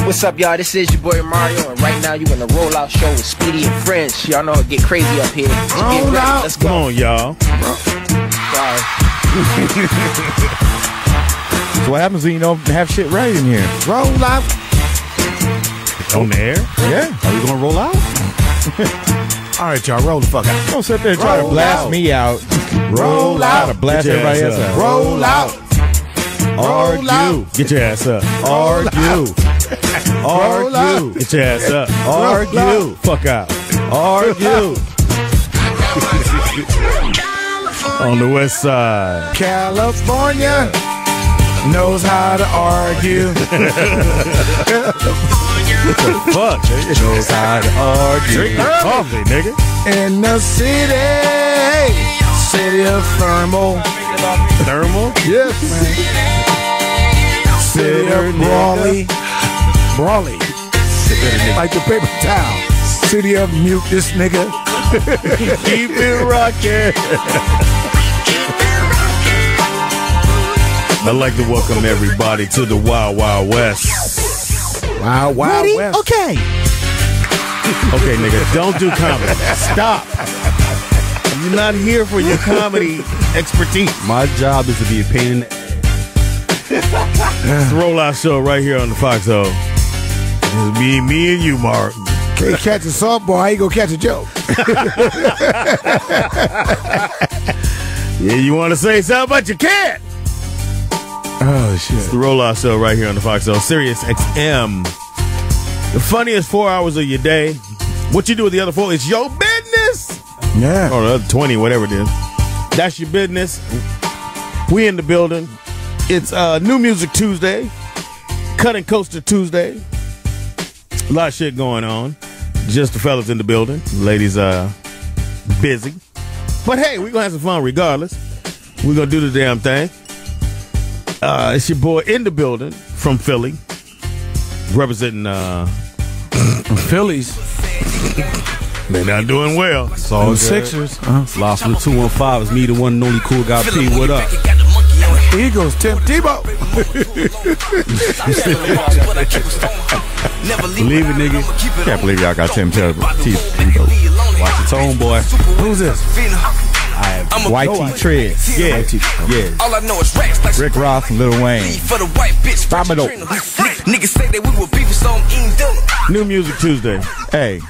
What's up, y'all? This is your boy Mario, and right now you in the Rollout Show with Speedy and Friends. Y'all know it get crazy up here. Roll out. Let's go. Come on, y'all. Sorry. So what happens when you don't have shit right in here? Roll out. On the air? Yeah. Are we gonna roll out? All right, y'all, roll the fuck out. Don't sit there and try to blast me out. Roll out. Try to blast Get your everybody ass else up. out. Roll out. Roll out. Get your ass up. Argue. Roll out. Argue. Get your ass up. Argue. Fuck out. Argue. On the west side. California knows how to argue. Fuck, nigga. Knows how to argue. Drink your coffee, nigga. In the city of Thermal. Thermal? Yes, man. City of Brawley. Like the paper towel. City of Mute this nigga. Keep it rocking. I'd like to welcome everybody to the Wild Wild West. Wild West. Okay. Okay, nigga, don't do comedy. Stop. You're not here for your comedy expertise. My job is to be a pain in the It's the Rollout Show right here on the Foxhole. It's me and you, Mark. Can't catch a softball, how you gonna catch a joke? Yeah, you want to say something, but you can't. Oh, It's shit. the Rollout Show right here on the Foxhole. Sirius XM. The funniest 4 hours of your day. What you do with the other 4 is your business. Yeah. Or the other 20, whatever it is. That's your business. We in the building. It's New Music Tuesday. Cutting Coaster Tuesday. A lot of shit going on. Just the fellas in the building. Ladies busy. But hey, we're going to have some fun regardless. We're going to do the damn thing. It's your boy in the building from Philly. Representing Phillies. they're not doing well. It's all good. Sixers. Lost from the 215 is me, the one and only Cool Guy P. What up? Eagles, Tim Tebow. Believe it, nigga. Can't believe y'all got Tim Tebow. Watch your tone, boy. Who's this? YT Treads. Yeah. Yeah. All I know is racks like Rick Ross and Lil Wayne. for the white bitch. Domino. Niggas say that we were beefing, so I'm eating dinner. New Music Tuesday. Hey.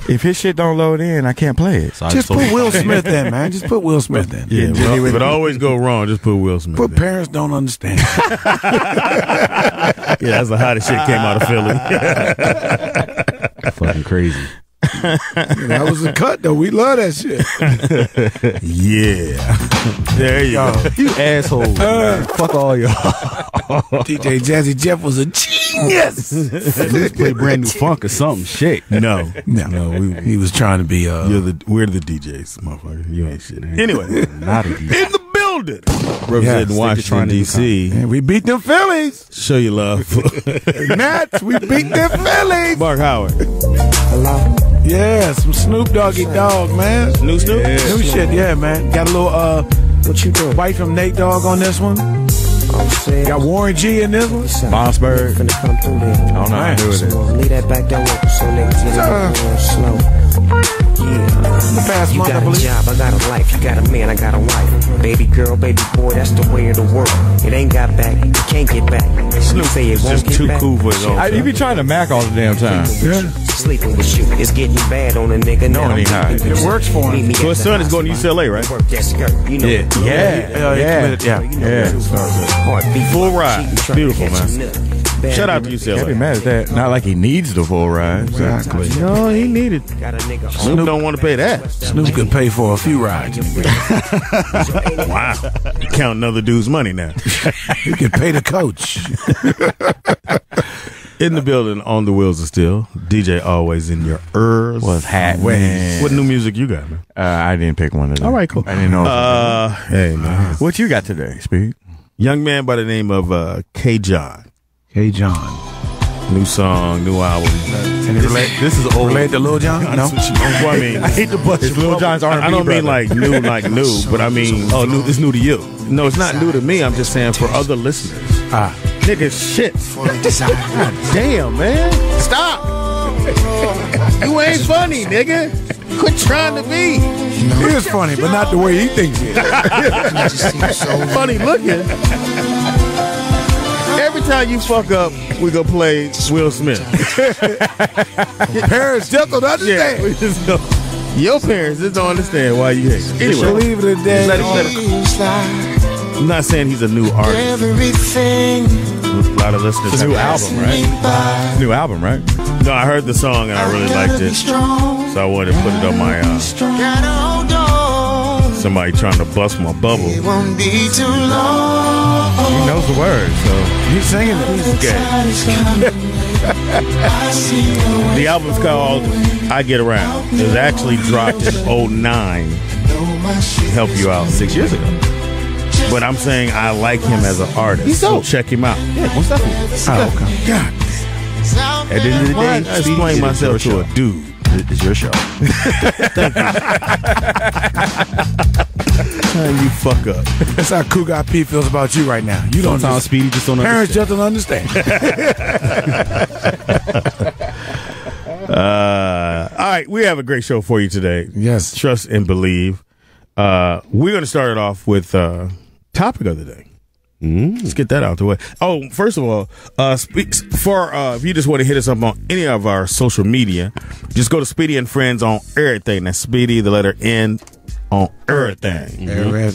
If his shit don't load in, I can't play it. So Just put Will Smith in, man. Just put Will Smith in. Yeah, if it always go wrong, just put Will Smith But in. parents don't understand. Yeah, that's the hottest shit came out of Philly. fucking crazy. That was a cut, though. We love that shit. Yeah. There you go. You asshole. Fuck all y'all. DJ Jazzy Jeff was a genius. Let's play brand new funk or something. Shit. No. He was trying to be. We're the DJs, motherfucker. You ain't shit. Anyway, Not a DJ. in the building. Representing Washington, D.C. And we beat them Phillies. Show your love. Nats, we beat them Phillies. Mark Howard. Hello? Yeah, some Snoop Doggy Dogg, man. New Snoop? New shit, yeah, man. Got a little What you doing? bite from Nate Dogg on this one. I'm saying. Got Warren G in this one. Bossberg. Finna come through there. I don't know how to do it. Leave that back there with so niggas get it real slow. The past You month, I got a believe. job, I got a life. You got a man, I got a wife. Baby girl, baby boy, that's the way of the world. It ain't got back, it can't get back. Snoop say it won't Just get too back. cool for his own. You be trying to Mac all the damn time. Sleeping with you, it's getting bad on a nigga. No, it ain't hot. It works for him. So his son is going to UCLA, right? Work that skirt, you know. Yeah. Full ride. Beautiful, man. Shout out to Can't be UCLA. mad at that. Not like he needs the full ride. Exactly. No, he needed. Got a nigga Snoop don't want to pay that. Snoop could pay for a few rides. Wow. You counting other dude's money now. He could pay the coach. In the building, on the wheels of steel. DJ always in your ears. What's happening? What new music you got, man? I didn't pick one of them. All right, cool. I didn't know. Hey, man. What you got today, Speed? Young man by the name of K. John. Hey, John. New song, new album. And this is old. Related to Lil Jon? No. Well, I mean, I hate to bust your Lil Jon's R&B. I don't mean brother. like new, but I mean, new. It's new to you. no, it's not new to me. I'm just saying for other listeners. Nigga, shit. God damn, man. Stop. You ain't funny, nigga. Quit trying to be. He is funny, but not the way he thinks he is. Funny looking. Every time you fuck up, we gonna play Will Smith. Parents just don't understand. We just go. Your parents just don't understand why you hate him. Anyway, Believe it or not. let it. I'm not saying he's a new artist. A lot of listeners. It's a new album, right? New album, right? No, I heard the song and I really liked it, so I wanted to put it on my. Somebody trying to bust my bubble. He knows the words, so He's singing it. The album's called I Get Around. It was actually dropped in 2009. Help you out 6 years ago. But I'm saying I like him as an artist. He's dope. So check him out. yeah, most definitely. Oh, okay. God. At the end of the Why day, I explain myself to a dude? It's your show. You fuck up. That's how Cougar P feels about you right now. You don't Sometimes Speedy just don't Parents understand. just don't understand. All right, we have a great show for you today. Yes. Trust and believe. We're going to start it off with topic of the day. Let's get that out the way. Oh, first of all, if you just want to hit us up on any of our social media, just go to Speedy and Friends on everything. That's Speedy, the letter N, on everything.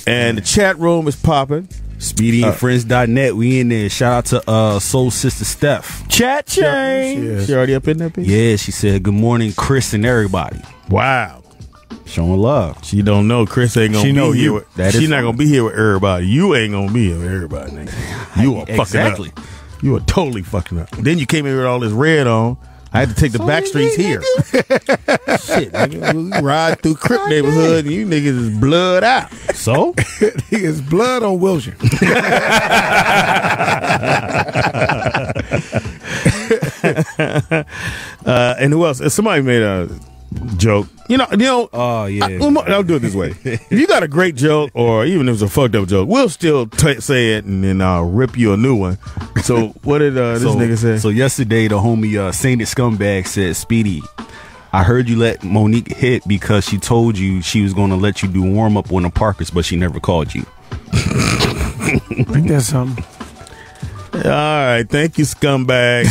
And the chat room is popping. SpeedyandFriends.net. We in there. Shout out to Soul Sister Steph. Chat change. She already up in that piece? Yeah, she said good morning, Chris and everybody. Wow. Showing love. She don't know Chris ain't gonna She be know here. you. With, That she is not fine. gonna be here with everybody. You ain't gonna be here with everybody, nigga. You are Exactly. fucking up. You are totally fucking up. Then you came in with all this red on. I had to take the back streets here. Shit, nigga. We ride through Crip neighborhood and you niggas is blood out. So? He is blood on Wilshire. And who else? Somebody made a joke. You know. Oh, yeah. I'll do it this way. If you got a great joke, or even if it's a fucked up joke, we'll still say it and then I'll rip you a new one. So what did this nigga say? So yesterday, the homie Sainted Scumbag said, Speedy, I heard you let Monique hit because she told you she was going to let you do warm-up on the Parkers, but she never called you. Ain't that something? All right, thank you, scumbag.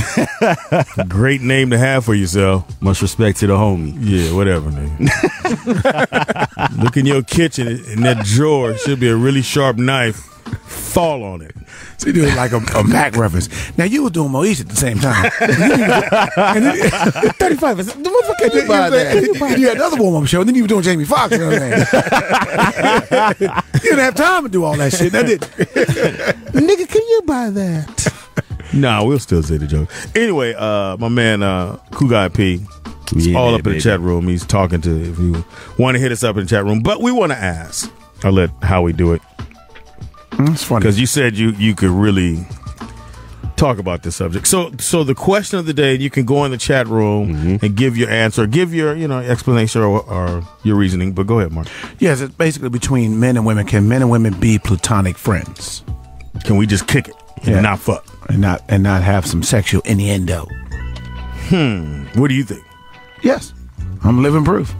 Great name to have for yourself. Much respect to the homie. Yeah, whatever, nigga. Look in your kitchen. In that drawer should be a really sharp knife. Fall on it. So you do it like a Mac reference. Now you were doing Moesha at the same time. 35. The motherfucker can't buy that. You had another warm-up show, and then you were doing Jamie Foxx. You know what I'm saying? You didn't have time to do all that shit. That did. Nigga, can you buy that? Nah, we'll still say the joke. Anyway, my man Cougar P, he's Yeah, all up in baby. the chat room. He's talking to, if you want to hit us up in the chat room. But we want to ask. I'll let Howie do it. It's funny. Because you said you could really talk about this subject. So the question of the day, you can go in the chat room and give your answer, give your explanation or your reasoning. But go ahead, Mark. Yes, it's basically between men and women. Can men and women be platonic friends Can we just kick it and Yeah. not fuck? and not have some sexual innuendo? What do you think? Yes, I'm living proof.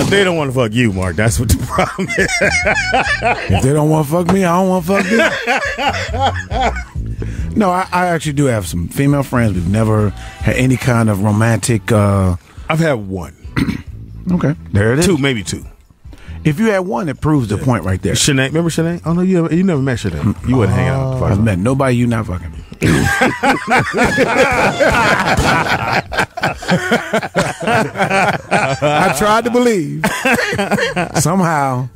They don't want to fuck you, Mark. That's what the problem is. If they don't want to fuck me, I don't want to fuck them. No, I actually do have some female friends. We've never had any kind of romantic. I've had one. Okay, there it is. Two, maybe two. If you had one, it proves the point right there. Shanae, remember Shanae? Oh no, you never met Shanae. You wasn't hanging out with the I've fuck. met nobody you not fucking. I tried to believe. Somehow,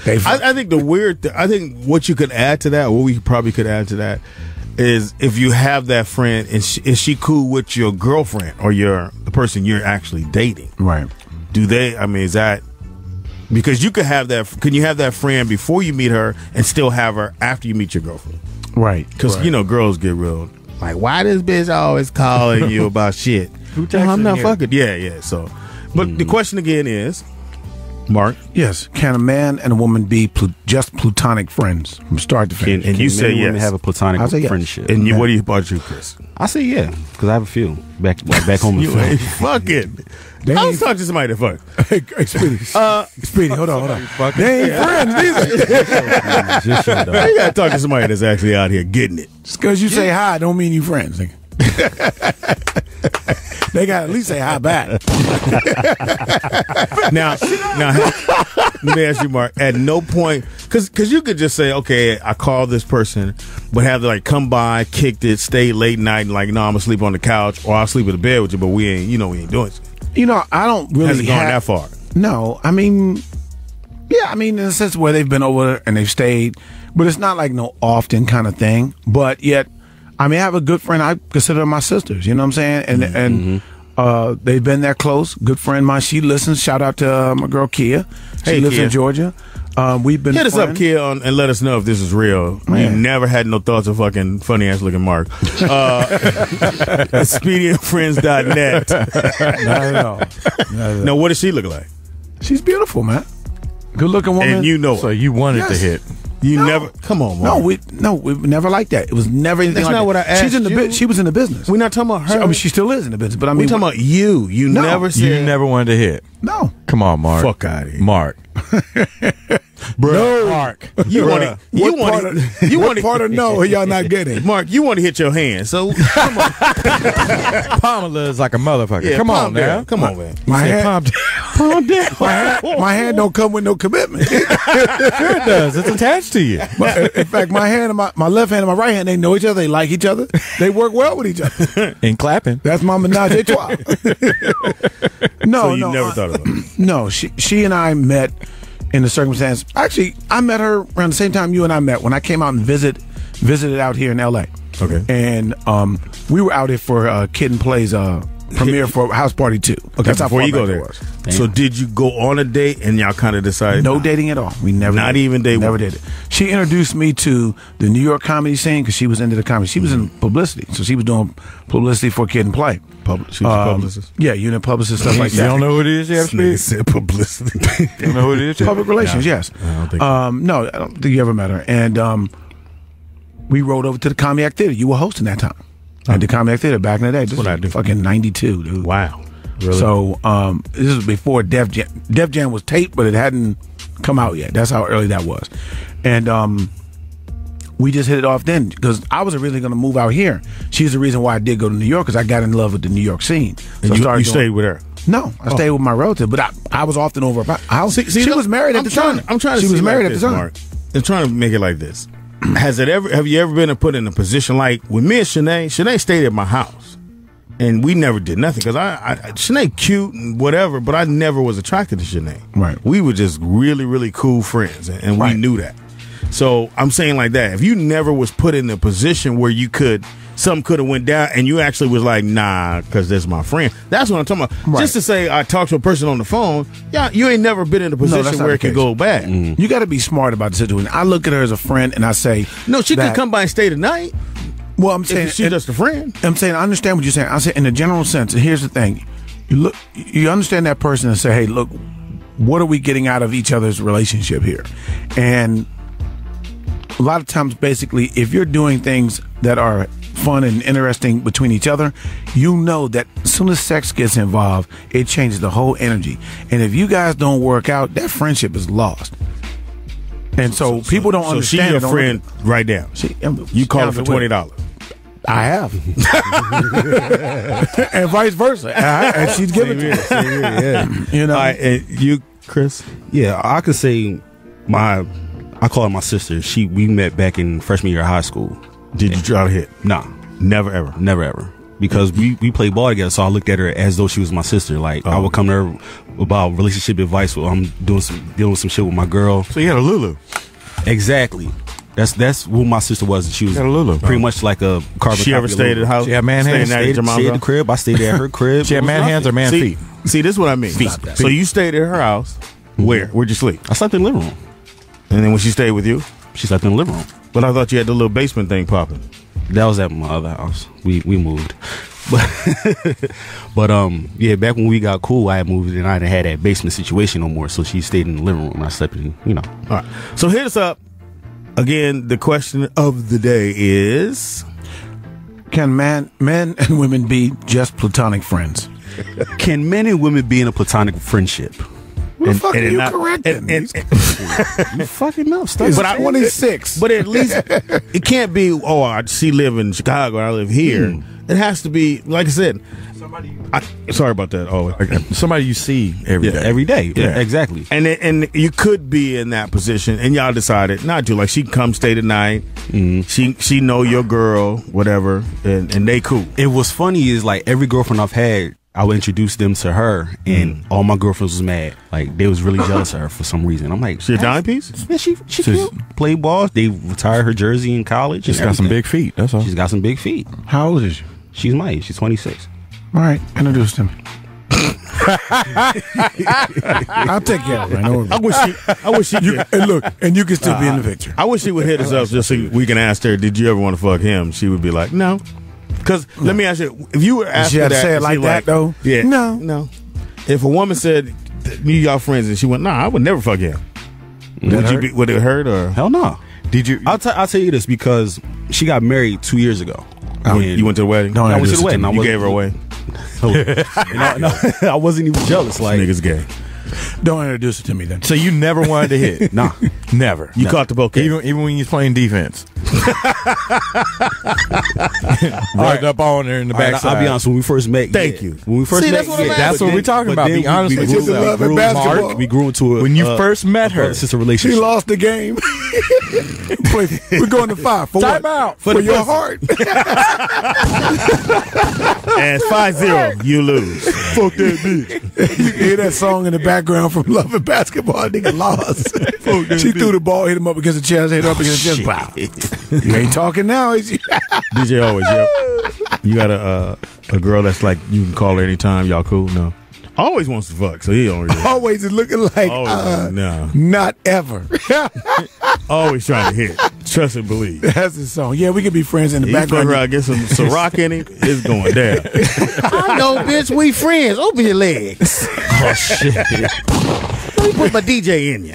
they. I think the weird. I think what you could add to that, what we probably could add to that, is if you have that friend and is she cool with your girlfriend or the person you're actually dating? Right. Do they? I mean, is that because you could have that? Can you have that friend before you meet her and still have her after you meet your girlfriend? Right. Because girls get real Like, why this bitch always calling you about shit? Who No, I'm texting not you? fucking. Yeah. So, but the question again is, Mark, Yes. Can a man and a woman be just platonic friends from start to finish? and you Can say men and women yes. have a platonic I'll say yes. friendship. And you, what about you, Chris? I say yeah, because I have a few back home in You Philly. ain't fucking. They I was ain't- talking to somebody that fuck. Hey, Speedy. Speedy, hold on. They ain't friends neither. Just shut You up. gotta talk to somebody that's actually out here getting it. Just because you say hi don't mean you friends. nigga. They got to at least say hi back. Now, let me ask you, Mark. At no point, because you could just say, okay, I called this person, but have to like come by, kicked it, stay late night, and like, no, I'm gonna sleep on the couch, or I'll sleep in the bed with you, but we ain't doing it. You know, I don't really Hasn't gone that have, far. No, I mean, yeah, I mean, in a sense where they've been over and they've stayed, but it's not like no often kind of thing. But yet, I mean, I have a good friend. I consider them my sisters. You know what I'm saying? And they've been there close. Good friend of mine. She listens. Shout out to my girl Kia. She Hey, lives Kia. in Georgia. We've been Hit us up, friends. Kia, and let us know if this is real. You Man. never had no thoughts of fucking funny ass looking Mark. Expedientfriends.net. Not at all. Not at all. Now, what does she look like? She's beautiful, man. Good looking woman. And you know So it. you wanted to Yes. hit. You No. never. Come on, Mark. No, we never liked that. It was never anything That's like not that. what I asked She's in the you. she was in the business. We're not talking about She, her. I mean, she still is in the business, but I mean, We're talking about you. You No. never said. You never wanted to hit. no. Come on, Mark. Fuck outta here. Mark. No. Mark. You want to. You What part want of, to. You what want part of no are y'all not getting? Mark, you want to hit your hand. So come on. Pamela is like a motherfucker. Yeah, Come calm on down. now. Come on, man. My Say, hand, calm down. Calm down. my hand don't come with no commitment. Sure it does. It's attached to you. In fact, my hand and my left hand and my right hand, they know each other. They like each other. They work well with each other. And clapping. That's my menage a trois. No, So you no, never thought about it. No, she and I met in the circumstance. Actually, I met her around the same time you and I met when I came out and visited out here in L.A. Okay. And we were out here for Kid and Play's premiere for House Party 2. Okay, That's how before far you go back it there. was. So did you go on a date and y'all kind of decided? No nah. dating at all. We never Not did. even day Never one. did it. She introduced me to the New York comedy scene because she was into the comedy. She was in publicity, so she was doing publicity for Kid and Play. She was a publicist. Yeah, unit publicist stuff like You that. don't know who it is, you have Nigga to speak? said publicity. You don't know who it is? Public relations, yes. I don't think- No, I don't think you ever met her. And we rode over to the Comedy Theater. You were hosting that time at the Comedy Theater back in the day. This What was I do. fucking 92, dude. Wow. Really? So this was before Def Jam. Def Jam was taped, but it hadn't come out yet. That's how early that was. And we just hit it off then because I was originally going to move out here. She's the reason why I did go to New York because I got in love with the New York scene. So and I you started stayed doing- with her. No, I stayed with my relative, but I was often over at her house. See, she look, was married at the time. I'm trying to. She see was it married like at this, the time. Mark. I'm trying to make it like this. Have you ever been put in a position like with me and Shanae? Shanae stayed at my house, and we never did nothing because I Shanae cute and whatever, but I never was attracted to Shanae. Right. We were just really, really cool friends, and we Right. knew that. So I'm saying like that. If you never was put in a position where something could have went down, and you actually was like, nah, because that's my friend. That's what I'm talking about. Right. Just to say, I talked to a person on the phone. Yeah, you ain't never been in a that's position not where the it could case. go back. You got to be smart about the situation. I look at her as a friend, and I say, No, she that- could come by and stay tonight Well, I'm saying if she's just a friend. I'm saying I understand what you're saying. I say in a general sense. And here's the thing: you understand that person and say, "Hey, look, what are we getting out of each other's relationship here?" And a lot of times, basically, if you're doing things that are fun and interesting between each other, you know that as soon as sex gets involved, it changes the whole energy. And if you guys don't work out, that friendship is lost. And so, people don't So understand. she your don't friend right now. You call her for $20. I have, and vice versa, and she's giving to me. You know, All right, and you, Chris? Yeah, I could say I call her my sister. We met back in freshman year of high school. Did you try to hit? Nah, Never ever. never ever. Because we played ball together, so I looked at her as though she was my sister. Like I would come to her about relationship advice. Well, I'm dealing with some shit with my girl. So you had a Lulu. Exactly. That's who my sister was. She was Got a Lulu. pretty much like a carbon. She ever copy of stayed at Lulu. the house? She had man hands? Staying at your mom's Stayed at the house? crib. I stayed at her crib. She had man hands or man feet? See, this is what I mean. So you stayed at her house. Where? Where'd you sleep? I slept in the living room. And then when she stayed with you? She slept in the living room. But I thought you had the little basement thing popping. That was at my other house. We moved. But yeah, back when we got cool, I had moved and I didn't have that basement situation no more. So she stayed in the living room and I slept in, All right. So hit us up. Again, the question of the day is: Can men and women be just platonic friends? can men and women be in a platonic friendship? What the fuck are you not- correcting? and- You fucking know stuff. It's but I- 26. But at least it can't be, she live in Chicago, I live here. It has to be, like I said, sorry about that. Somebody you see every day. Every day. Yeah. Exactly. And you could be in that position, and y'all decided not to. Like, she come stay the night. She know your girl, whatever, and they cool. It was funny is like every girlfriend I've had, I would introduce them to her, and all my girlfriends was mad. Like they was really jealous of her for some reason. I'm like, She a dime piece? yeah, she cute. Played ball. They retired her jersey in college. She's and got some everything. big feet. That's all. She's got some big feet. How old is you? She's my age. She's 26. All right, introduce them. I'll take care of it. I wish she could. And look, and you can still be in the picture. I wish she would hit us up just so we can ask her, did you ever want to fuck him? She would be like, no. Because let me ask you, if you were asked She had to that, say it and like she that, though? Yeah. No. If a woman said, me y'all friends, and she went, nah, I would never fuck him. Would it hurt or? Hell no. Did you? I'll tell you this because she got married 2 years ago. You went to the wedding? Don't I went to the wedding. You gave her away? No, I wasn't even jealous. Like Niggas gay. Don't introduce it to me then. So you never wanted to hit? Nah. Never. You caught the bouquet. Even when you was playing defense. Rubbed up on her in the All right, backside. I'll be honest. When we first met, Thank you. When we first See, met, that's what I'm That's what we're talking about. Be honest with grew, yourself. we grew, Basketball. we grew into a When you first met her. it's just a She relationship. lost the game. We're going to 5. For Time what? out. For your heart. And 5-0, you lose. Fuck that bitch. You hear that song in the background from Love and Basketball. Nigga lost. She threw the ball, hit him up against the chest, hit up against the chest. Wow. You ain't talking now, is you? DJ always, yep. You got a girl that's like, you can call her anytime, y'all cool? No. Always wants to fuck, so he always. Always is looking like, No. not ever. Always trying to hit. Trust and believe. That's the song. Yeah, we can be friends in the You fuck background. around, get some Ciroc in it, it's going down. I know, bitch, we friends. Open your legs. Oh, shit. Let me put my DJ in you.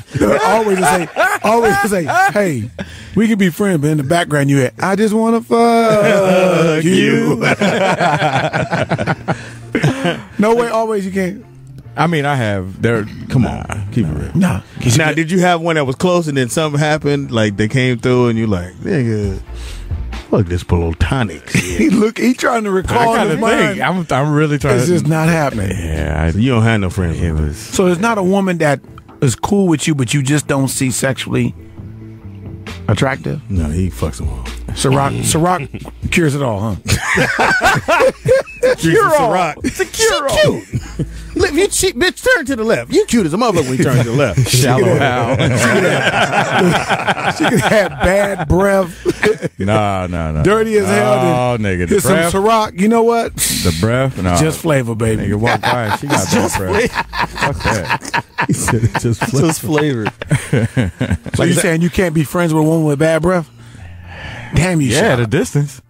Always say, hey, we can be friends, but in the background you had, I just want to fuck you. No way, always you can't. I mean, I have. There. Come on. Keep it real. Nah. Now, did you have one that was close and then something happened? Like they came through and you like, nigga, fuck this platonic. He trying to recall in his mind. I'm really trying. It's just not happening. Yeah. You don't have no friends. It was. So it's not a woman that is cool with you, but you just don't see sexually attractive? No, he fucks them all. Ciroc cures it all, huh? Ciroc. It's a cure-all. If you cheat, bitch, turn to the left. You cute as a motherfucker when you turn to the left. Shallow Hal. She could have bad breath, No. dirty as hell. Oh, then nigga. The Get some breath. Ciroc. You know what? The breath. No. Just flavor, baby. Nigga walk by and she got that breath. Fuck that. He said it's just Just flavored. So you saying you can't be friends with a woman with bad breath? Damn you, Yeah, at Shallow. a distance.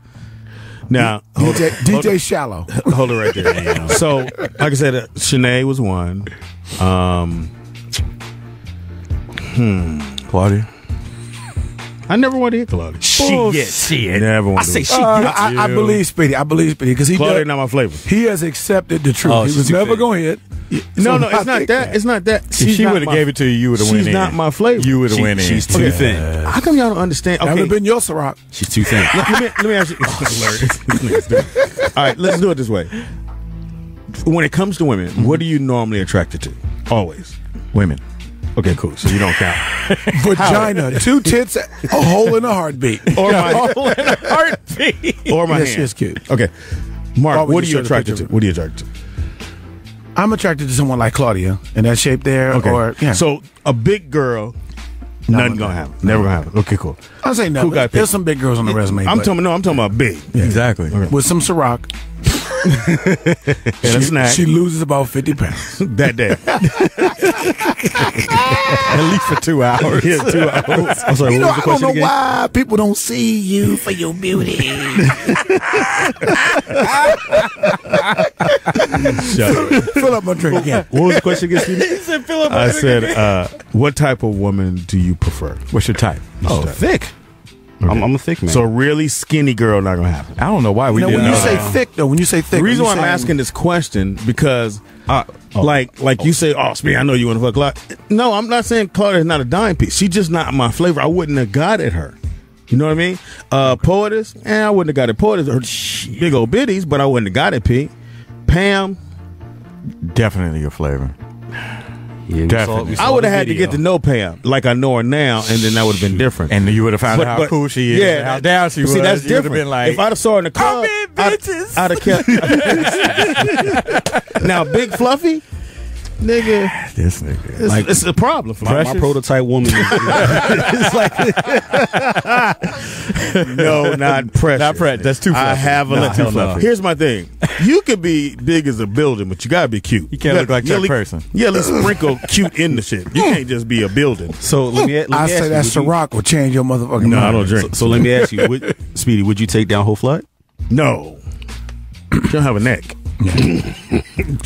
Now, DJ Shallow. hold it right there. So, like I said, Shanae was one. Claudia. I never wanted to hit Claudia. Shit. Never wanted I say to. shit. I believe Speedy. because Claudia not my flavor. he has accepted the truth. Oh, he she's was too never thick. going to hit. No, So it's not that. It's not that. If She's she not would have my- gave it to you, you would have went in. She's not my flavor. You would have went in. She's too thin. How come y'all don't understand? That would Okay, have been your Ciroc. She's too thin. let me ask you. All right, let's do it this way. When it comes to women, what are you normally attracted to? Always. Women. Okay, cool. So you don't count. Vagina, 2 tits, a hole in a heartbeat. Or my heartbeat. Or my Yeah, hand. she's cute. Okay, Mark, Oh, we what are just you showed a attracted picture to? of What are you attracted to? I'm attracted to someone like Claudia in that shape there. Okay, Or, yeah. so a big girl, nothing gonna happen. Never gonna happen. Okay, cool. I'll say no. Who got There's picked? some big girls on the resume. I'm but talking about big. Exactly. with some Ciroc. and a snack She loses about 50 pounds. that day. At least for 2 hours. Yeah, 2 hours. I'm sorry, You know, what was the I don't question know again? why people don't see you for your beauty. Fill up my drink again. What was the question again, Stevie? I said, what type of woman do you prefer? What's your type? Oh, thick. I'm a thick man. So really skinny girl not gonna happen. I don't know why we Now, didn't when you know say that. thick, though, when you say thick, The reason why you I'm saying- asking this question because, like you say, oh, Speedy, I know you want to fuck Claudia. No, I'm not saying Claudia's not a dime piece. She's just not my flavor. I wouldn't have got at her. You know what I mean? Poetess, I wouldn't have got at Poetess. Her big old bitties, but I wouldn't have got at P. Pam, Definitely your flavor. Yeah, Definitely. I would have had to get to know Pam like I know her now, and then that would have been different. And you would have found But- out how but- cool she is, yeah, and how down she was. See, that's you would have different. been like, if I'd have saw her in the club, I'd have kept. Now, Big Fluffy, nigga, this nigga. it's a problem for my me. prototype woman. It's like No, not Precious. Not Precious. That's too I fluffy. have a Nah, little hell too no. fluffy. Here's my thing. You could be big as a building, but you gotta be cute. You can't look like that person. Yeah, at least sprinkle cute in the shit. You can't just be a building. so. Let me I ask say you, that would you- Ciroc will change your motherfucking No, mind. I don't drink. So let me ask you, Speedy, would you take down whole flood? No. You don't have a neck. You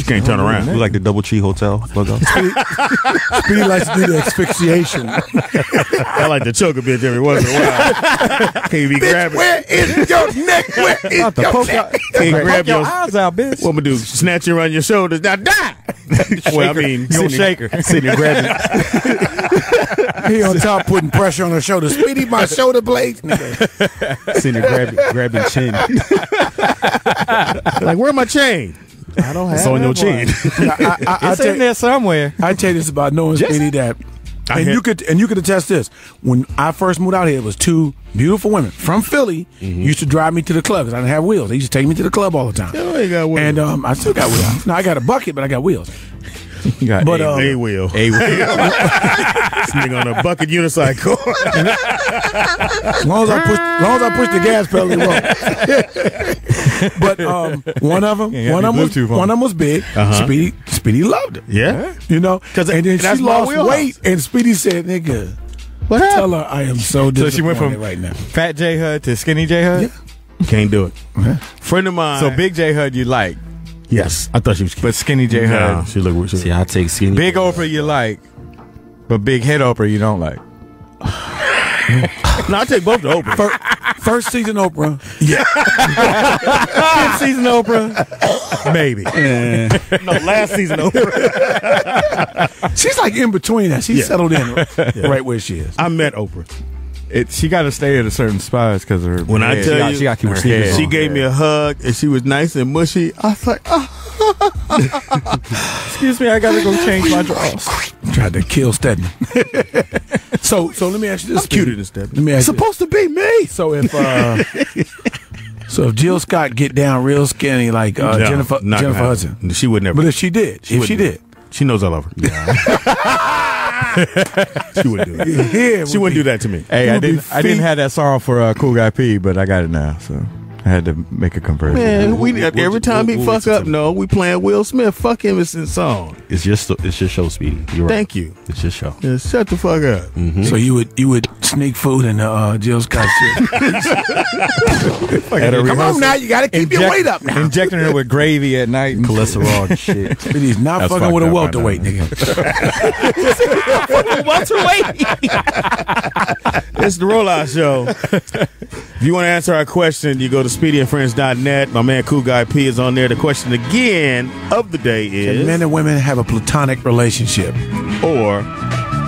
can't turn around. You like the DoubleTree Hotel logo? Speedy likes to do the asphyxiation. I like to choke a bitch every once in a while. Can't be grabbing. Where is your neck? Where is your neck? Can't grab your your. eyes out, bitch. What I'm gonna do? Snatch you around your shoulders. Now die. Well, I mean, You shake her. Sitting and grabbing. He on top putting pressure on her shoulder. Speedy, my shoulder blades. Nigga. Sitting and grabbing chin. like, where my chain? I don't have It's on your chin. I It's in there somewhere. I tell you this about knowing Speedy that, I and hit- you could attest this. When I first moved out here, it was two beautiful women from Philly. Used to drive me to the club because I didn't have wheels. They used to take me to the club all the time. Oh, you got wheels. And I still got wheels. Now I got a bucket, but I got wheels. You got But A wheel. This nigga on a bucket unicycle. As long as I push the gas pedal, it won't. But one of them was big. Speedy loved it. Yeah. You know, 'Cause and then that's she my lost wheelhouse. weight, and Speedy said, "Nigga, What tell her I am so disappointed So she went from right now." Fat J Hud to Skinny J Hud. Can't do it. Friend of mine. So Big J Hud you like, Yes. I thought she was cute. but Skinny J Nah, Hud. she look. See, I take skinny. Big Oprah you like, but Big Head Oprah you don't like. No, I take both the open. First season Oprah, Fifth season Oprah, maybe. No, last season Oprah. she's like in between that. She's settled in right where she is. I met Oprah. She got to stay at a certain spot because of her. When I head. tell you, she got to keep her her sneakers head. on. She gave me a hug and she was nice and mushy. I was like, oh. Excuse me, I gotta go change my drawers. Tried to kill Stedman. so let me ask you this: I'm cuter than Stedman. Let me ask you Supposed to be me. So if Jill Scott get down real skinny like No, Jennifer not gonna happen. Hudson, She would never. but if she did, She knows I love her. She wouldn't do that. yeah, She wouldn't do that to me. Hey, You I would be didn't feet- have that song for Cool Guy P, but I got it now, so I had to make a conversion. Man, every time he we'll fuck listen up, to- no, we playing Will Smith. Fuck him, it's his song. It's your show, Speedy. You're right. Thank you. It's your show. Yeah, shut the fuck up. So you would sneak food in Jill Scott shit. Come on now, you got to keep your weight up now. Injecting her with gravy at night. And Cholesterol and shit. He's not That's fucking with a fucked up, I welterweight, know. nigga. It's the Rollout Show. If you want to answer our question, you go to speedyandfriends.net. My man Cool Guy P is on there. The question again of the day Can is, men and women have a platonic relationship? or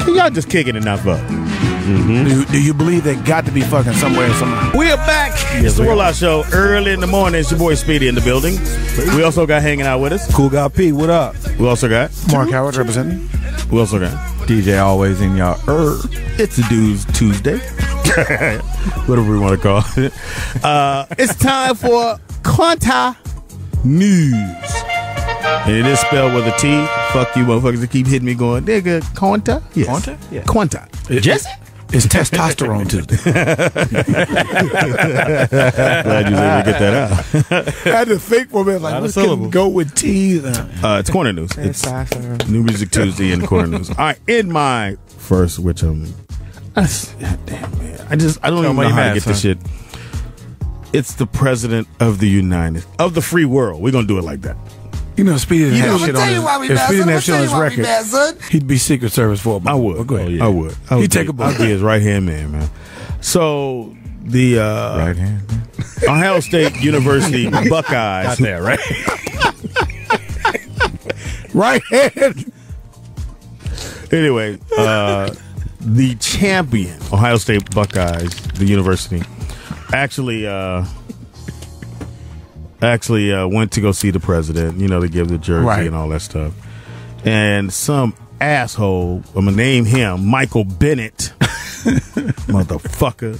can y'all just kick it and not fuck? Do you believe they got to be fucking somewhere or somebody? We are back. It's the Rollout Show. Early in the morning, it's your boy Speedy in the building. We also got hanging out with us. Cool Guy P, what up? We also got. Mark Howard representing. We also got. DJ always in y'all. It's a Dudes Tuesday. Whatever we want to call it. It's time for Quanta News. And it is spelled with a T. Fuck you motherfuckers that keep hitting me going, nigga, Quanta? Yes. Quanta? Yeah. Quanta. Jesse? It's Testosterone Tuesday. Glad you was able to get that out. I had to think for a minute, like, what can go with T? It's Corner News. It's New Music Tuesday in Corner News. All right, in my first, which damn man, I don't even know how to get this shit. It's the president of the free world. We're gonna do it like that. You know, Speedy didn't have shit on his, if Speedy didn't have shit on his record, record, he'd be Secret Service for a month. I would. Go ahead. Oh, yeah. I would. He'd take a bullet. I'd be his right hand man. So the Right hand. Ohio State University Buckeyes. Got that right. Right hand. Anyway, the champion Ohio State Buckeyes, the university, actually went to go see the president, you know, to give the jersey and all that stuff. And some asshole, I'm going to name him, Michael Bennett, motherfucker,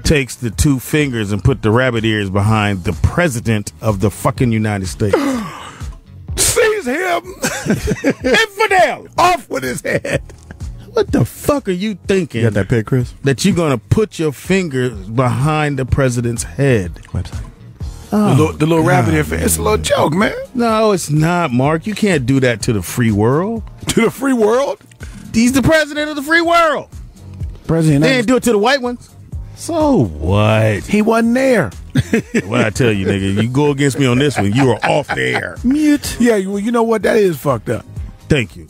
takes the two fingers and put the rabbit ears behind the president of the fucking United States. Seize him. Infidel! Off with his head. What the fuck are you thinking? You got that pic, Chris? That you're going to put your fingers behind the president's head? Website. The little rabbit ear. It's a little joke, man. No, it's not, Mark. You can't do that to the free world. To the free world? He's the president of the free world. President. They didn't do it to the white ones. So what? He wasn't there. What I tell you, nigga, you go against me on this one, you are off the air. Mute. Yeah, well, you know what? That is fucked up. Thank you.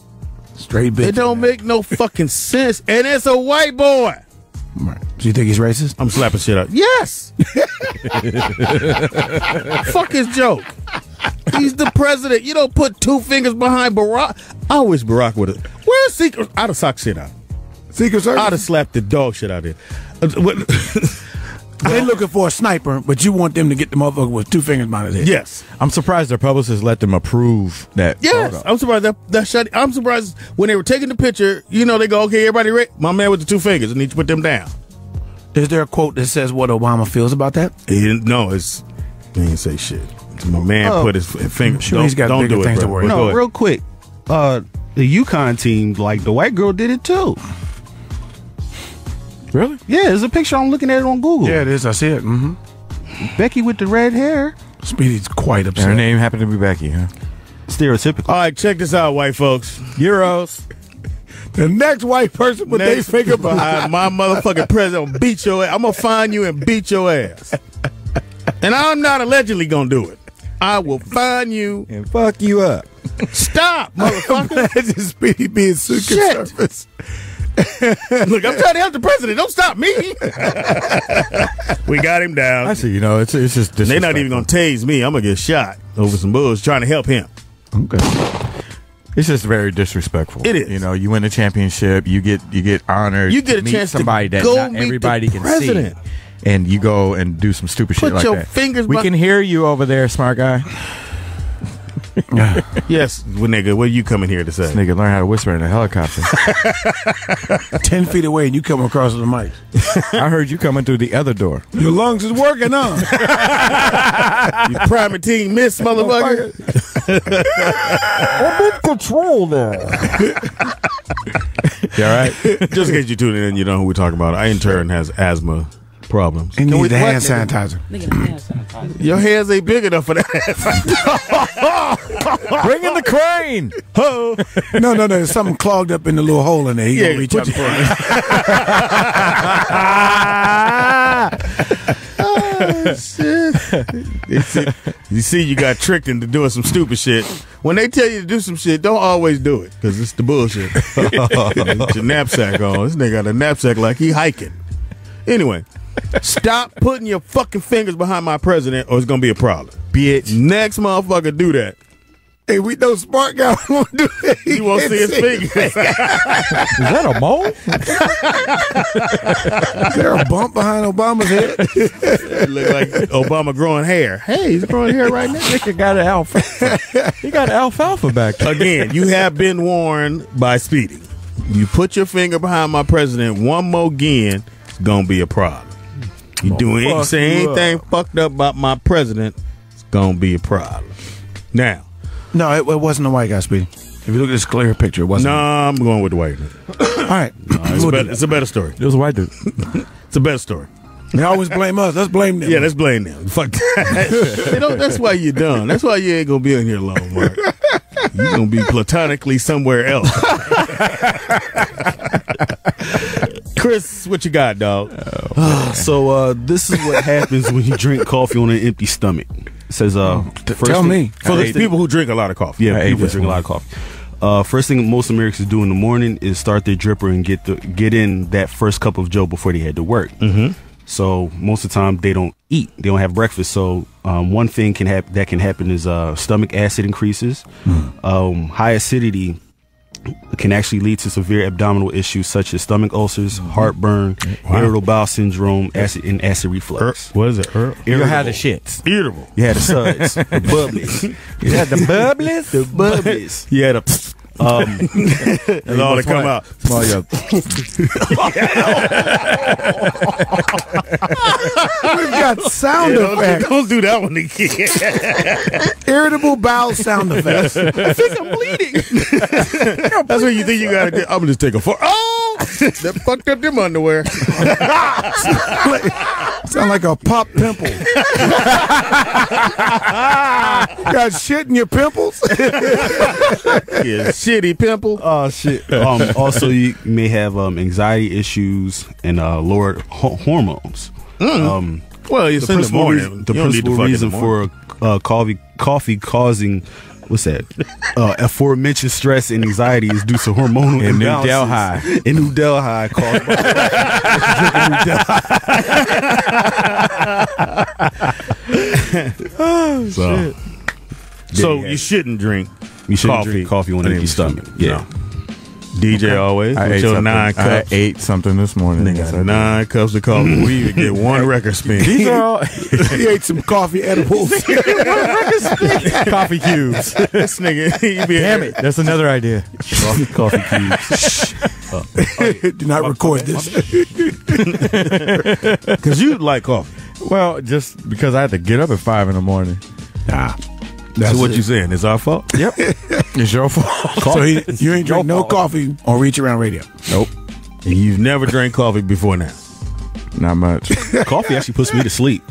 Straight bitch. It don't make no fucking sense. And it's a white boy. Right. Do you think he's racist? I'm slapping shit up. Yes. Fuck his joke. He's the president. You don't put two fingers behind Barack. I wish Barack would have. Where's Secret? I'd have socked shit out. Secret Service? I'd have slapped the dog shit out of it. They looking for a sniper, but you want them to get the motherfucker with two fingers behind his head. Yes. I'm surprised their publicists let them approve that. Yes. photo. I'm surprised that shot. I'm surprised when they were taking the picture, you know, they go, okay, everybody ready? My man with the two fingers, I need to put them down. Is there a quote that says what Obama feels about that? He didn't he didn't say shit. My man put his finger. Sure, he's got don't bigger do it, things to bro. worry Go No, ahead. real quick. The UConn team, like the white girl did it too. Really? Yeah, there's a picture. I'm looking at it on Google. Yeah, it is. I see it. Mm-hmm. Becky with the red hair. Speedy's quite And upset. her name happened to be Becky, huh? Stereotypical. All right, check this out, white folks. Euros. The next white person with their Next finger behind. my motherfucking president will beat your ass. I'm gonna find you and beat your ass. And I'm not allegedly gonna do it. I will find you. And fuck you up. Stop, motherfucker. Imagine Speedy being Secret Shit. Service. Look, I'm trying to help the president. Don't stop me. We got him down. I see, you know, it's just They're not even gonna tase me. I'm gonna get shot over some bullshit trying to help him. Okay. It's just very disrespectful. It is. You know, you win a championship, you get honored. You get a to meet chance to somebody that go not meet everybody the can president. see. And you go and do some stupid shit Put like your that. fingers We behind- can hear you over there, smart guy. Yes, well, nigga, what are you coming here to say? Nigga, learn how to whisper in a helicopter. 10 feet away and you come across the mic. I heard you coming through the other door. Your lungs is working, huh? You Primatine Miss, motherfucker. I'm in control now. You all right? Just in case you tune in, you know who we're talking about. Our intern has asthma problems. And Can need we- the what, hand nigga? sanitizer. Your hands ain't big enough for that. Bring in the crane. Ho. No, there's something clogged up in the little hole in there. He gonna reach put up your- for it. Oh, shit. You see, you got tricked into doing some stupid shit. When they tell you to do some shit, don't always do it because it's the bullshit. Get your knapsack on. This nigga got a knapsack like he hiking. Anyway, stop putting your fucking fingers behind my president or it's going to be a problem. Bitch. Next motherfucker do that. Hey, we know smart guy won't do it. You won't see his fingers. Is that a mole? Is there a bump behind Obama's head? It look like Obama growing hair. Hey, he's growing hair right now. Nigga got an alfalfa. He got an alfalfa back there. Again, you have been warned by Speedy. You put your finger behind my president one more again, it's gonna be a problem. You doing say anything fucked up about my president, it's gonna be a problem. Now, No, it wasn't a white guy, Speedy. If you look at this clear picture, it wasn't. Nah, I'm going with the white. All right. It's a better story. It was a white dude. It's a better story. They always blame us. Let's blame them. Yeah, let's blame them. Fuck that. You know, that's why you're done. That's why you ain't gonna be in here long, Mark. You're gonna be platonically somewhere else. Chris, what you got, dog? So this is what happens when you drink coffee on an empty stomach. It says, tell me. For the people who drink a lot of coffee. Yeah, people who drink a lot of coffee. First thing most Americans do in the morning is start their dripper and get in that first cup of Joe before they head to work. Mm-hmm. So most of the time they don't eat, they don't have breakfast. So one thing that can happen is stomach acid increases. High acidity can actually lead to severe abdominal issues such as stomach ulcers, heartburn, irritable bowel syndrome, acid reflux. What is it? You had the shits. Irritable. You had the suds, the bubblies. You had the bubblies. The bubblies. You had a and all that come out. Small yo. We've got sound effects. Don't do that one again. Irritable bowel sound effects. I think I'm bleeding. That's what you think you gotta do. I'm gonna just take a photo. Oh, that fucked up them underwear. Sound like a pop pimple. Got shit in your pimples? Yeah, shitty pimple. Oh shit. Also, you may have anxiety issues and lowered hormones. Well, it's in the morning. The principal reason for coffee causing what's that? Aforementioned stress and anxiety is due to hormonal In New imbalances in New Delhi caused by So you shouldn't drink. You shouldn't drink coffee on an empty stomach. Yeah. DJ always I with ate your something. 9 cups. I ate something this morning. Yes, I did. 9 cups of coffee. We even get one record spin. These are all He ate some coffee edibles. coffee cubes. This nigga, he be Damn it. That's another idea. Coffee cubes. Do not record this. because you like coffee. Well, just because I had to get up at 5 in the morning. Nah. That's what you saying. It's our fault. Yep. It's your fault. So you ain't drink no coffee on Reach Around Radio. Nope. And you've never drank coffee before now. Not much. Coffee actually puts me to sleep.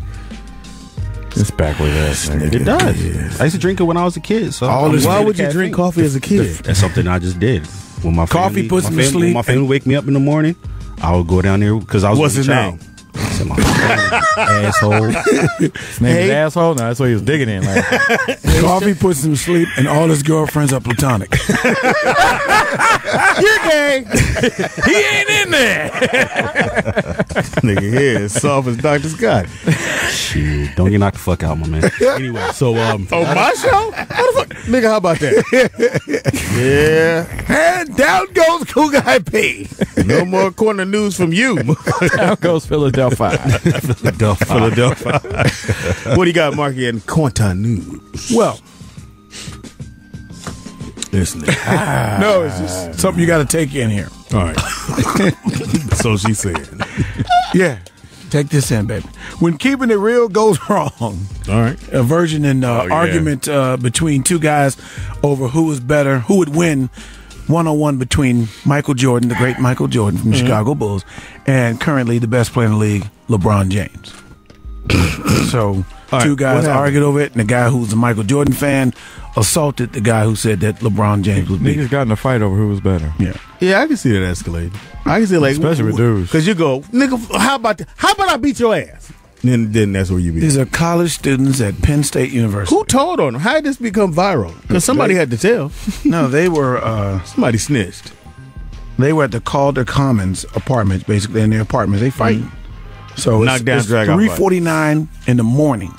It's backward ass. nigga. It does. I used to drink it when I was a kid. So Why would you drink coffee as a kid? That's something I just did. When my Coffee puts me to sleep. When my family wake me up in the morning, I would go down there because I was What's with his a child. name? I said, my asshole. His name is asshole. No, that's what he was digging in. Like, Coffee puts him to sleep, and all his girlfriends are platonic. You're gay. he ain't in there. Nigga here is soft as Dr. Scott. Shit, don't get knocked the fuck out, my man. Anyway, so On my show? How the fuck? Nigga, how about that? Yeah. And down goes Cool Guy P. No more corner news from you. Down goes Philadelphia. Philadelphia. What do you got, Marky, in Quanta News? Well, This nigga. no, it's just something you got to take in here. All right. So she said. Yeah. Take this in, baby. When keeping it real goes wrong, All right. a version and yeah. argument between two guys over who was better, who would win one-on-one between Michael Jordan, the great Michael Jordan from the Chicago Bulls, and currently the best player in the league, LeBron James. So two guys argued over it, and the guy who's a Michael Jordan fan assaulted the guy who said that LeBron James was better. Niggas got in a fight over who was better. Yeah. Yeah, I can see that escalating. I can see like Especially with dudes. Because you go, nigga, how about I beat your ass? Then that's where you be. These are college students at Penn State University. Who told on them? How did this become viral? Because somebody had to tell. No, they were Somebody snitched. they were at the Calder Commons apartments, basically in their apartments. They fighting. So Knock down, it's drag out 3:49 in the morning.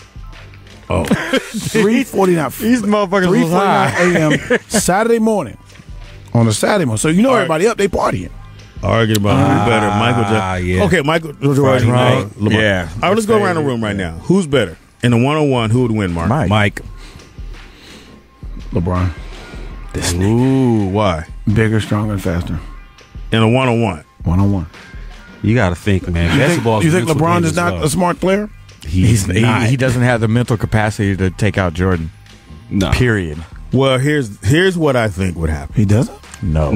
Oh. 3:49. These motherfuckers was 3:49 high. a.m. Saturday morning. On a Saturday morning. So you know everybody up, they partying. Arguing about who's better, Michael Jordan. yeah. Okay, Michael Jordan. night. LeBron. Yeah. All right, let's go around the room right now. Who's better? In a one-on-one, who would win, Mark? Mike. LeBron. Ooh, why? Bigger, stronger, and faster. In a one-on-one. One-on-one. You got to think, man. Basketball. You think LeBron is not a smart player? He's not. He doesn't have the mental capacity to take out Jordan. No. Period. Well, here's what I think would happen. He doesn't? No.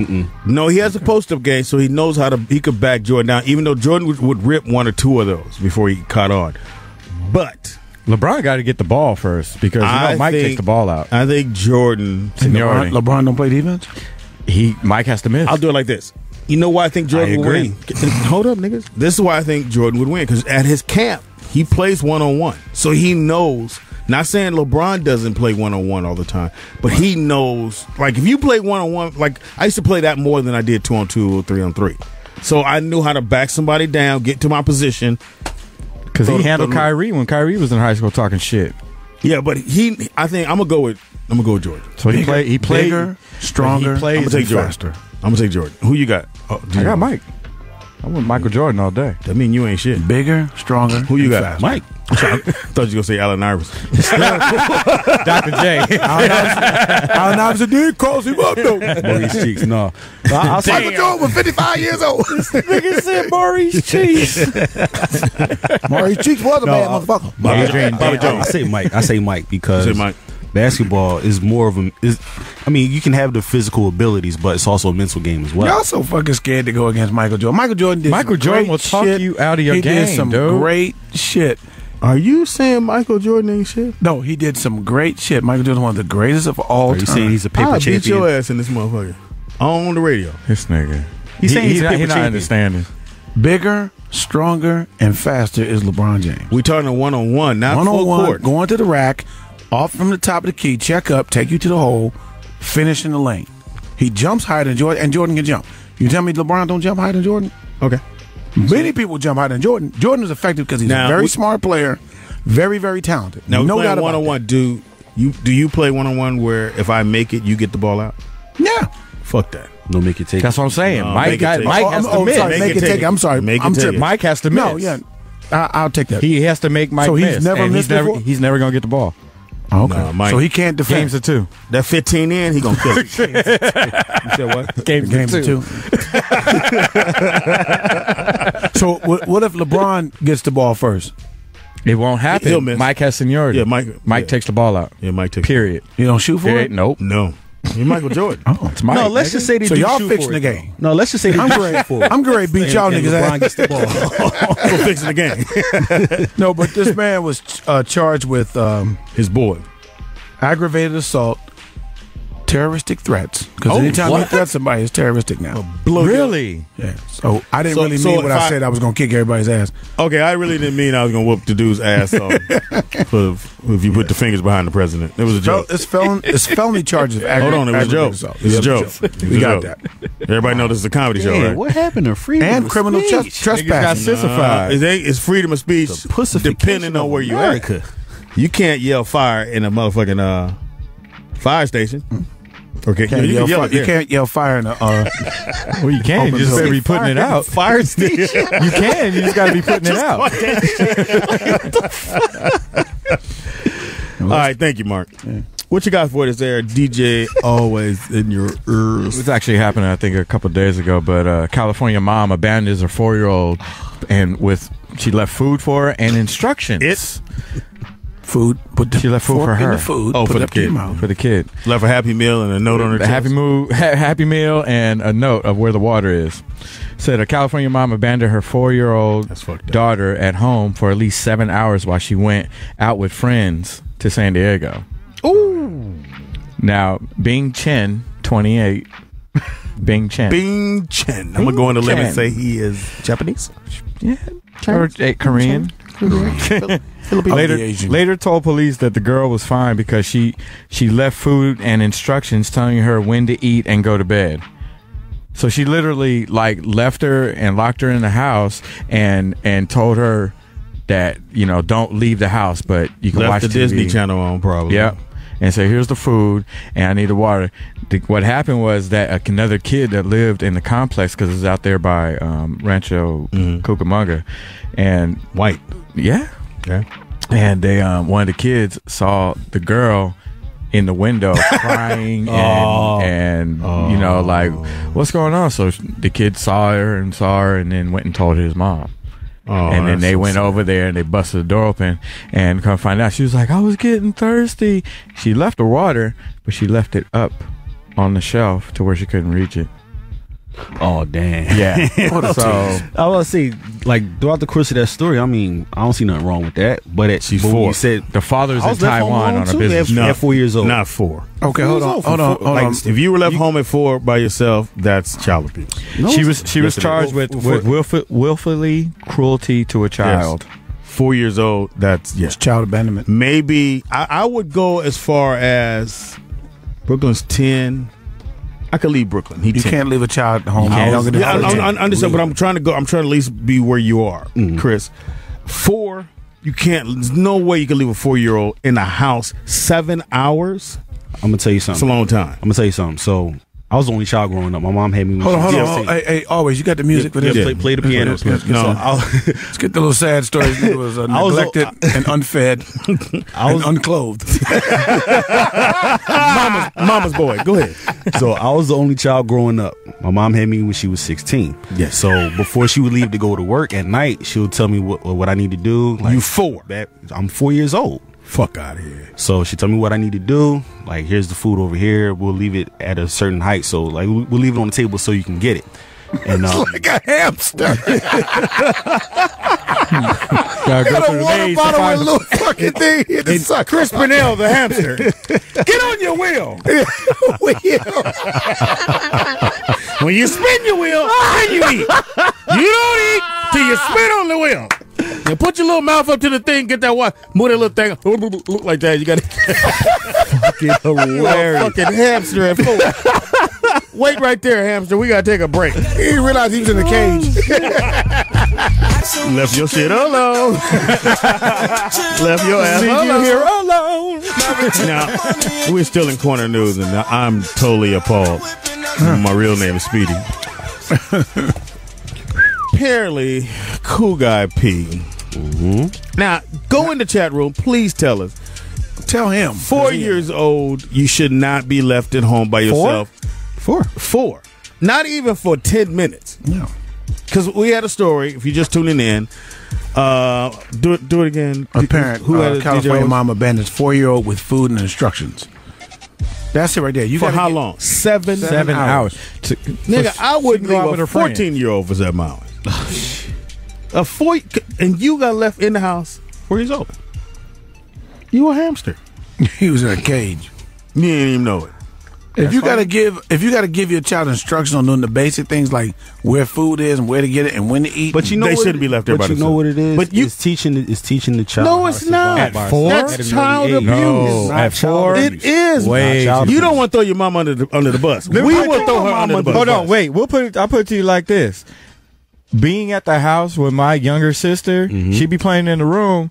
No, he has a post-up game, so he knows he could back Jordan down, even though Jordan would rip one or two of those before he caught on. But LeBron got to get the ball first because Mike takes the ball out. I think Jordan... Seniority. LeBron don't play defense? Mike has to miss. I'll do it like this. You know why I think Jordan would win? Hold up, niggas. This is why I think Jordan would win, because at his camp, he plays one-on-one. So he knows... Not saying LeBron doesn't play one-on-one all the time, but he knows, like, if you play one-on-one, like, I used to play that more than I did 2-on-2 or 3-on-3. So I knew how to back somebody down, get to my position. Because he handled Kyrie when Kyrie was in high school talking shit. Yeah, but I think I'm gonna go with Jordan. So he played bigger, stronger. I'm gonna take Jordan. Faster. I'm gonna take Jordan. Who you got? Oh, I got Mike. I want Michael Jordan all day. That mean you ain't shit. Bigger, stronger. Who you got? Faster. Mike. I thought you were gonna say Allen Iverson. Dr. J. Allen Iverson did cross him up though. Maurice Cheeks, no. Michael Jordan was 55 years old. Nigga said Maurice Cheeks. Maurice Cheeks was a bad motherfucker. Bobby Jones. I say Mike because Say Mike. basketball is more of I mean, you can have the physical abilities, but it's also a mental game as well. Y'all so fucking scared to go against Michael Jordan. Michael Jordan did Michael some Jordan great will talk shit. you out of your he game, did some dude. great shit. Are you saying Michael Jordan ain't shit? No, he did some great shit. Michael Jordan is one of the greatest of all Are time. you saying he's a paper I'll champion? beat your ass in this motherfucker. On the radio. This nigga. He's saying he's a not, paper he's not champion. understanding. Bigger, stronger, and faster is LeBron James. We talking a one-on-one, not full One-on-one, court. going to the rack, off from the top of the key, check up, take you to the hole, finish in the lane. He jumps higher than Jordan, and Jordan can jump. You tell me LeBron don't jump higher than Jordan? Okay. Many people jump higher than Jordan. Jordan is effective because he's Now, a very smart player, very, very talented. Now no we doubt playing about one-on-one. Do you play one-on-one where if I make it, you get the ball out? that. Yeah. Fuck that. No, make it take. That's what I'm saying. No, Mike make it take. has to miss. Sorry, make it take it. I'm sorry. Make it I'm take tripping. it. Mike has to miss. No, yeah. I'll take that. He has to make Mike So he's miss. never and missed before? he's never going to get the ball. Okay. No, Mike. So he can't defend. Games of two. That 15 in, he gonna kill it. You said what? Games of two. So what if LeBron gets the ball first? It won't happen. He'll miss. Mike has seniority. Yeah, Mike takes the ball out. Yeah, Mike takes. Period. You don't shoot for There it? ain't- Nope. No, you're Michael Jordan. Oh. It's Mike. No, let's just say they So do y'all shoot fixing for the it, game. though. No, let's just say they I'm do great. shoot for it. I'm great. Beat y'all And niggas LeBron ass. gets the ball. We're fixing the game. No, but this man was charged with His boy. aggravated assault, terroristic threats. Because anytime you threat somebody, it's terroristic now. Really? Yeah. So I didn't So- really so mean what if I I- said. I was going to kick everybody's ass. Okay, I really didn't mean I was gonna whoop the dude's ass off if you put the fingers behind the president. It was a joke. It's felony charges of Hold on, it was a joke. assault. It's a joke. We got that. Everybody know this is a comedy show, Yeah, right? what happened to freedom And of criminal speech? trespassing. It's freedom of speech, depending on where you at. You can't yell fire in a motherfucking fire station. Okay, You can't, you yell can yell fire, it you there. can't yell fire in a. Well, you can. You Open just door. better be putting it out. Fire station. You can. You just got to be putting it out. All right, thank you, Mark. What you got for us there, DJ? Always in your ears. This actually happened, I think, a couple of days ago. But a California mom abandons her 4-year-old, and she left food for her and instructions. It's Food. Put the She left food fork for in her. the food. Oh, put for it the up to your kid. mouth. for the kid. left a happy meal and a note on her A happy meal and a note of where the water is. Said a California mom abandoned her 4-year-old That's fucked up. daughter at home for at least 7 hours while she went out with friends to San Diego. Ooh. Now, Bing Chen, 28. Bing Chen. Bing Chen. I'm gonna go on the limb and Chen. say he is Japanese. Yeah. Or Korean. Later told police that the girl was fine because she left food and instructions telling her when to eat and go to bed. So she literally left her and locked her in the house and told her that don't leave the house, but you can Left watch the TV. Disney Channel on, probably. Yep. And say, here's the food, and I need the water. What happened was that another kid that lived in the complex, because it was out there by Rancho Cucamonga, and White. yeah, Yeah. and they one of the kids saw the girl in the window crying and what's going on? So the kid saw her and then went and told his mom. and then that's they so went sad. over there and they busted the door open, and come find out she was like, I was getting thirsty. She left the water, but she left it up on the shelf to where she couldn't reach it. Oh damn. Yeah. So I was say, like, throughout the course of that story, I mean, I don't see nothing wrong with that. But She's when 4. You said the father's I in was left home Taiwan alone on a too business at, trip. at 4 years old. Not 4. Okay, hold on. Like, if you were left home at 4 by yourself, that's child abuse. No, She it's- was yes, it charged is. with willfully cruelty to a child. 4 years old, that's It's child abandonment. Maybe I would go as far as Brooklyn's 10. I could leave Brooklyn. He You 10. can't leave a child home can't. younger than Yeah, 14. I understand, but I'm trying to at least be where you are, Chris. 4, you can't. There's no way you can leave a 4-year-old in a house 7 hours. I'm gonna tell you It's a something. long time. I'm gonna tell you something. So I was the only child growing up. My mom had me. When Hold on, she hold was on. 16. Hey, always, you got the music for this? Play the piano. Let's get No, let's get the little sad stories. It was I was- neglected and unfed and unclothed. Mama's boy. Go ahead. So I was the only child growing up. My mom had me when she was 16. Yes. So before she would leave to go to work at night, she would tell me what I need to do. Like, You 4. I'm 4 years old. Fuck out of here. So she told me what I need to do. Like, here's the food over here. We'll leave it at a certain height. So, like, we'll leave it on the table so you can get it. And Like a hamster. Gotta go Got through a the water maze to bottle find with a the- little fucking thing here to suck. Chris Pennell, the hamster. Get on your wheel. When you spin your wheel, then you eat. You don't eat till you spin on the wheel. You put your little mouth up to the thing, get that water, move that little thing, look like that. You got fucking hilarious. Fucking hamster at 4. Wait right there, hamster. We gotta take a break. He didn't realize he was in a cage. Left your shit alone. Left your ass alone. here alone. Now, we're still in corner news, and I'm totally appalled. My real name is Speedy. Apparently, Cool Guy P. Now, go in the chat room. Please tell us. Tell him. 4 years old, you should not be left at home by yourself. 4. 4. Not even for 10 minutes. No. Because we had a story, if you're just tuning in. Do it again. A parent, Who had a California DJ? mom abandons 4-year-old with food and instructions. That's it right there. You For gotta how get- long? 7 7 hours. Nigga, I wouldn't go out leave with a her friend. 14-year-old for 7 hours. A 4, and you got left in the house 4 years old. You a hamster. He was in a cage. You didn't even know it. If you gotta give your child instructions on doing the basic things like where food is and where to get it and when to eat, But you know They what shouldn't be left there by But you know themselves. what it is? But you- it's teaching the child. No, how it's to survive not. by At 4? herself That's at an child early age. abuse. No, Not at child 4? abuse. It is. Wait. Child You abuse. don't want to throw your mom under the bus. We will throw her under the bus. Hold on, wait. I'll put it to you like this. Being at the house with my younger sister, she be playing in the room.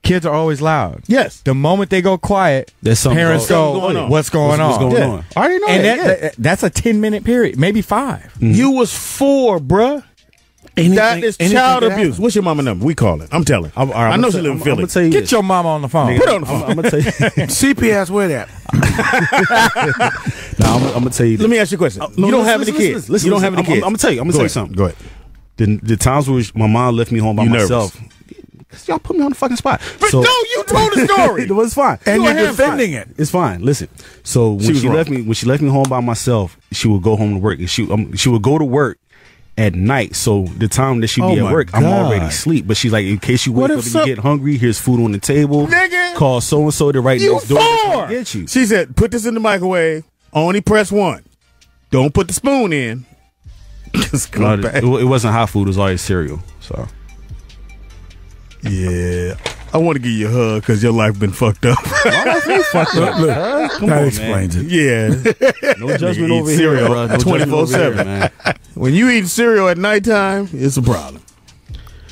Kids are always loud. Yes. The moment they go quiet, There's something parents going go, on. what's going What's on? going Yeah. on? I already know And that. that's a 10-minute period, maybe 5. You was 4, bruh. That is anything child could abuse. happen. What's your mama number? We call it. I'm telling. I know she live in Philly. I'm gonna tell you Get this. your mama on the phone. Put her on the phone. I'm gonna tell you. CPS, where that? Nah, I'm gonna tell you. Let me ask you a question. You don't have any kids. You don't have any kids. I'm gonna tell you. I'm gonna tell you something. Go ahead. The times where my mom left me home by You nervous? myself. 'Cause y'all put me on the fucking spot. But no, you told the story. It was fine. And You you're a ham defending it. It's fine. Listen. So when She was she wrong. left me home by myself, she would go home to work, and she would go to work at night. So the time that she'd be Oh at my work, I'm God. already asleep. But she's like, in case you What wake if up some- and you get hungry, here's food on the table. Nigga. Call so and so. They're right You next door. to 4. come Get you. She said, put this in the microwave. Only press 1. Don't put the spoon in. Just go No, back. it wasn't hot food. It was always cereal. So Yeah. I want to give you a hug because your life been fucked up. That explains it. Yeah. no judgment eat over here, cereal bro. No judgment over 24/7. here, man. When you eat cereal at nighttime, it's a problem.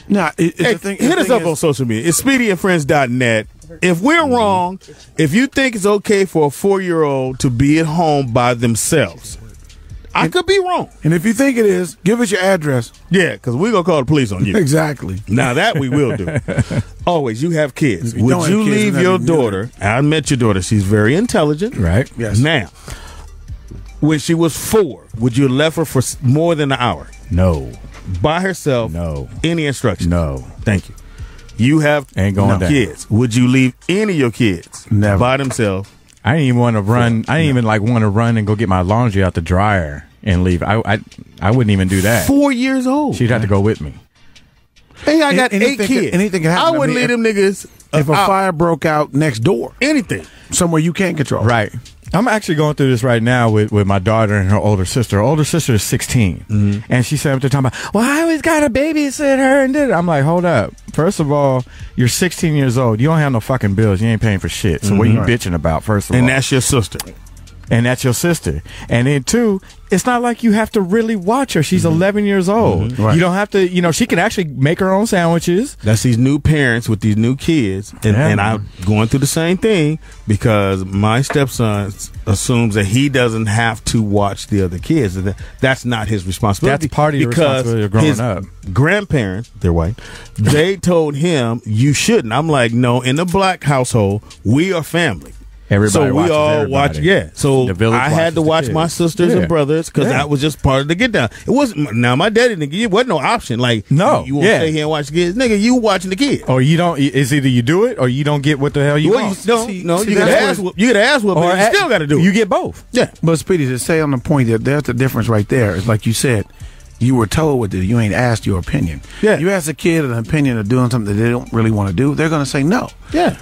Nah, Hey, hit us up on social media. It's speedyandfriends.net. If we're wrong, if you think it's okay for a 4-year-old to be at home by themselves, I could be wrong. And if you think it is, give us your address. Yeah, because we're going to call the police on you. Exactly. Now that we will do. Always, you have kids. If you Would don't have you kids, leave then your you- daughter? I met your daughter. She's very intelligent. Right? Yes. Now, when she was 4, would you have left her for more than an hour? No. By herself? No. Any instructions? No. Thank you. You have Ain't going down. kids. Would you leave any of your kids Never. by themselves? I didn't even want to run. I didn't even like want to run and go get my laundry out the dryer and leave. I wouldn't even do that. 4 years old. She'd have to go with me. Hey, I got 8 Anything kids. could- anything could happen. I I wouldn't mean, leave them niggas. If a out. fire broke out next door, Anything. somewhere you can't control. Right. I'm actually going through this right now with my daughter and her older sister. Her older sister is 16. And she said, they're talking about, well, I always got to babysit her and did it. I'm like, hold up. First of all, you're 16 years old. You don't have no fucking bills. You ain't paying for shit. So what are you bitching about, first of all? And that's your sister. And that's your sister. And then two, it's not like you have to really watch her. She's 11 years old. Right. You don't have to, she can actually make her own sandwiches. That's these new parents with these new kids. And I'm going through the same thing because my stepson assumes that he doesn't have to watch the other kids. That's not his responsibility. That's part of your responsibility of growing his up. Grandparents, they're white, they told him, you shouldn't. I'm like, no, in the black household, we are family. Everybody so we watches all everybody. watch, yeah. So The village I had to watches watch the my kids. sisters Yeah. and brothers because that was just part of the get down. It wasn't. Now my daddy didn't. It wasn't no option. Like No, you want to yeah. stay here and watch the kids, nigga. You watching the kids? Or you don't, it's either you do it or you don't get what the hell you Well, want. no, See, you get that's ass whoop. You get ass whoop, but you at- still got to do it. You get both. Yeah. But Speedy, to say on the point that there's the difference right there. It's like you said, you were told what to do. You ain't asked your opinion. Yeah. You ask a kid an opinion of doing something that they don't really want to do, they're going to say no. Yeah.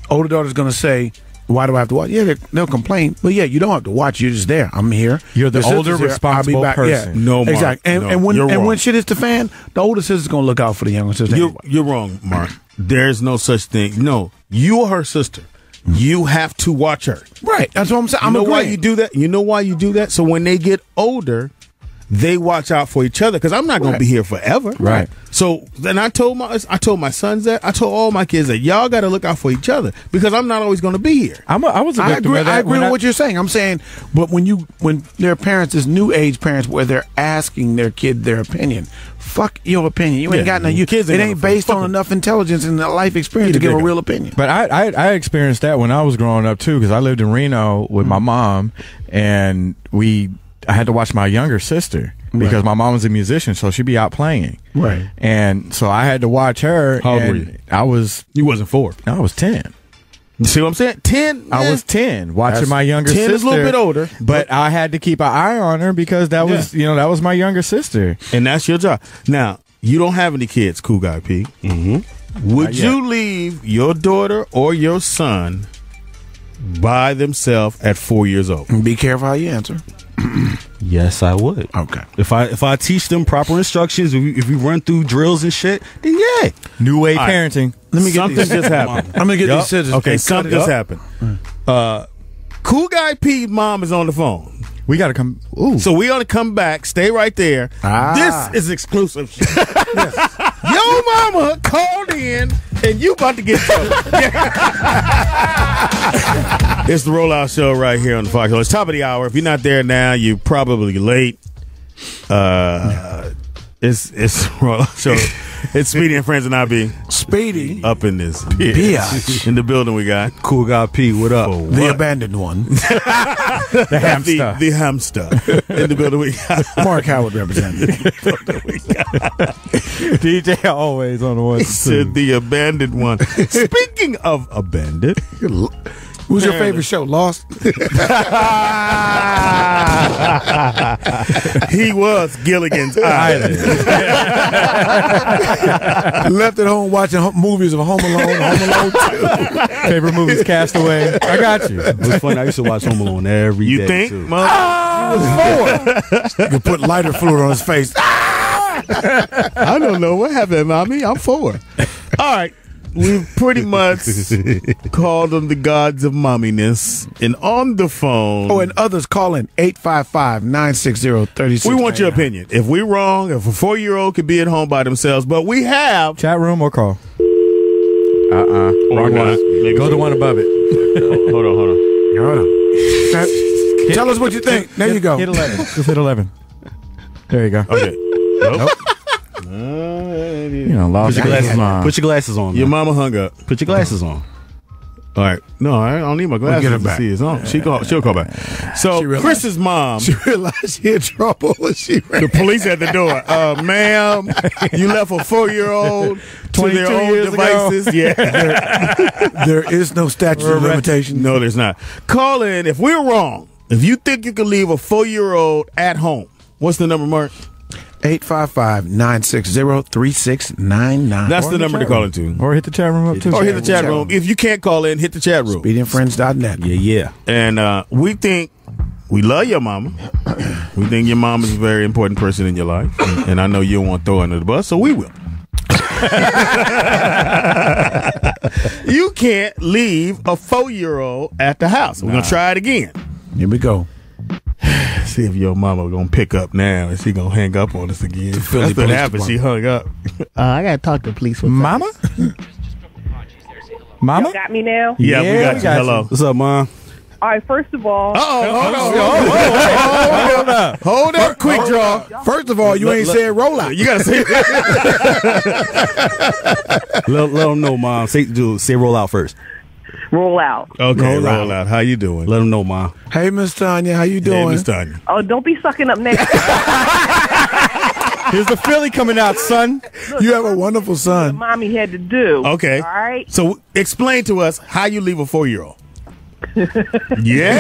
Older daughter's going to say, why do I have to watch? Yeah, they'll complain. But yeah, you don't have to watch. You're just there. I'm here. You're the Your sister's older, here. I'll be responsible back. person. Yeah. No, Mark. Exactly. And, No, and when you're and wrong. when shit hits the fan, the older sister's going to look out for the younger sister. anyway. You're wrong, Mark. There's no such thing. No, you are her sister. You have to watch her. Right. That's what I'm saying. You I'm know why agreeing. you do that? You know why you do that? So when they get older, they watch out for each other because I'm not going to be here forever. Right. So then I told my sons that. I told all my kids that y'all got to look out for each other because I'm not always going to be here. I was a I victim agree. of that. I agree when with what you're saying. I'm saying, but when there are parents, this new age parents, where they're asking their kid their opinion, fuck your opinion. You ain't Yeah, got no. your You kids it ain't ain't gonna based fuck on 'em. enough intelligence and life experience to Need to give a dig real opinion. But I experienced that when I was growing up too, because I lived in Reno with my mom, and I had to watch my younger sister because my mom was a musician, so she'd be out playing. Right. And so I had to watch her. How old and were you? I was 4. 10. You see what I'm saying? 10. I was 10 watching That's- my younger 10 sister. is a little bit older, but I had to keep an eye on her because that was, that was my younger sister. and that's your job. Now you don't have any kids, Cool Guy P. Mm-hmm. Would Not yet. you leave your daughter or your son by themselves at 4 years old? Be careful how you answer. Yes, I would. Okay. If I teach them proper instructions, if we run through drills and shit, then yeah. New way All right. parenting. Let me get Something these. just happened. I'm gonna get Yup. these scissors. Okay, and cut something it just up. happened. Cool Guy P's mom is on the phone. We got to come. Ooh. So we ought to come back, stay right there. Ah. This is exclusive shit. Your mama called in and you about to get trouble. It's the Rollout Show right here on the Fox. It's top of the hour. If you're not there now, you're probably late. It's Rollout Show. It's Speedy and Friends and I be Speedy, up in this Biatch. in the building. We got Cool Guy P, what up? the abandoned one. the hamster. the hamster in the building. We got Mark Howard represented. DJ always on the one. said the abandoned one. Speaking of abandoned, Who's your favorite show? Lost. he was Gilligan's Island. Left at home watching movies of Home Alone, Home Alone 2. Favorite movies, Castaway. I got you. It was funny. I used to watch Home Alone every day. You think, too. You put lighter fluid on his face. I don't know what happened, mommy. I'm 4. All right. We've pretty much called them the gods of momminess. And on the phone, Oh, and others call in 855-960-36. we want your opinion. If we're wrong, if a 4-year-old could be at home by themselves, but we have. Chat room or call? Wrong Wrong one. one. Go to one above it. Hold on. Tell us what you think. There you go. Hit 11. Just hit 11. There you go. Okay. Nope. You know, lost Put your your glasses on. mind. Put your glasses on. Your man. mama hung up. Put your glasses on. All right. No, I don't need my glasses get her to back. see his own. She'll call back. So Chris's mom, She realized she in trouble when she ran. the police at the door. Ma'am, you left a 4-year-old to their 22 own years ago. devices. Yeah. There is no statute of limitations. No, there's not. Call in if we're wrong. If you think you can leave a 4-year-old at home, what's the number, Mark? 855-960-3699. That's the number to call into. Or hit the chat room up too. Or hit the chat room. If you can't call in, hit the chat room. SpeedingFriends.net. Yeah. And we think we love your mama. We think your mom is a very important person in your life. And I know you don't want to throw her under the bus, so we will. You can't leave a 4-year-old at the house. We're going to try it again. Here we go. See if your mama going to pick up now and she going to hang up on us again. Philly That's what Police happened. She hung up. I got to talk to the police. Mama? Mama? Got me now? Yeah, we got you. Hello. What's up, Mom? All right, first of all, Hold up, quick draw. First of all, you ain't said rollout. You got to say Let them know, Mom. Say roll out first. roll out. Okay, Roll roll out. How you doing? Let them know, Mom. Hey, Miss Tanya, how you Hey, doing? Miss Tanya. Oh, don't be sucking up next. Here's the Philly coming out, son. You have a wonderful What son. mommy had to do. Okay. All right. So explain to us how you leave a 4-year-old. Yeah.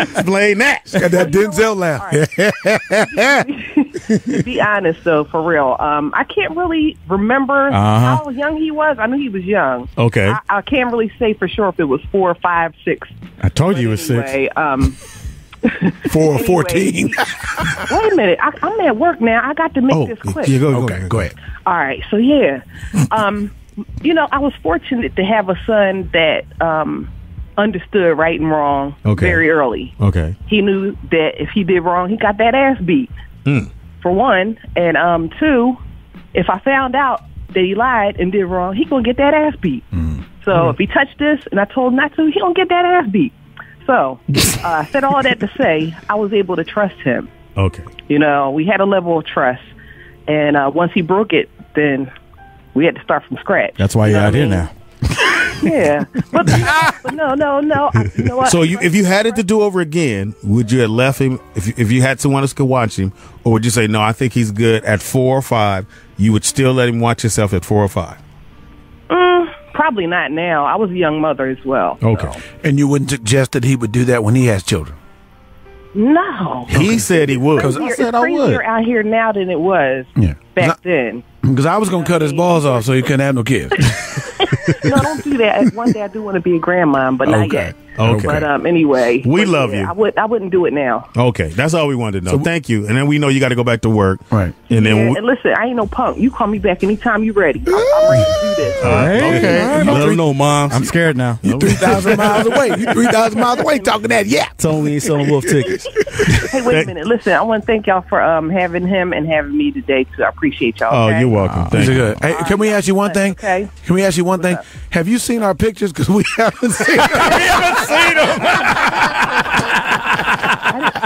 Explain that. Got that Denzel laugh. To be honest, though, for real, I can't really remember how young he was. I knew he was young. Okay. I can't really say for sure if it was 4, 5, 6. I told you it was 6. Anyway, 4 or 14. Wait a minute. I'm at work now. I got to make this quick. Yeah, go Go ahead. All right. So, yeah. I was fortunate to have a son that understood right and wrong very early. Okay. He knew that if he did wrong, he got that ass beat, for one. And 2, if I found out that he lied and did wrong, he going to get that ass beat. So if he touched this and I told him not to, he going to get that ass beat. So I said all that to say I was able to trust him. Okay. We had a level of trust. And once he broke it, then we had to start from scratch. That's why you're out here now. Yeah. But no. You know what? So if you had it to do over again, would you have left him if you had someone else could watch him, or would you say no? I think he's good at 4 or 5. You would still let him watch himself at 4 or 5. Probably not now. I was a young mother as well. Okay. And you wouldn't suggest that he would do that when he has children? No. He said he would. It's crazier out here now than it was back then. Because I was going to cut his balls off so he couldn't have no kids. No, don't do that. One day I do want to be a grandmom, but not yet. Okay. But anyway, We love you. I wouldn't do it now. Okay, that's all we wanted to know. Thank you. And then we know you got to go back to work. Right. And then And listen, I ain't no punk. You call me back anytime you're ready. I'm ready to do this. okay. Let them know, Mom. I'm scared now. You 3,000 miles away. You 3,000 miles away talking that Tell me ain't selling wolf tickets. Hey, wait a minute. Listen, I want to thank y'all for having him and having me today too. I appreciate y'all. Oh, okay? you're welcome. Thank you. Good. Hey, can we ask you one thing? Okay. Can we ask you one thing? Have you seen our pictures? Because we haven't seen them.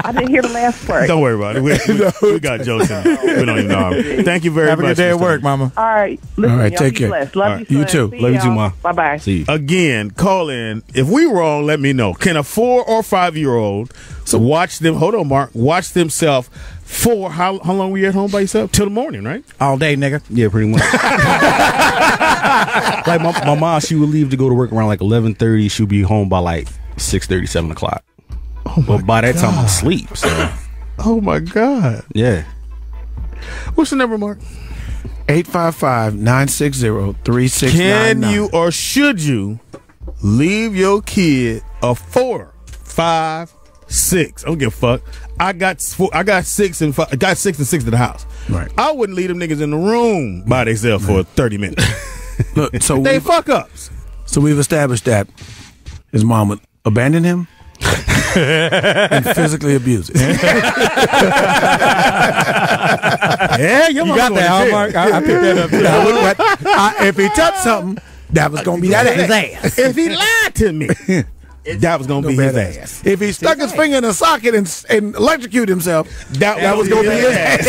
I didn't hear the last part. Don't worry about it. We got jokes in it. We don't even know. Thank you very Have much. a good day at Mr. work, Mama. All right. Listen, All right, y'all take be care. blessed. Love All you, right. You son. too. See Love you too, y'all. Ma. Bye-bye. See you. Again, call in. If we wrong, let me know. Can a 4 or 5-year-old watch them? Hold on, Mark. Watch themselves for how long were you at home by yourself? Till the morning, right? All day, nigga. Yeah, pretty much. Like my mom, she would leave to go to work around like 11:30. She'll be home by like 6:30, 7 o'clock. But by that time, I'm asleep. So Oh my God. yeah. What's the number, Mark? 855-960-3699. Can you or should you leave your kid a 4, 5, 6? I don't give a fuck. I got 6 and 5. I got 6 and 6 to the house. Right. I wouldn't leave them niggas in the room by themselves for 30 minutes. Look, so They fuck ups. So we've established that his mom would abandon him and physically abuse him. Yeah, You got that, huh, Mark? I picked that up. If he touched something, that was going to be that ass. If he lied to me, that was gonna be his ass. If he stuck his finger in a socket and electrocuted himself, that was gonna be his ass.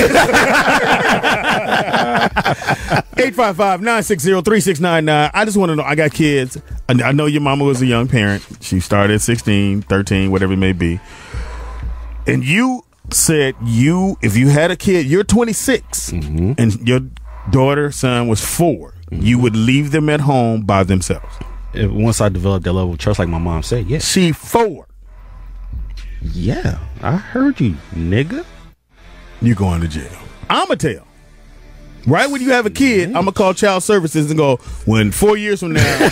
855-960-3699. I just want to know. I got kids. I know your mama was a young parent. She started at 16, 13, whatever it may be. And you said if you had a kid, you're 26, and your daughter, son was 4, you would leave them at home by themselves. Once I developed that level of trust, like my mom said, yes. She 4. Yeah, I heard you, nigga. You going to jail. I'ma tell. Right when you have a kid, I'm gonna call child services and go, when 4 years from now, you're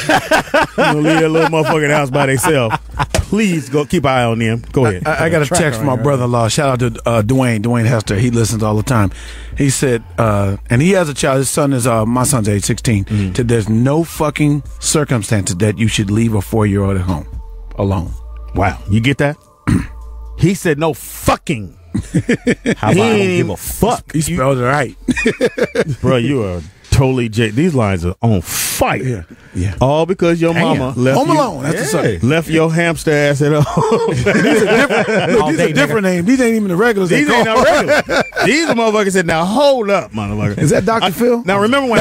gonna leave that little motherfucker in the house by themselves. Please go keep an eye on them. Go ahead. I got a text from my brother-in-law. Shout out to Dwayne Hester. He listens all the time. He said, and he has a child. His son is my son's age 16. Said there's no fucking circumstances that you should leave a 4-year-old at home alone. Wow, you get that? He said no fucking. How about I don't give a fuck? He spelled it right. Bro, you are totally these lines are on fire. Yeah. All because your mama left Home Alone. That's the song. left your hamster ass at home. These are different names. These ain't even the regulars. These ain't no regular. These motherfuckers said, now hold up, motherfucker. Is that Dr. Phil? Now remember when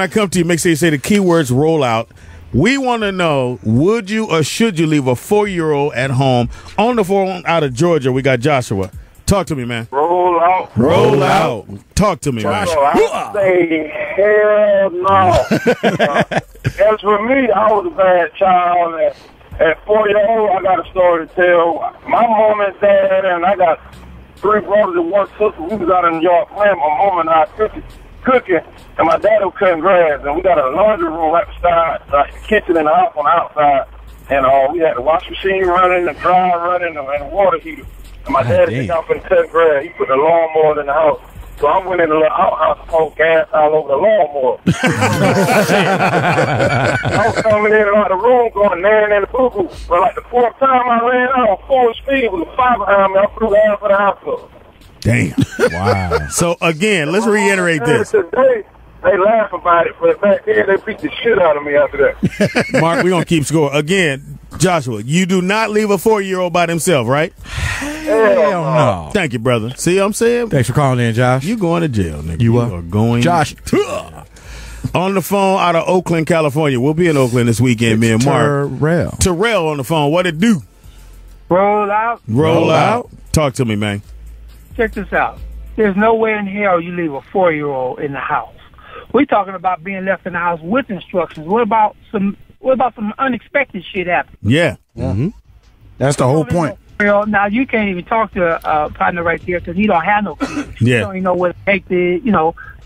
I come to you, make sure you say the keywords roll out. We want to know, would you or should you leave a 4-year-old at home? On the phone out of Georgia, we got Joshua. Talk to me, man. Roll out. Roll out. Talk to me, man. I say hell no. As for me, I was a bad child. At 4-year-old, I got a story to tell. My mom and dad, and I got 3 brothers and 1 sister. We was out in New York playing. My mom and I cooking, and my dad was cutting grass. And we got a laundry room right beside the kitchen and the house on the outside. And we had the washing machine running, the dryer running, and the water heater. And my dad took out for the cut grass. He put the lawnmower in the house. So I went in the little outhouse and poured gas all over the lawnmower. I was coming in and out of the room going naring in the boo-boo. But like the 4th time I ran out on full speed with a 5 behind me, I flew half of the house up. Damn. Wow. So again, let's reiterate this. Today, they laugh about it, but back then they beat the shit out of me after that. Mark, we're going to keep score. Again, Joshua, you do not leave a 4-year-old by themselves, right? Hell no. Thank you, brother. See what I'm saying? Thanks for calling in, Josh. You going to jail, nigga. You are going Josh. On the phone out of Oakland, California. We'll be in Oakland this weekend, me and Mark. Terrell on the phone. What it do? Roll out. Roll out. Talk to me, man. Check this out. There's no way in hell you leave a 4-year-old in the house. We're talking about being left in the house with instructions. What about some unexpected shit happening? Yeah. Mm-hmm. That's the whole point. Now you can't even talk to a partner right there because he don't have no kids. Yeah. You don't even know what to take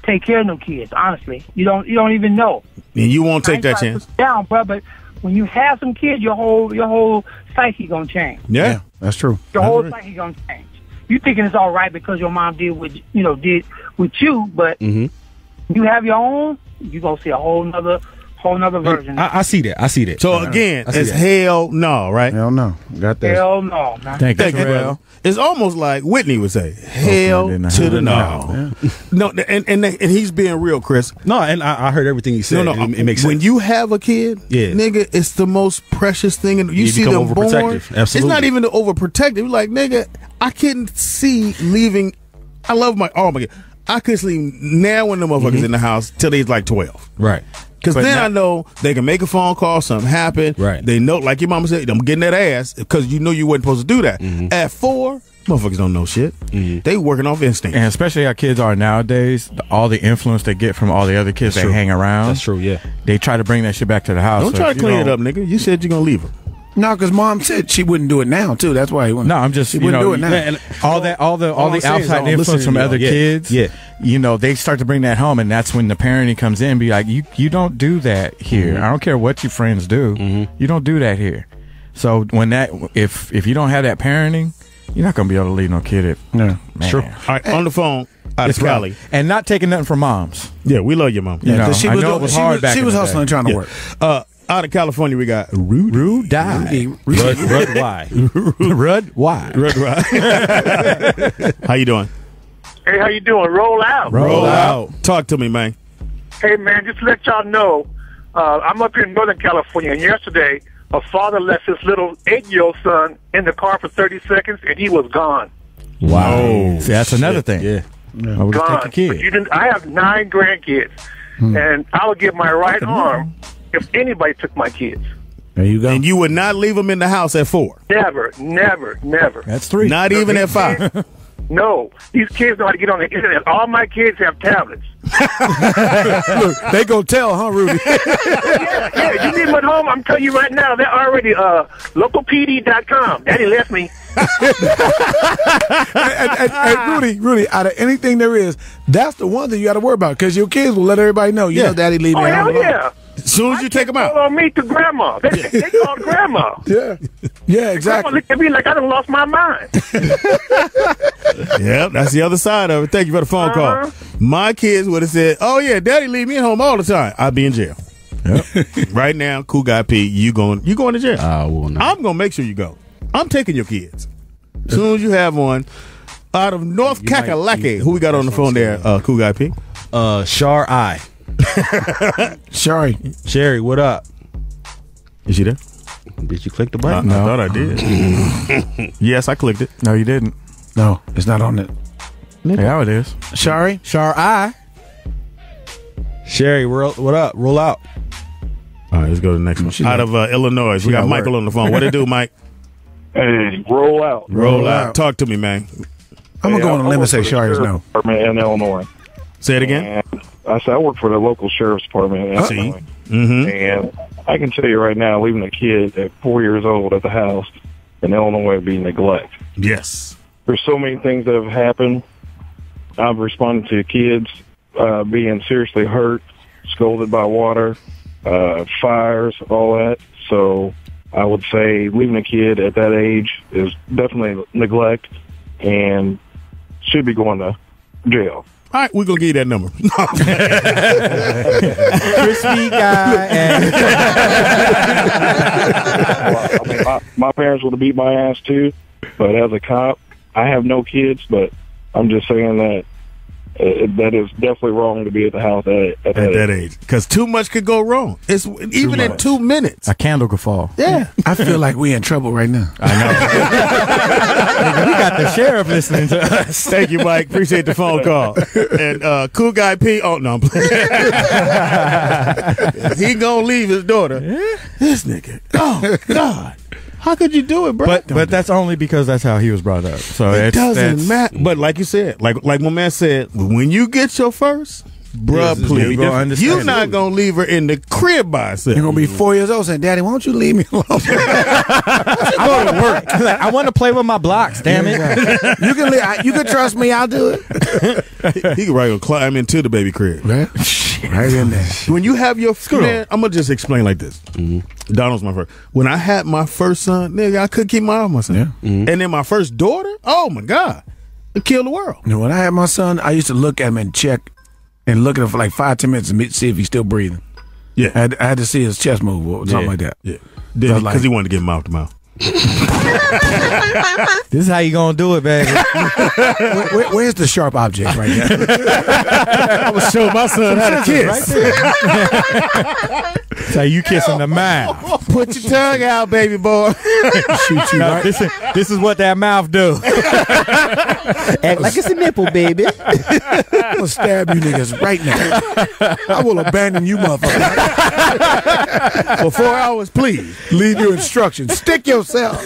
take care of them kids. Honestly, you don't even know. And you won't take that chance. Down, bro. But when you have some kids, your whole psyche gonna change. Yeah, that's true. Your whole psyche gonna change. You thinking it's all right because your mom did with you, but you have your own, you gonna see a whole nother version. I see that. So again, it's hell no, right? Hell no. Got that. Hell no, man. Thank you, brother. It's almost like Whitney would say, hell to the no. No, and he's being real, Chris. No, and I heard everything he said. No, it makes sense. When you have a kid, nigga, it's the most precious thing. You see them born. Absolutely. It's not even the overprotective. Like, nigga, I couldn't see leaving. I love my God. I couldn't sleep now when the motherfuckers in the house till they's like 12. Right. Because then I know they can make a phone call, something happen. Right. They know, like your mama said, I'm getting that ass because you know you wasn't supposed to do that. At 4, motherfuckers don't know shit. They working off instinct. And especially how kids are nowadays, all the influence they get from all the other kids they hang around. That's true, yeah. They try to bring that shit back to the house. Don't try to clean it up, nigga. You said you're going to leave her. No, because mom said she wouldn't do it now too. That's why he wouldn't. No, I'm just she wouldn't do it now. And all the outside influence from other kids. Yeah. They start to bring that home, and that's when the parenting comes in. And be like, you don't do that here. I don't care what your friends do. You don't do that here. So when if you don't have that parenting, you're not gonna be able to leave no kid. No, sure. All right, on the phone. Out of Cali. And not taking nothing from moms. Yeah, we love your mom. Yeah, she was hustling trying to work. Out of California, we got Rudy. Rud Y. Rud Y. How you doing? Hey, how you doing? Roll out. Roll out. Talk to me, man. Hey, man, just to let y'all know, I'm up here in Northern California, and yesterday a father left his little 8-year-old son in the car for 30 seconds, and he was gone. Wow. See, that's another thing. Yeah. I would Gone. take a kid. I have 9 grandkids, and I would give my right arm if anybody took my kids. There you go. And you would not leave them in the house at 4. Never, never, never. That's 3. Not even at 5. No, these kids know how to get on the internet. All my kids have tablets. Look, they go tell, huh, Rudy? Yeah, you leave them at home, I'm telling you right now, they're already localpd.com. Daddy left me. and Rudy, out of anything there is, that's the one thing you got to worry about because your kids will let everybody know. You know, Daddy leave me Oh, hell alone. yeah. As soon as you take them out. Call on me to grandma. They call grandma. Yeah, exactly. Grandma looked at me like I done lost my mind. Yeah, that's the other side of it. Thank you for the phone call. My kids would have said, "Oh yeah, Daddy leave me at home all the time. I'd be in jail." Yep. Right now, Cool Guy P, you going to jail? I will not. I'm gonna make sure you go. I'm taking your kids. As soon as you have one, out of North Kakalaki, who we got on the phone there? Cool Guy P. Shar I. Sorry. Sherry, what up? Is she there? Did you click the button? I thought I did. Yes, I clicked it. No, you didn't. No, it's not on it. Yeah, it is. Sorry. I. Sherry, what up? Roll out. All right, let's go to the next one. Out of Illinois, we got Michael on the phone. What it do, Mike? Hey, roll out. Roll out. Talk to me, man. I'm going to go on a limb and say Shari's no. Department in Illinois. Say it again. And I said I work for the local sheriff's department in Illinois. Mm-hmm. And I can tell you right now, leaving a kid at 4 years old at the house in Illinois would be neglect. Yes. There's so many things that have happened. I've responded to kids being seriously hurt, scolded by water, fires, all that. So I would say leaving a kid at that age is definitely neglect and should be going to jail. All right, we're going to give you that number. Crispy guy. I mean, my parents would have beat my ass too, but as a cop, I have no kids, but I'm just saying that that is definitely wrong to be at the house at that age. Because too much could go wrong. It's even in 2 minutes. A candle could fall. Yeah. I feel like we in trouble right now. I know. We got the sheriff listening to us. Thank you, Mike. Appreciate the phone call. And Cool Guy P. Oh, no, I'm playing. He gonna leave his daughter. This nigga. Oh, God. How could you do it, bro? But that's only because that's how he was brought up. So it doesn't matter. But like you said, like my man said, when you get your first, bruh, please, you're not gonna leave her in the crib by herself. You're gonna be 4 years old saying, "Daddy, why don't you leave me alone?" I go to work. I want to play with my blocks. Damn it! You can you can trust me. I'll do it. He can right climb into the baby crib. Right in there. When you have your man, I'm gonna just explain like this. Donald's my first. When I had my first son, nigga, I couldn't keep my eye on my son. Yeah. And then my first daughter, oh my God, it killed the world. You know, when I had my son, I used to look at him and check and look at him for like 5-10 minutes and see if he's still breathing. Yeah, I had to see his chest move or something like that. Yeah, because he wanted to get mouth to mouth. This is how you gonna do it, baby. Where's the sharp object right now? I was showing my son how to kiss. Right there. That's how you kiss in the mouth. Put your tongue out, baby boy. Shoot you right. This is what that mouth do. Act like it's a nipple, baby. I'm gonna stab you niggas right now. I will abandon you, motherfucker. For 4 hours, please. Leave your instructions. Stick yourself.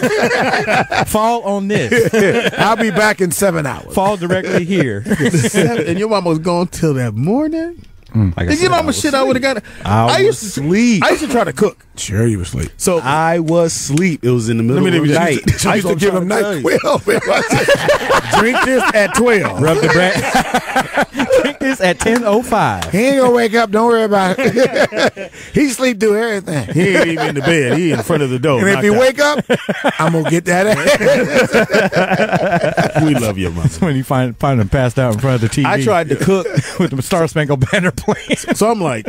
Fall on this. I'll be back in 7 hours. Fall directly here. And your mama was gone till that morning. Like And you know how much shit I would have got? I used to sleep. I used to try to cook. Sure, you were asleep. So I was asleep. It was in the middle of the night. I used to give him night 12. Drink this at 12. Rub the bread. Drink this at 10:05. He ain't gonna wake up. Don't worry about it. He sleep through everything. He ain't even in the bed. He in front of the door. And if he wake up, I'm gonna get that ass. We love your mother. When you find him passed out in front of the TV. I tried to cook with the Star Spangled Banner playing. So I'm like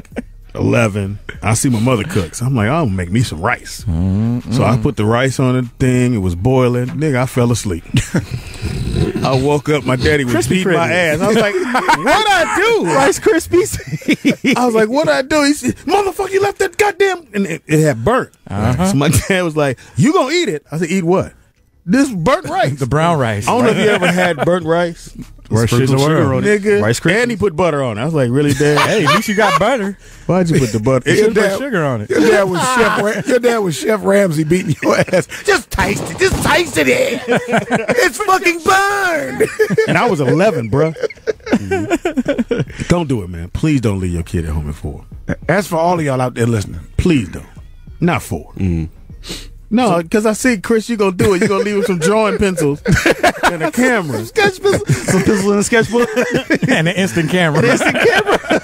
11. I see my mother cook. So I'm like, I'm gonna make me some rice. So I put the rice on the thing. It was boiling. Nigga, I fell asleep. I woke up, my daddy was Crispy beating my Critters. ass. I was like, what'd I do? Rice Krispies. I was like, what'd I do? He said, motherfucker, you left that goddamn, and it had burnt. So my dad was like, you gonna eat it? I said, eat what? This burnt rice. The brown rice. I don't know if you ever had burnt rice. Worst shit in the Sugar world. on it. Nigga. Rice Krispies. And he put butter on it. I was like, really, Dad? Hey, at least you got butter. Why'd you put the butter? You should dad- put sugar on it. Your dad was Chef Ramsay beating your ass. Just taste it. Just taste it. It's fucking burned. And I was 11, bro. Don't do it, man. Please don't leave your kid at home at 4. That's for all of y'all out there listening. Please don't. Not 4. No, because I see, Chris, you going to do it. You're going to leave him some drawing pencils and a camera. Some pencil in a sketchbook. And an instant camera.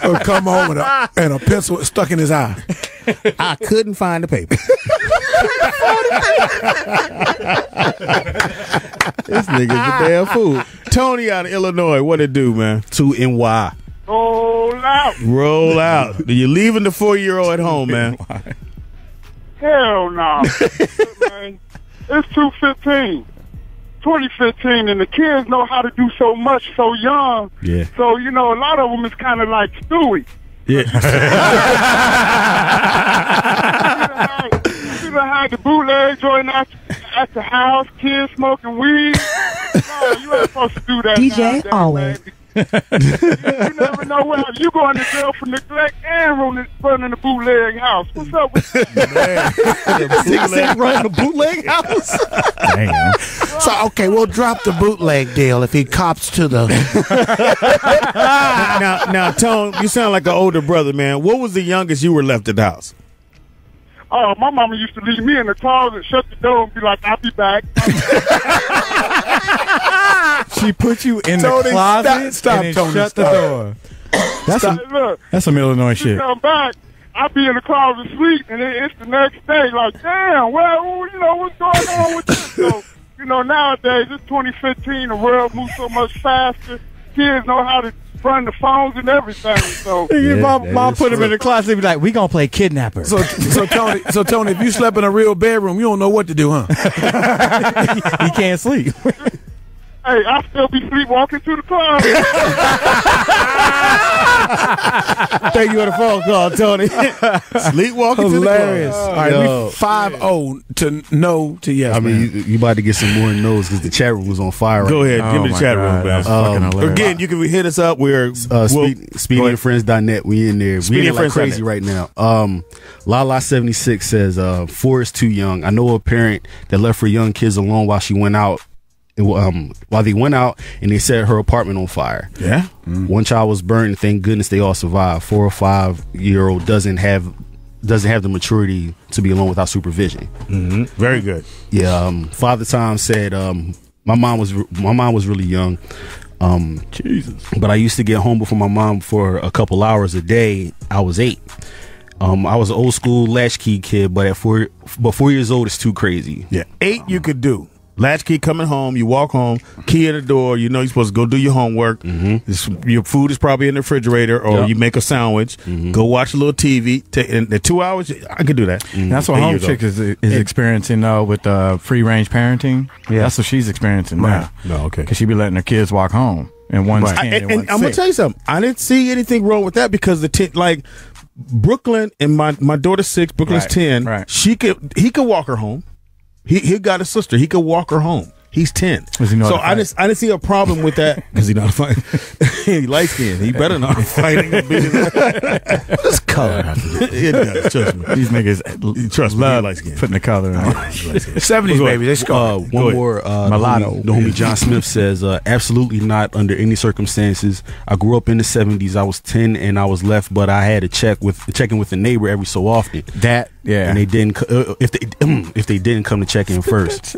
Or come home with and a pencil stuck in his eye. I couldn't find the paper. This nigga's a damn fool. Tony out of Illinois, what it do, man? 2 NY. Roll out. Roll out. You leaving the 4-year-old at home, man? Hell no. Man, it's 2015, and the kids know how to do so much so young. Yeah. So, you know, a lot of them is kind of like Stewie. Yeah. You done had the bootleg joint at the house, kids smoking weed. No, you ain't supposed to do that. DJ nowadays, always. man. You never know where you going to jail for neglect and running the bootleg house. What's up with Bootleg. Running a bootleg house. Damn. So, okay, we'll drop the bootleg deal if he cops to the... Now, Tone, you sound like an older brother, man. What was the youngest you were left at the house? Oh, my mama used to leave me in the closet, shut the door, and be like, "I'll be back." She put you in Tony, the closet stop, and then Tony, shut the stop. door. Look, That's some Illinois you shit. come back, I'll be in the closet sleep, and then it's the next day. Like, damn, well, you know what's going on with this? So, you know, nowadays it's 2015. The world moves so much faster. Kids know how to run the phones and everything. So, Mom put him in the closet and be like, we gonna play kidnapper. So Tony, if you slept in a real bedroom, you don't know what to do, huh? He can't sleep. hey, I still be sleepwalking to the closet. Thank you for the phone call, Tony. Sleepwalking Hilarious. to the All right, we 5-0 to no to yes. I mean, man. you about to get some more no's because the chat room was on fire. Go right ahead, give me the my chat God, room, that's man. fucking hilarious. Again, you can hit us up. We're SpeedyandFriends.net. We in there. We in like SpeedyandFriends.net. crazy right now. Lala76 says, 4 is too young. I know a parent that left her young kids alone while she went out. While they went out and they set her apartment on fire. Yeah. One child was burned. Thank goodness they all survived. 4 or 5-year-old doesn't have the maturity to be alone without supervision. Mm-hmm. Very good. Yeah. Father Tom said, my mom was really young. Jesus. But I used to get home before my mom for a couple hours a day. I was 8. I was an old school latchkey kid, but at 4 years old, it's too crazy. Yeah. 8 you could do. Latchkey coming home, you walk home, key at the door, you know you're supposed to go do your homework. Mm-hmm. Your food is probably in the refrigerator, or you make a sandwich, go watch a little TV. In the 2 hours, I could do that. Mm-hmm. That's what Home Chick is experiencing with free range parenting. Yeah. That's what she's experiencing now. No, okay. Because she be letting her kids walk home. And one's 10 and one's And I'm going to tell you something. I didn't see anything wrong with that because like Brooklyn and my daughter's 6, Brooklyn's 10. Right. He could walk her home. He got a sister. He could walk her home. He's 10. Does he know So how to fight? I didn't see a problem with that because he know how to fight. He light skinned. He better not fight. It's color. It does. Trust me. These niggas Trust me. love Light skinned. putting the color in. 70s, baby. Let's go. One more. Mulatto. The homie John Smith says, absolutely not under any circumstances. I grew up in the 70s. I was 10 and I was left, but I had to check in with the neighbor every so often. And they didn't. If they didn't come to check in first.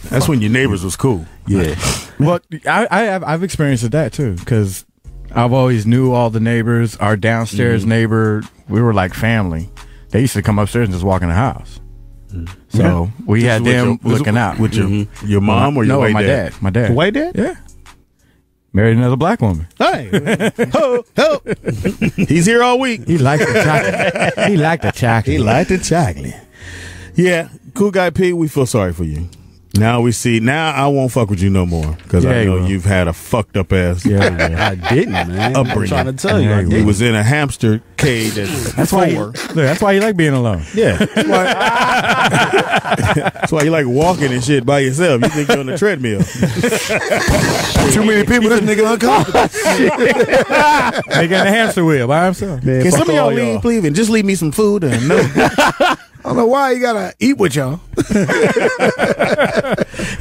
That's when your neighbors was cool. Yeah. Well, I've experienced that too because I've always knew all the neighbors. Our downstairs neighbor, we were like family. They used to come upstairs and just walk in the house. So we had them looking out. With your mom or your white my dad? My dad. Your white dad? Yeah. Married another black woman. Hey. Help. He's here all week. He liked the chocolate. He liked the chocolate. He liked the chocolate. Yeah. Cool guy P, we feel sorry for you. Now we see. Now I won't fuck with you no more because I know you've had a fucked up ass. I didn't, man. I'm trying to tell you, He was in a hamster cage at That's why. That's why you like being alone. Yeah, that's why you like walking and shit by yourself. You think you're on the treadmill. Too many people. This nigga uncomfortable. They got the hamster wheel by himself. Man, can some of y'all leave, please, and just leave me some food? And I don't know why you gotta eat with y'all.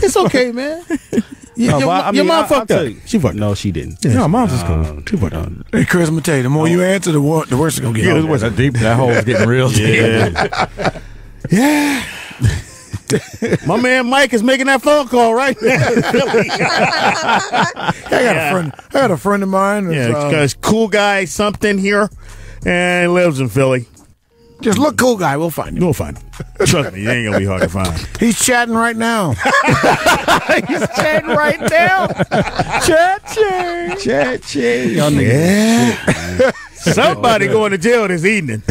It's okay, man. Your mom fucked up. She fucked. No, she didn't. No, mom's just cool. She fucked up. Hey, Chris, I'm gonna tell you, the more you answer, the worse it's gonna get. That deep. That hole's getting real deep. Yeah. My man Mike is making that phone call right now. I got a friend of mine. Because cool guy something here, and he lives in Philly. Just look cool guy. We'll find him. We'll find him. Trust me, it ain't gonna be hard to find. He's chatting right now. He's chatting right now. Chat. Yeah. Somebody going to jail this evening.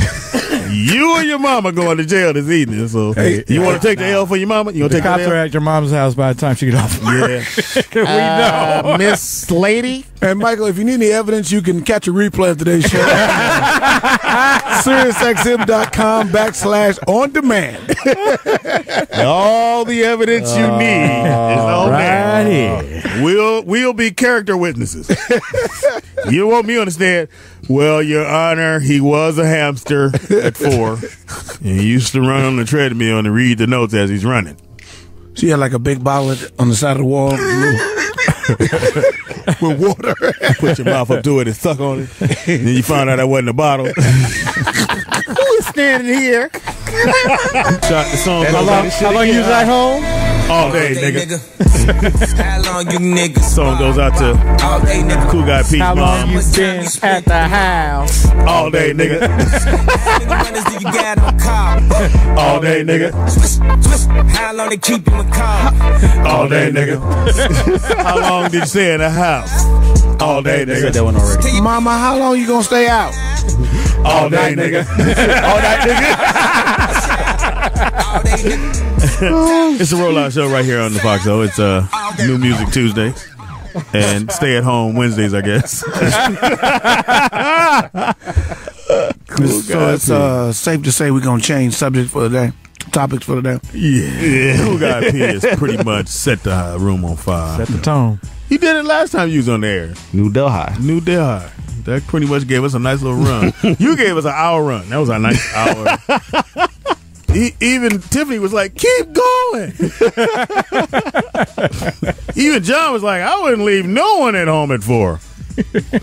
You and your mama going to jail this evening. So you want to take the L for your mama? You want to take the cops L? are at your mom's house by the time she get off. Yeah. We know. Miss Lady. And Michael, if you need any evidence, you can catch a replay of today's show. SiriusXM.com/on-demand. All the evidence you need is on right there. here. We'll be character witnesses. You want me to understand? Well, Your Honor, he was a hamster at 4. And he used to run on the treadmill and read the notes as he's running. So you had like a big bottle on the side of the wall with water. Put your mouth up to it and suck on it. And then you found out that wasn't a bottle. Who is standing here? Shot the song. How long you was at home? All day, nigga. How long you niggas? Song goes out to All day, nigga. Cool Guy Pete. How long you been at the house? All day, nigga. How many runners do you got on call? All day, nigga. Twist. How long they keep you in call? All day, nigga. How long did you stay in the house? All day, nigga. Said that one already. Mama, how long you gonna stay out? All day, nigga. All night, nigga. All day, nigga. It's a rollout show right here on the Fox. So it's New Music Tuesday and Stay at Home Wednesdays, I guess. So it's safe to say we're gonna change subjects for the day, topics for the day. Yeah. Cool Guy P has pretty much set the room on fire. Set the tone. You did it last time you was on the air. New Delhi. New Delhi. That pretty much gave us a nice little run. You gave us an hour run. That was a nice hour. Even Tiffany was like, keep going. Even John was like, I wouldn't leave no one at home at 4.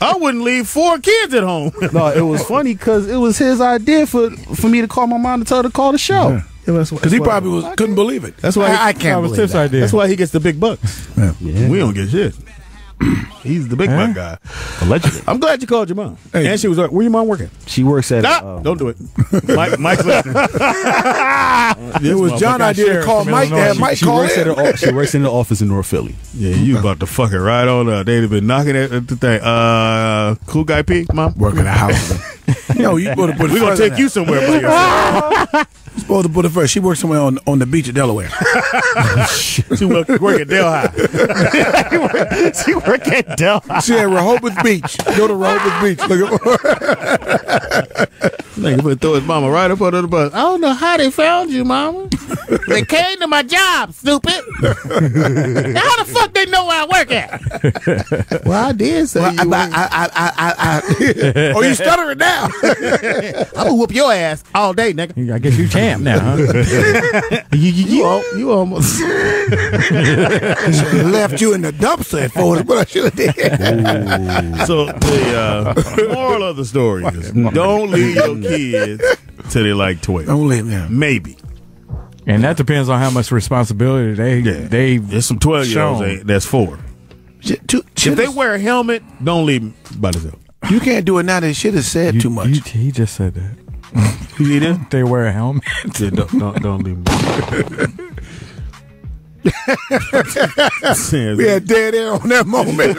I wouldn't leave 4 kids at home. No, it was funny because it was his idea for me to call my mom to tell her to call the show. Because he probably couldn't believe it. That's why I can't believe Tiff's that. idea. That's why he gets the big bucks. Yeah. We don't get shit. He's the big buck guy. Allegedly. I'm glad you called your mom. Hey. And she was like, where your mom working? She works at. Don't do it. Mike's listening. It was John's idea to call Mike to have Mike call in. She works in the office in North Philly. Yeah, you about to fuck it right on up. They'd have been knocking at the thing. Cool Guy P, mom? Working the house. No, you supposed to put it We're going to take you somewhere by yourself. You're supposed to put it first. She works somewhere on the beach of Delaware. She work at Delhi. She work at Delhi. She at Rehoboth Beach. Go to Rehoboth Beach. Look Nigga would throw his mama right up under the bus. I don't know how they found you, mama. They came to my job, stupid. How the fuck they know where I work at? Well, I did say you Oh, you stuttering now. I'm gonna whoop your ass all day, nigga. I guess you champ now, huh? You almost left you in the dumpster at 4 is what I should have did. So the moral of the story is don't leave your kids till they like 12. Don't leave them. Maybe. And that depends on how much responsibility they There's some 12-year-olds that's 4. If they wear a helmet, don't leave them by themselves. You can't do it now. That shit is said too much. He just said that. You did? They wear a helmet. Yeah, don't leave them. We had dead air on that moment.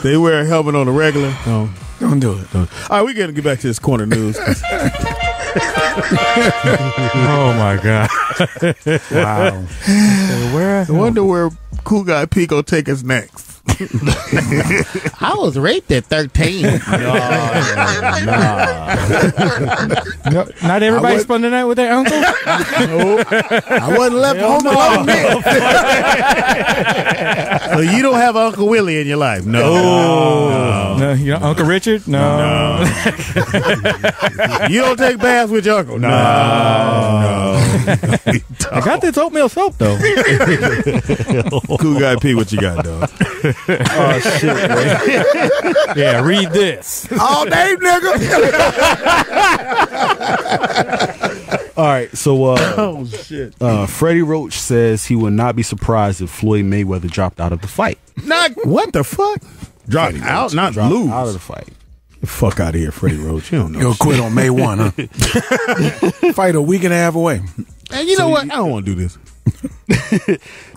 They wear a helmet on the regular. Don't do it. All right, we got to get back to this corner news. Oh my God! Wow. Where? I wonder where Cool Guy P gonna take us next. I was raped at 13. No, not everybody spent the night with their uncle. I wasn't left home alone. So you don't have Uncle Willie in your life? No, you know, Uncle Richard? No. You don't take baths with your uncle? No. I got this oatmeal soap though. Cool Guy P, what you got, dog? Oh shit! Man. Yeah, read this. All day, nigga. All right, so Oh shit! Freddie Roach says he would not be surprised if Floyd Mayweather dropped out of the fight. Not what the fuck? Drop out, not lose. Out of the fight. The fuck out of here, Freddie Roach. You don't know. You'll shit. quit on May 1, huh? Fight a week and a half away. And you know what? I don't want to do this.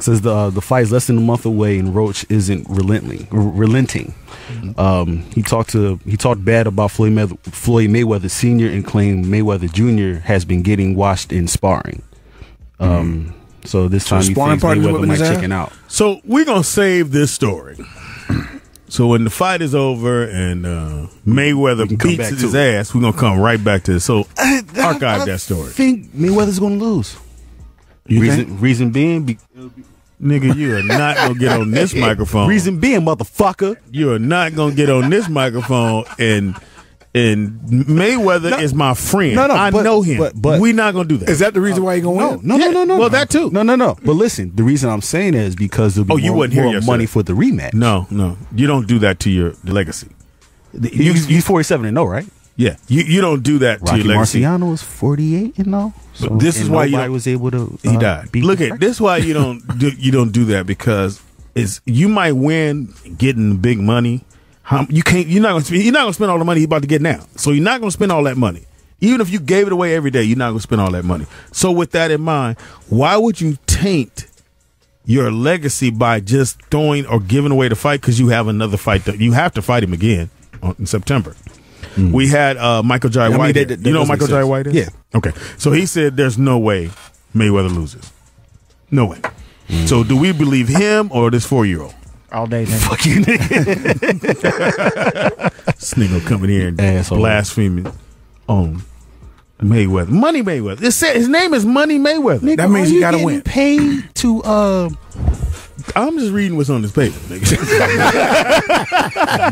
Says the fight is less than a month away and Roach isn't relenting. He talked bad about Floyd Mayweather Sr. and claimed Mayweather Jr. has been getting washed in sparring. So this time he sparring thinks partners Mayweather whipping might his ass? chicken out. So we're gonna save this story. So when the fight is over and Mayweather come beats back his to it. ass, we're gonna come right back to this. So archive that story. I think Mayweather's going to lose. Reason being, Nigga, you are not gonna get on this microphone. reason being, motherfucker. You are not gonna get on this microphone and Mayweather is my friend. I know him. but we're not gonna do that. Is that the reason why you're going to win? No. Well, that too. No. But listen, the reason I'm saying that is because there'll be You more, wouldn't hear more yourself. money for the rematch. No. You don't do that to your legacy. You 47-0, right? Yeah. You don't do that to Rocky your legacy. Marciano is 48-0. So But this is why nobody was able to. He died. beat Look the at Frank. this. Is why you don't do that because you might win getting big money. You're not gonna spend all the money he's about to get now. So you're not gonna spend all that money. Even if you gave it away every day, you're not gonna spend all that money. So with that in mind, why would you taint your legacy by just throwing or giving away the fight because you have another fight that you have to fight him again in September? We had Michael Jai White. that You know does who Michael make Jai sense. White is? Yeah. Okay. So he said there's no way Mayweather loses. No way. So do we believe him or this 4-year-old? All day. Nigga. Fuck you, nigga. This nigga coming here and Asshole. blaspheming on Mayweather. Money Mayweather. His name is Money Mayweather. That means you got to win. Paid to I'm just reading what's on this paper, nigga.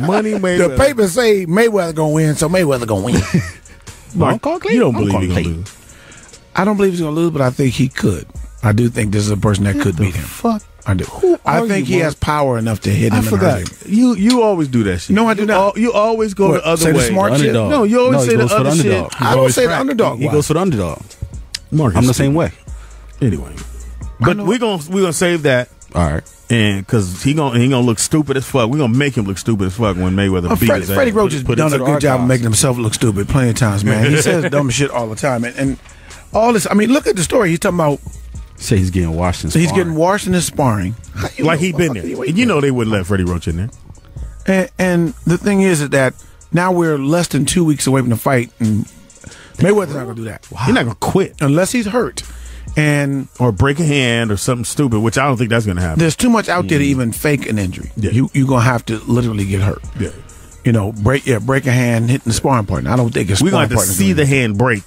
Money Mayweather. The papers say Mayweather going to win, so Mayweather going to win. Mark, you don't believe he's going to lose. I don't believe he's going to lose, but I think he could. I do think this is a person that could beat him. Fuck. I do. I think he Mark? has power enough to hit him. I and forgot. hurt him. You always do that shit. No, I do not. You always go What, the other say the way. smart shit? Underdog. No, you always he say the goes for other shit. underdog. I don't say the underdog. He Why? goes for the underdog. Marcus, I'm the same way. Anyway, but we're gonna save that, All right. and because he gonna look stupid as fuck. We're gonna make him look stupid as fuck when Mayweather beats his ass. Freddie Roach has Put it done to a the good job of archives. making himself look stupid plenty of times, man. He says dumb shit all the time, and all this. I mean, look at the story. He's talking about Say he's getting washed in he's sparring. getting washed in his sparring, Like he been there. And you know they wouldn't let Freddie Roach in there. And the thing is that now we're less than 2 weeks away from the fight, and Mayweather's not gonna do that. He's not gonna quit unless he's hurt. And or break a hand or something stupid, which I don't think that's gonna happen. there's too much out there to even fake an injury. Yeah. You're gonna have to literally get hurt. Yeah. You know, break a hand hitting the sparring partner. I don't think it's We're gonna have to partner's see gonna the hand break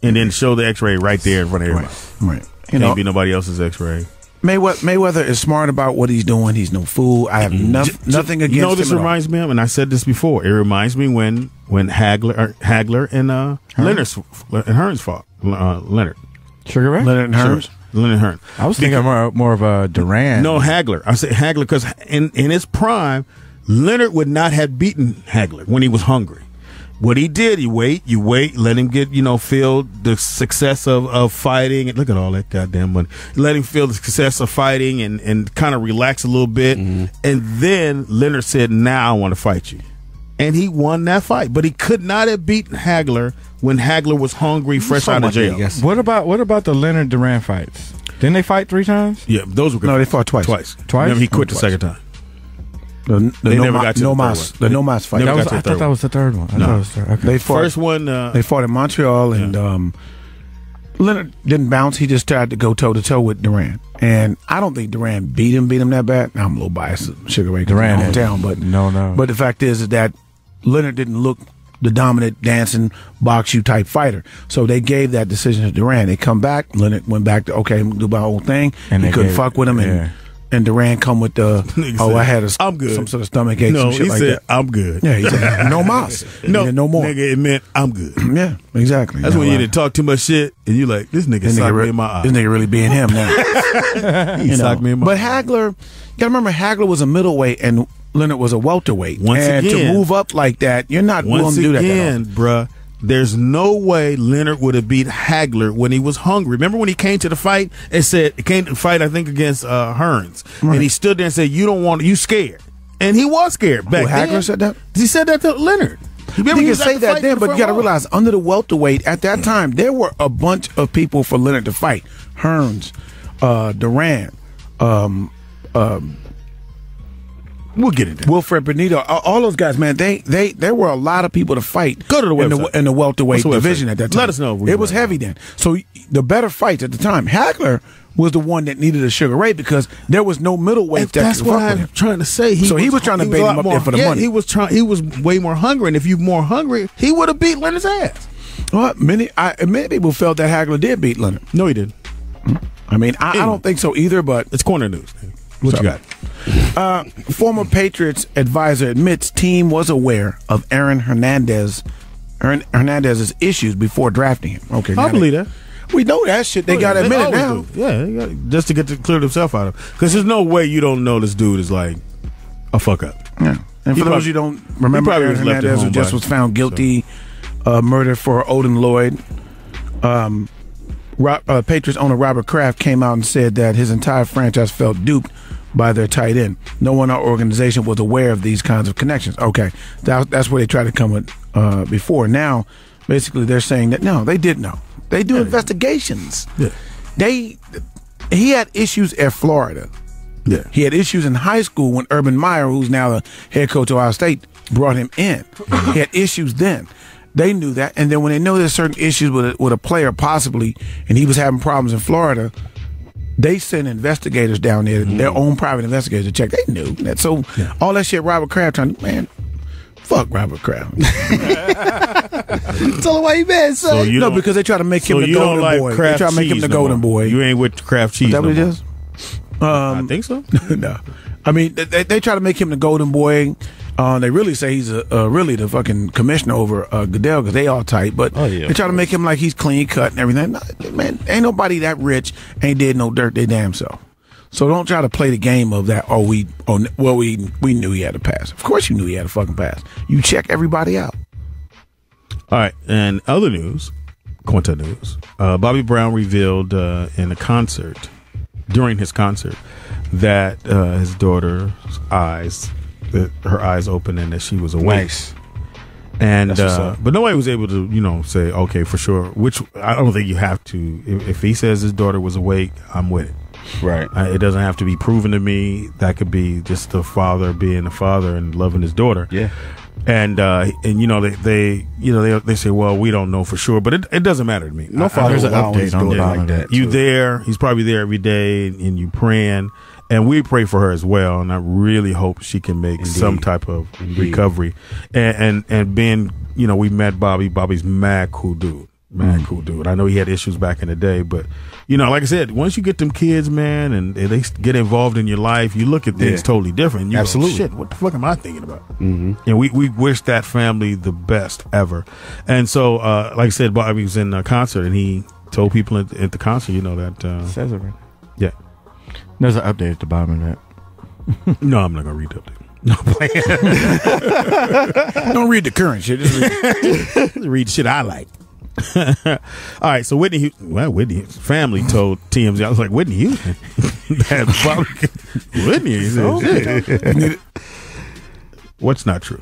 and then show the X-ray right there in front of everybody. right. You Can't know, be nobody else's X-ray. Mayweather is smart about what he's doing. He's no fool. I have nothing against You know, him. this at all. reminds me of, and I said this before. It reminds me when Hagler and Hearns fought. Leonard Sugar Ray? Leonard and Hearns. Leonard Hearns. I was thinking more of a Duran. No, Hagler. I said Hagler because in his prime, Leonard would not have beaten Hagler when he was hungry. What he did, you wait, let him get, feel the success of fighting. And look at all that goddamn money. Let him feel the success of fighting and kind of relax a little bit. And then Leonard said, now I want to fight you. And he won that fight. But he could not have beaten Hagler when Hagler was hungry, fresh out of jail. What about the Leonard Duran fights? Didn't they fight 3 times? Yeah, those were good. No, they fought twice. Twice? Remember, he quit Twice. the second time. The They never got to the third one. The No Mas fight. Never got to the I third thought that one. was the third one. I No. thought it was the third. Okay. They fought. First one, They fought in Montreal, and Leonard didn't bounce. He just tried to go toe to toe with Duran, and I don't think Duran beat him that bad. Now, I'm a little biased, Sugar Ray Duran had- hometown, but No. But the fact is that Leonard didn't look the dominant, dancing, box you type fighter. So they gave that decision to Duran. They come back. Leonard went back to okay, I'm gonna do my whole thing. And he they couldn't gave- fuck with him, yeah. and Duran come with the Nigga I had said, I'm good. some sort of stomach ache, no, some shit he like said, that. I'm good. Yeah, he said no mas, no more. Nigga, it meant I'm good. Yeah, exactly. That's Now, when you didn't talk too much shit, and you like, this nigga This socked nigga, me in my eye. this nigga really being him now. He socked me in my But eye. Hagler, you gotta remember, Hagler was a middleweight and Leonard was a welterweight. Once and again- to move up like that, you're not willing Once to do that. again, bruh, there's no way Leonard would have beat Hagler when he was hungry. Remember when he came to the fight and said, it came to the fight, I think, against Hearns. And he stood there and said, you don't want you scared. And he was scared back then. Hagler said that? He said that to Leonard. You can say that then, but you got to realize under the welterweight at that time there were a bunch of people for Leonard to fight: Hearns, Duran, we'll get into Wilfred Benito, all those guys. Man, there were a lot of people to fight. Go to the in website. in the welterweight What's the website? division at that time. Let us know if we It was right. heavy then. So the better fights at the time. Hagler was the one that needed a Sugar Ray because there was no middleweight that That's could what fuck with I'm him. trying to say. So he was trying to bait a him lot up there for the yeah, money. He was way more hungry, and if you more hungry, he would have beat Leonard's ass. Well, many people felt that Hagler did beat Leonard. No, he didn't. I mean, I don't think so either. But It's corner news. What So- you got? Former Patriots advisor admits team was aware of Aaron Hernandez's issues before drafting him. Okay, I now believe that. we know that shit. They got to admit it always now. do. Yeah, they got- just to get to clear themselves out of. Because there's no way you don't know this dude is like a fuck up. Yeah. And He for those probably- you don't remember, he probably Aaron was left at Hernandez, who home just by- was found guilty murder for Odin Lloyd. Patriots owner Robert Kraft came out and said that his entire franchise felt duped by their tight end. No one in our organization was aware of these kinds of connections. Okay, that's where they tried to come with before. Now, basically, they're saying that no, they did know. They do investigations. Yeah. He had issues at Florida. Yeah. He had issues in high school when Urban Meyer, who's now the head coach of Ohio State, brought him in. He had issues then. They knew that, and then when they know there's certain issues with a player possibly, and he was having problems in Florida, they sent investigators down there, their own private investigators to check. They knew that. So all that shit, Robert Kraft trying to, man, fuck Robert Kraft. Tell him why you mad, son. So you no, because they try to make him the you don't golden like boy. They Kraft try to make him cheese the no golden more. boy. You ain't with Kraft cheese. Is that no what it more. is? I think so. No, I mean they try to make him the golden boy. They really say he's really the fucking commissioner over Goodell because they all tight. But they try to make him like he's clean cut and everything. No, man, ain't nobody that rich ain't did no dirt they damn self. So don't try to play the game of that. We knew he had a pass. Of course you knew he had a fucking pass. You check everybody out. All right, and other news, Quinta news. Bobby Brown revealed during his concert, that his daughter's eyes, her eyes opened and that she was awake. Nice. And That's what's up. but nobody was able to, say, okay, for sure. Which I don't think you have to. If he says his daughter was awake, I'm with it. Right. It doesn't have to be proven to me. That could be just the father being a father and loving his daughter. Yeah. And they say, well, we don't know for sure, but it doesn't matter to me. No father's there's an update on the bottom of that. You too. there? He's probably there every day, and you praying, and we pray for her as well. And I really hope she can make some type of recovery. And being, we met Bobby. Bobby's mad cool dude. Cool dude. I know he had issues back in the day, but like I said, once you get them kids, man, and they get involved in your life, you look at things totally different. You Absolutely. go, shit, what the fuck am I thinking about? Mm-hmm. And we wish that family the best ever. And so, like I said, Bobby was in a concert, and he told people at the concert, that Says it right. yeah. There's an update at the bottom of that. No, I'm not gonna read the update. No, Don't read the current shit. Just read. read shit I like. All right, so Whitney's family told TMZ. I was like, Whitney Houston. That Bobby, Whitney. He said, shit. What's not true?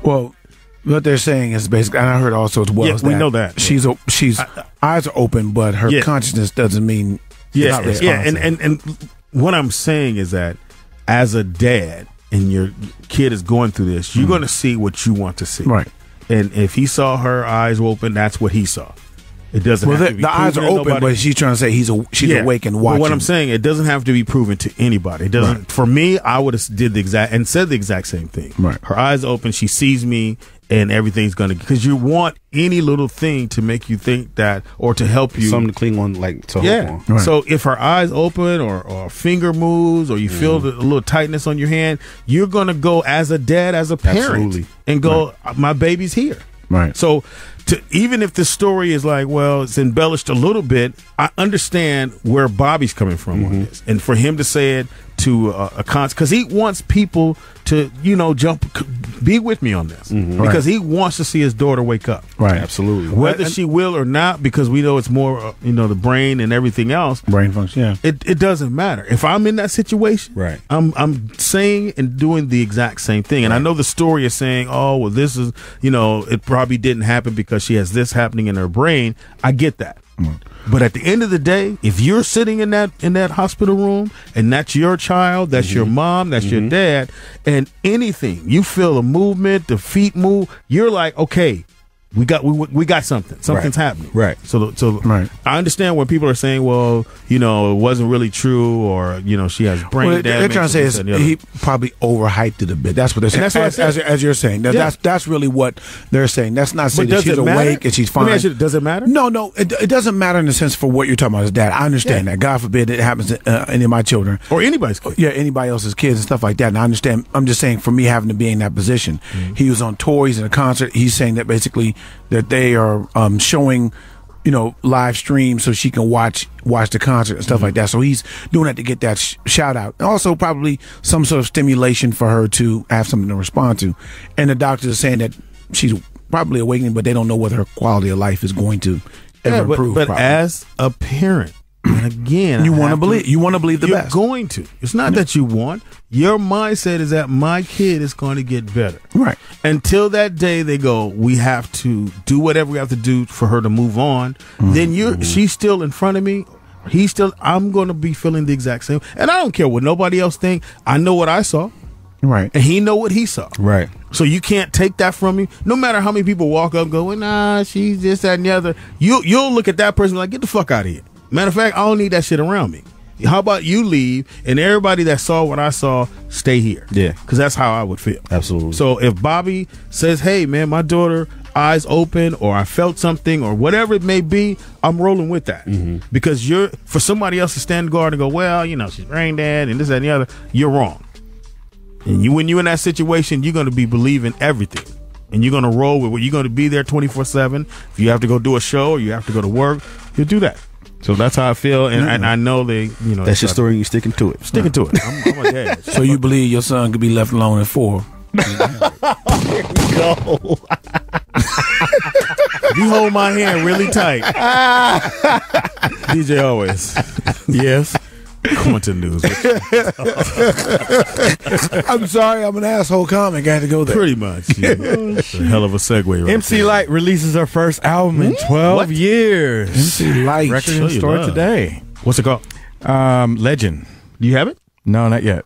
Well, what they're saying is basically, and I heard also as well. Yeah, is we that know that. she's eyes are open, but her Yeah. consciousness doesn't mean Yeah, it's yeah, responsive. and what I'm saying is that as a dad, and your kid is going through this, you're going to see what you want to see. Right. And if he saw her eyes open, that's what he saw. It doesn't have to be the eyes are proven to open, nobody. but she's trying to say she's awake and watching. But what I'm saying, it doesn't have to be proven to anybody. It doesn't. Right. For me, I would have did the exact and said the exact same thing. Right. Her eyes open, she sees me, and everything's gonna, because you want any little thing to make you think that, or to help you, Something to cling on, like to yeah. hope on. Right. So if her eyes open, or a finger moves, or you feel a little tightness on your hand, you're gonna go as a dad, as a parent, Absolutely. and go, my baby's here. Right. So, even if the story is like, well, it's embellished a little bit, I understand where Bobby's coming from on this, and for him to say it to a because he wants people to, be with me on this, because he wants to see his daughter wake up. Right. Absolutely. Whether she will or not, because we know it's more, the brain and everything else. Brain function, yeah. It doesn't matter. If I'm in that situation, Right. I'm saying and doing the exact same thing. And I know the story is saying, oh, well, this is, it probably didn't happen because she has this happening in her brain. I get that. But at the end of the day, if you're sitting in that hospital room and that's your child, that's your mom, that's your dad, and anything, you feel a movement, the feet move, you're like, okay, we got something. Something's happening. Right. So Right. I understand when people are saying, well, it wasn't really true, or she has brain Well, damage. they're trying to say this is and the other. he probably overhyped it a bit. That's what they're saying. that's what I said. As you're saying, that's really what they're saying. That's not saying that does she's it matter? awake and she's fine. Let me ask you, does it matter? No, it doesn't matter in the sense for what you're talking about as dad. I understand that. God forbid it happens to any of my children Or anybody's kid. Yeah, anybody else's kids and stuff like that. And I understand. I'm just saying, for me having to be in that position, he was on tour. He's in a concert. He's saying that basically that they are showing, live stream so she can watch the concert and stuff like that. So he's doing that to get that shout out. And also probably some sort of stimulation for her to have something to respond to. And the doctors are saying that she's probably awakening, but they don't know whether her quality of life is going to ever improve. But probably. as a parent, and again, you I want to have believe the you're best. going to. It's not that you want. Your mindset is that my kid is going to get better. Right. Until that day they go, we have to do whatever we have to do for her to move on. Then she's still in front of me. I'm going to be feeling the exact same. And I don't care what nobody else think. I know what I saw. Right. And he know what he saw. Right. So you can't take that from me. No matter how many people walk up and go, well, nah, she's this, that, and the other. You'll look at that person like, get the fuck out of here. Matter of fact, I don't need that shit around me. How about you leave, and everybody that saw what I saw, stay here. Yeah. Because that's how I would feel. Absolutely. So if Bobby says, hey, man, my daughter, eyes open, or I felt something, or whatever it may be, I'm rolling with that. Because for somebody else to stand guard and go, well, she's brain dead, and this, that, and the other, you're wrong. And when you're in that situation, you're going to be believing everything. And you're going to roll with it. You're going to be there 24/7. If you have to go do a show or you have to go to work, you'll do that. So that's how I feel, and I know they, that's your story. And you're sticking to it. Sticking to it. I'm a dad. So you believe your son could be left alone at 4? There you go. You hold my hand really tight. DJ always. Yes. Going to the news. I'm sorry, I'm an asshole comic. I had to go there. Pretty much. Yeah. It's a hell of a segue. Right MC there. Light releases her first album in 12 years. MC Light. Record Show in you store love. today. What's it called? Legend. Do you have it? No, not yet.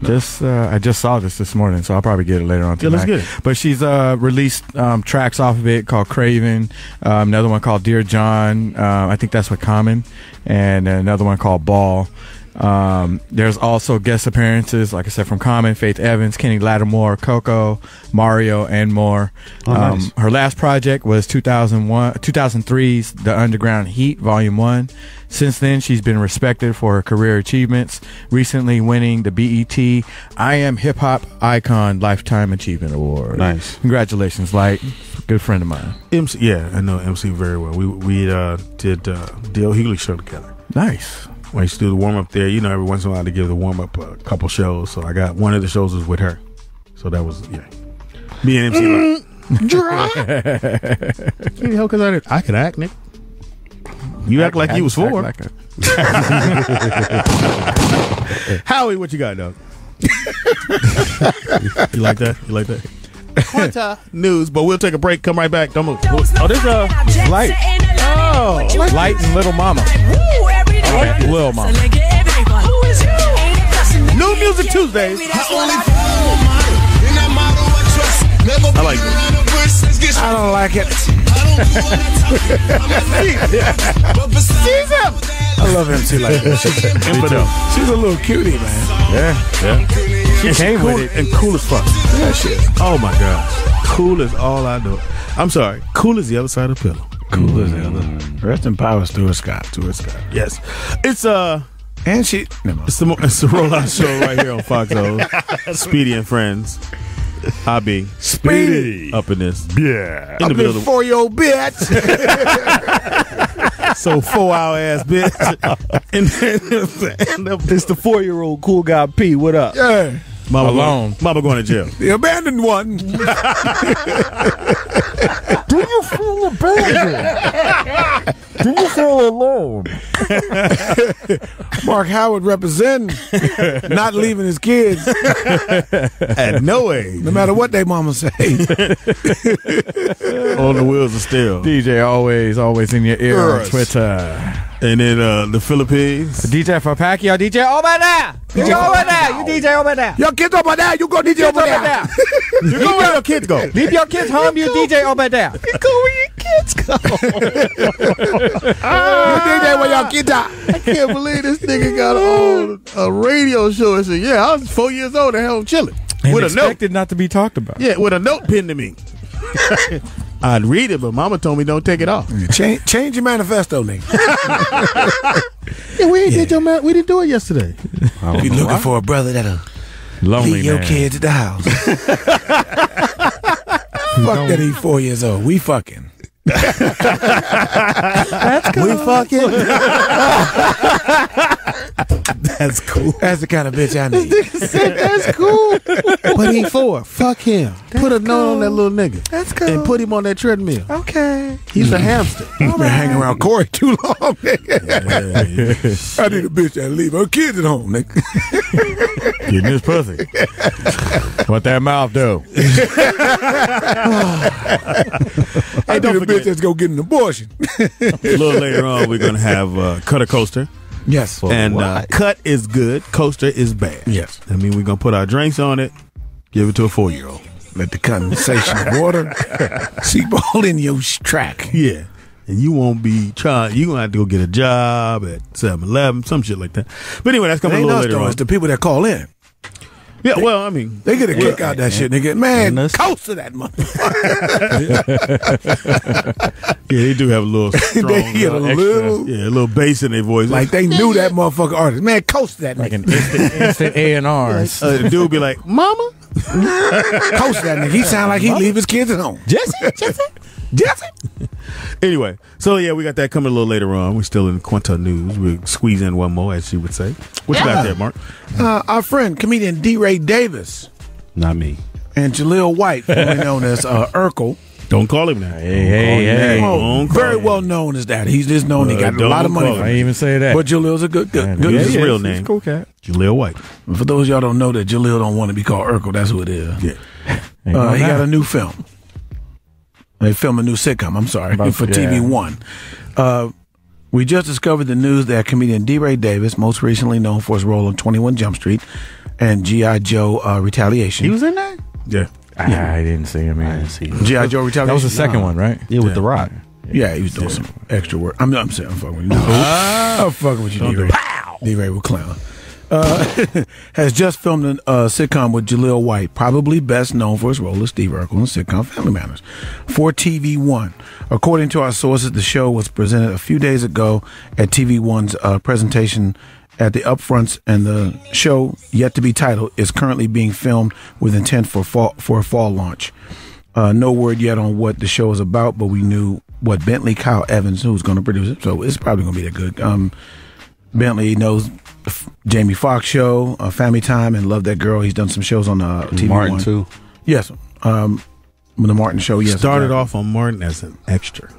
I just saw this morning, so I'll probably get it later on tonight. Yeah, let's get it. But she's released tracks off of it called Craven, another one called Dear John, I think that's with Common, and another one called Ball. There's also guest appearances, like I said, from Common, Faith Evans, Kenny Lattimore, Coco, Mario, and more. Nice. Her last project was 2003's The Underground Heat, Volume 1. Since then, she's been respected for her career achievements, recently winning the BET I Am Hip Hop Icon Lifetime Achievement Award. Nice. Congratulations, Light. Good friend of mine. MC, yeah, I know MC very well. We did the O'Healy show together. Nice. When I used to do the warm up there, every once in a while to give the warm up a couple shows. So I got one of the shows was with her. So that was me and MC like dry. Who the hell could I could act, Nick. You act like you was 4. Like Howie, what you got, dog? You like that? You like that? Quanta news, but we'll take a break. Come right back. Don't move. Oh, this Light. Oh, Light and Little Mama. Okay, Lil Mama. New Music Tuesdays. I like this. I don't like it. I love MC like that. She's a little cutie, man. Yeah. She came cool, with it and cool as fuck. That shit. Oh my God. Cool is all I know. I'm sorry. Cool is the other side of the pillow. Cool as hell. Rest in power, Stuart Scott. Yes. It's and she. Never mind. it's the Rollout Show right here on Fox O. Speedy and Friends. I be Speedy up in this. Yeah. In the middle of the 4-year-old bitch. so 4-hour ass bitch. and it's the 4-year-old cool guy P. What up? Yeah. Mama going to jail. The abandoned one. Do you feel abandoned? Do you feel alone? Mark Howard representing not leaving his kids at no age. No matter what they mama say. On the wheels of steel. DJ always in your ear on Twitter. And then the Philippines. DJ for Pacquiao. DJ over there. DJ over there. You DJ over there. Your kids over there. You go DJ over there. You go where your kids go. Leave your kids home. You DJ over there. You go where your kids go. You DJ where your kids are. I can't believe this nigga got on a radio show and said, yeah, I was 4 years old and home chilling. And with a note. expected not to be talked about. Yeah, with a note pinned to me. I'd read it, but mama told me don't take it off. Change your manifesto, nigga. Yeah, we didn't do it yesterday. If you're looking for a brother that'll leave your kids at the house. Fuck that he's 4 years old. We fucking. That's cool. We fucking. That's cool. That's the kind of bitch I need. That's cool. But he 4. Fuck him. Put a note on that little nigga. That's cool. And put him on that treadmill. Okay. He's a hamster. You've been hanging around Corey too long, nigga. I need a bitch that'll leave her kids at home, nigga. Getting this pussy. What that mouth do? I need a bitch that's gonna get an abortion. A little later on, we're gonna have Cutter Coaster. Yes. And cut is good, coaster is bad. Yes. I mean, we're gonna put our drinks on it, give it to a 4-year-old. Let the condensation of water seep all in your track. Yeah. And you won't be trying. You're going to have to go get a job at 7-Eleven, some shit like that. But anyway, that's coming a little later on. It's the people that call in. Yeah, well, I mean. They get a kick out that shit. They get, man, coast to that motherfucker. Yeah, they do have a little strong. They get a little. Yeah, a little bass in their voice. Like they knew that motherfucker artist. Man, coast to that like nigga. an instant A&Rs. The dude be like, mama? Coast to that nigga. He sound like he leave his kids at home. Jesse. Anyway, so yeah, we got that coming a little later on. We're still in Quinta news. We'll squeeze in one more, as she would say. What you got there, Mark? Our friend, comedian D-Ray Davis. Not me. And Jaleel White, formerly known as Urkel. Don't call him that. Hey. Very well known as that. He's just known. He got a lot of money. I ain't even say that. But Jaleel's a good. His real name. He's a cool cat. Jaleel White. For those of y'all don't know that Jaleel don't want to be called Urkel, that's who it is. Yeah. He got a new film. They filmed a new sitcom, I'm sorry, for TV One. We just discovered the news that comedian D-Ray Davis, most recently known for his role on 21 Jump Street and G.I. Joe Retaliation. He was in that? Yeah. I didn't see him. I didn't see him. G.I. Joe Retaliation. That was the second one, right? Yeah, with The Rock. Yeah, he was doing some extra work. I'm saying, I'm fucking with you. I'm fucking with you, D-Ray. D-Ray with clown. Has just filmed a sitcom with Jaleel White, probably best known for his role as Steve Urkel in sitcom Family Matters, for TV One. According to our sources, the show was presented a few days ago at TV One's presentation at the Upfronts, and the show, yet to be titled, is currently being filmed with intent for a fall launch. No word yet on what the show is about, but we knew what Bentley Kyle Evans, who's going to produce it, so it's probably going to be that good. Bentley knows Jamie Foxx show, Family Time, and Love That Girl. He's done some shows on TV Martin One. too. Yes, the Martin show. Yes, Started off on Martin as an extra.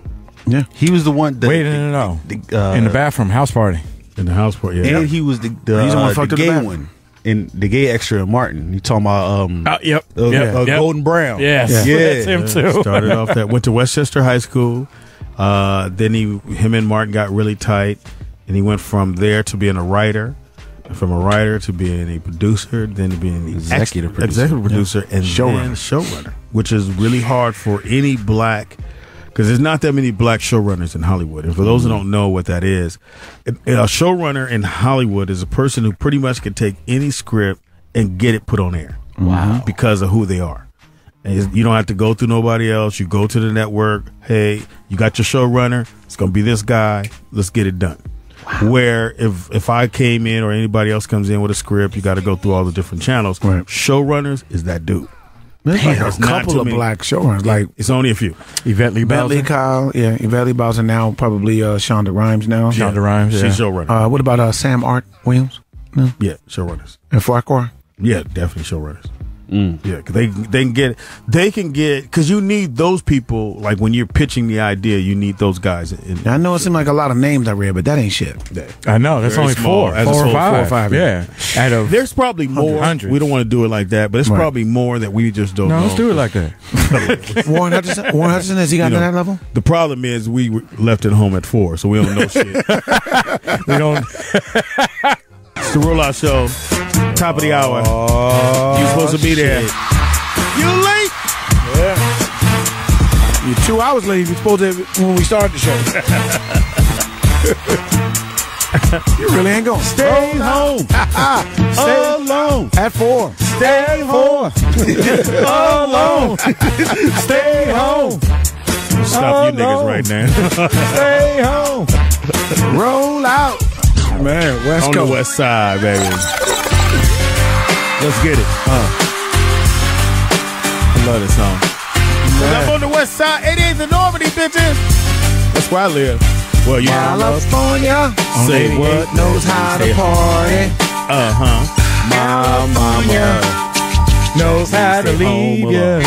Yeah, he was the one. Wait, no. In the bathroom, house party. In the house party, yeah. And he was the He's the one fucked up the gay bathroom. one. In the gay extra in Martin. You talking about Yep. Golden Brown. Yes. Yeah. That's him too. Started off that, went to Westchester High School. Then him and Martin got really tight, and he went from there to being a writer. from a writer to being a producer, then to being the executive producer, and showrunner, which is really hard for any black, because there's not that many black showrunners in Hollywood. And for those who don't know what that is, a showrunner in Hollywood is a person who pretty much can take any script and get it put on air. Wow. Because of who they are. And you don't have to go through nobody else. You go to the network. Hey, you got your showrunner. It's going to be this guy. Let's get it done. Wow. Where if I came in or anybody else comes in with a script, you got to go through all the different channels. Right. Showrunners is that dude. There's like a couple of black showrunners. Like it's only a few. Yvette Lee Kyle, Yvette Lee Bowser now, probably Shonda Rhimes now. Shonda Rhimes, yeah. She's showrunner. What about Sam Art Williams? No? Yeah, showrunners. And Farquhar? Yeah, definitely showrunners. Yeah, cause they can get, because you need those people. Like when you're pitching the idea, you need those guys. I know it seemed like a lot of names I read, but that ain't shit. I know that's only four or five. Yeah, out of there's probably more. Hundreds. We don't want to do it like that, but it's probably more that we just don't know. No, let's do it like that. Warren Hutchinson, has he got to that level? The problem is we were left at home at 4, so we don't know shit. We don't. It's the Rollout Show. Top of the hour. You're supposed to be there. You late? Yeah. You're 2 hours late. You're supposed to when we started the show. You really ain't going. Stay home. Stay alone. At 4. Stay home. Alone. Stay home. Stop you niggas right now. Stay home. Roll out. Man, West On Coast. the West Side, baby. Let's get it. I love this song. I'm on the West Side. 88th and Normandy, bitches. That's where I live. Well, you California. Say what? Knows how to party. My mama knows how to leave you.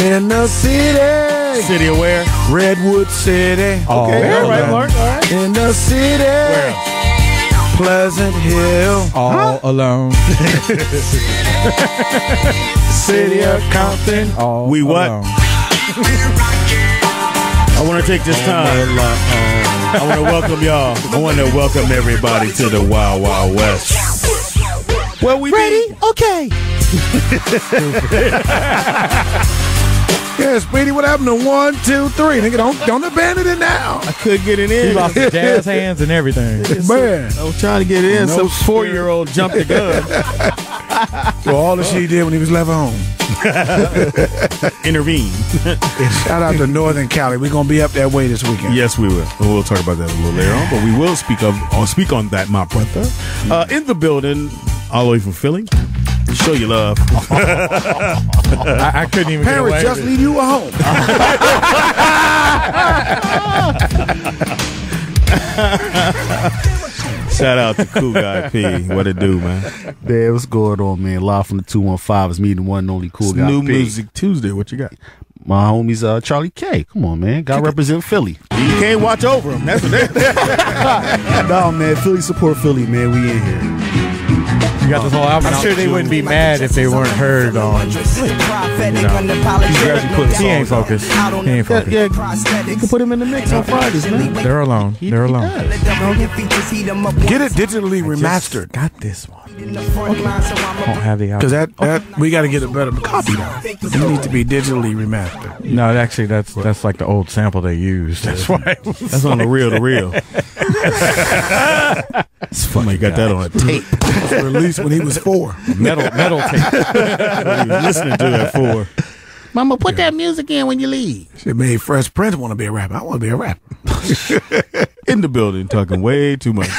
In the city. City of where? Redwood City. Okay, all right, Mark. All right. In the city. Where? Pleasant Hill. All alone. City of Compton. All We what? alone. I want to take this time. I want to welcome y'all. I want to welcome everybody to the Wild Wild West. Well, we Ready? Okay. Yeah, Speedy, what happened to 1, 2, 3? Nigga, don't abandon it now. I could get it in. He lost his jazz hands and everything. Man. I was trying to get it in. No Some 4-year-old jumped the gun. So all the shit he did when he was left home. Intervene. Shout out to Northern Cali. We're going to be up that way this weekend. Yes, we will. We'll talk about that a little later on, but we will speak on that, my brother. In the building, all the way from Philly. Show you love. I couldn't even Parents get away just with it. leave you at home. Shout out to Cool Guy P. What it do, man? Man, what's going on, man? Live from the 215 is me, the one and only Cool Guy New P. Music Tuesday. What you got? My homies, Charlie K. Come on, man. Got to represent Philly. You can't watch over him. That's what that. No, man. Philly support Philly, man. We in here. You got this whole album. I'm sure they wouldn't be mad if they weren't heard on. He ain't focused. He ain't focused. Yeah, you can put him in the mix on Fridays, man. They're alone. They're alone. Get it digitally remastered. Got this one. Won't have the album. Because that we got to get a better copy now. It needs to be digitally remastered. No, actually, that's like the old sample they used. That's why. That's on the reel to reel. It's funny. You got that on a tape. It was released when he was 4. metal tape. He was listening to that 4. Mama, put that music in when you leave. It made Fresh Prince want to be a rapper. I want to be a rapper. In the building, talking way too much.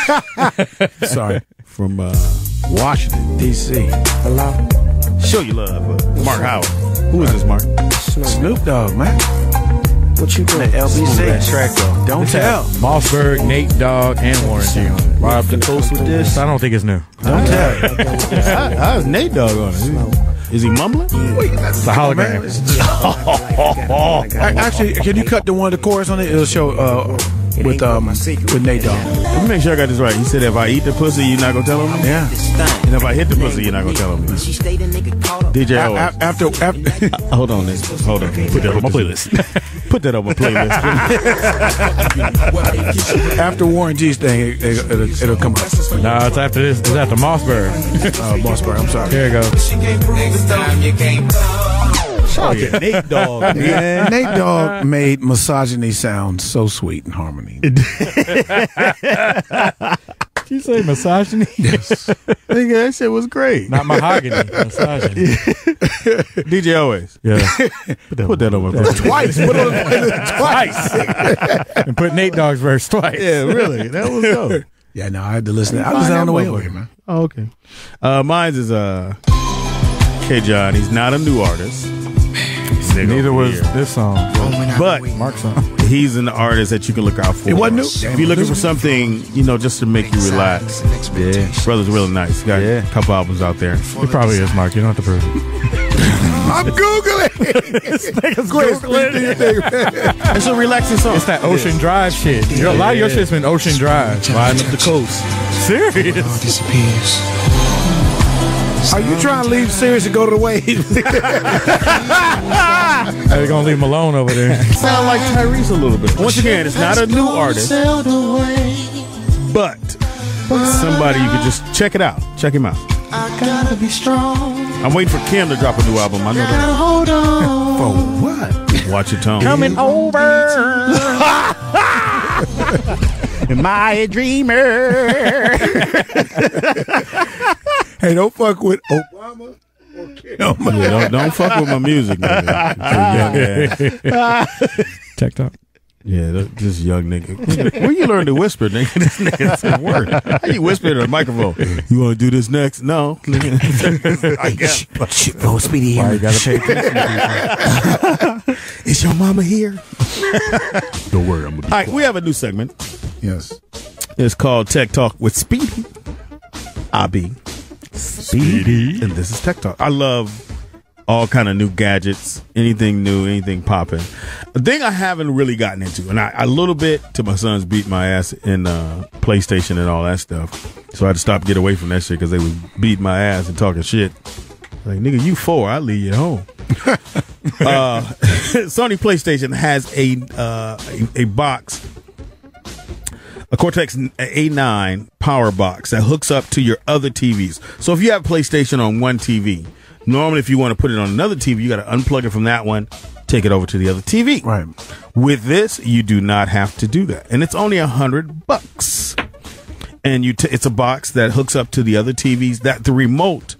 Sorry. From Washington, D.C. Hello? Show you love. Mark Howard. Who is this, Mark? Snoop Dogg, man. What you doing? LBC. Track though. Don't tell. Mossberg, Nate Dogg, and Warren G on it. Rob the coast with this. I don't think it's new. Don't tell. How's Nate Dogg on it? Is he mumbling? It's a hologram. Actually, can you cut the one of the chorus on it? It'll show with Nate Dogg. Let me make sure I got this right. He said, if I eat the pussy, you're not going to tell him? Yeah. And if I hit the pussy, you're not going to tell him? DJ O. After Hold on, Nick. Hold on. Put that on my playlist. Put that on my playlist. After Warren G's thing, it'll come up. No, it's after this. It's after Mossberg. Mossberg, I'm sorry. Here it goes. Shout out to Nate Dogg, man. Nate Dogg made misogyny sound so sweet in harmony. Did you say misogyny? Yes. Nigga, that shit was great. Not mahogany. Misogyny. DJ Always. Yeah. Put that on my playlist. Twice. Put it on the twice. And put Nate Dogg's verse twice. Yeah, really. That was dope. Yeah, no, I had to listen. I listened on the way over here, man. Oh, okay. Mine is K-John. He's not a new artist. Neither was this song. But Mark's song. he's an artist that you can look out for. It wasn't new. If you're looking for something, just to make you relax. Yeah. Brother's really nice. He got a couple albums out there. It probably is, Mark. You don't have to prove it. I'm Googling. It's a relaxing song. It's that Ocean Drive shit. A lot of your shit's been Ocean Drive. Riding up the coast. Serious? Disappears. Are you trying to leave Sirius and go to the waves? They're going to leave him alone over there. Sound like Tyrese a little bit. Once again, it's not a new artist, but somebody you could just check it out. Check him out. I gotta be strong. I'm waiting for Kim to drop a new album. I know that. Hold on. For what? Watch your tone. Coming over. Am I a dreamer? Hey, don't fuck with Obama or Kim. Yeah, don't fuck with my music, man. TikTok. Yeah, this young nigga. Where you learn to whisper, nigga? This nigga's some word. How you whisper to a microphone? You want to do this next? No. I guess. Oh, Speedy. Why you gotta pay attention to people? Is your mama here? Don't worry, I'm gonna be All right, we have a new segment. Yes. It's called Tech Talk with Speedy. Abi. Speedy. And this is Tech Talk. I love all kind of new gadgets, anything new, anything popping. The thing I haven't really gotten into, and I a little bit till my sons beat my ass in PlayStation and all that stuff. So I had to stop, get away from that shit because they was beating my ass and talking shit. Like, nigga, you 4, I'll leave you at home. Sony PlayStation has a box, a Cortex A9 power box that hooks up to your other TVs. So if you have PlayStation on one TV, normally if you want to put it on another TV, you got to unplug it from that one, take it over to the other TV. Right. With this, you do not have to do that, and it's only $100. And it's a box that hooks up to the other TVs. That the remote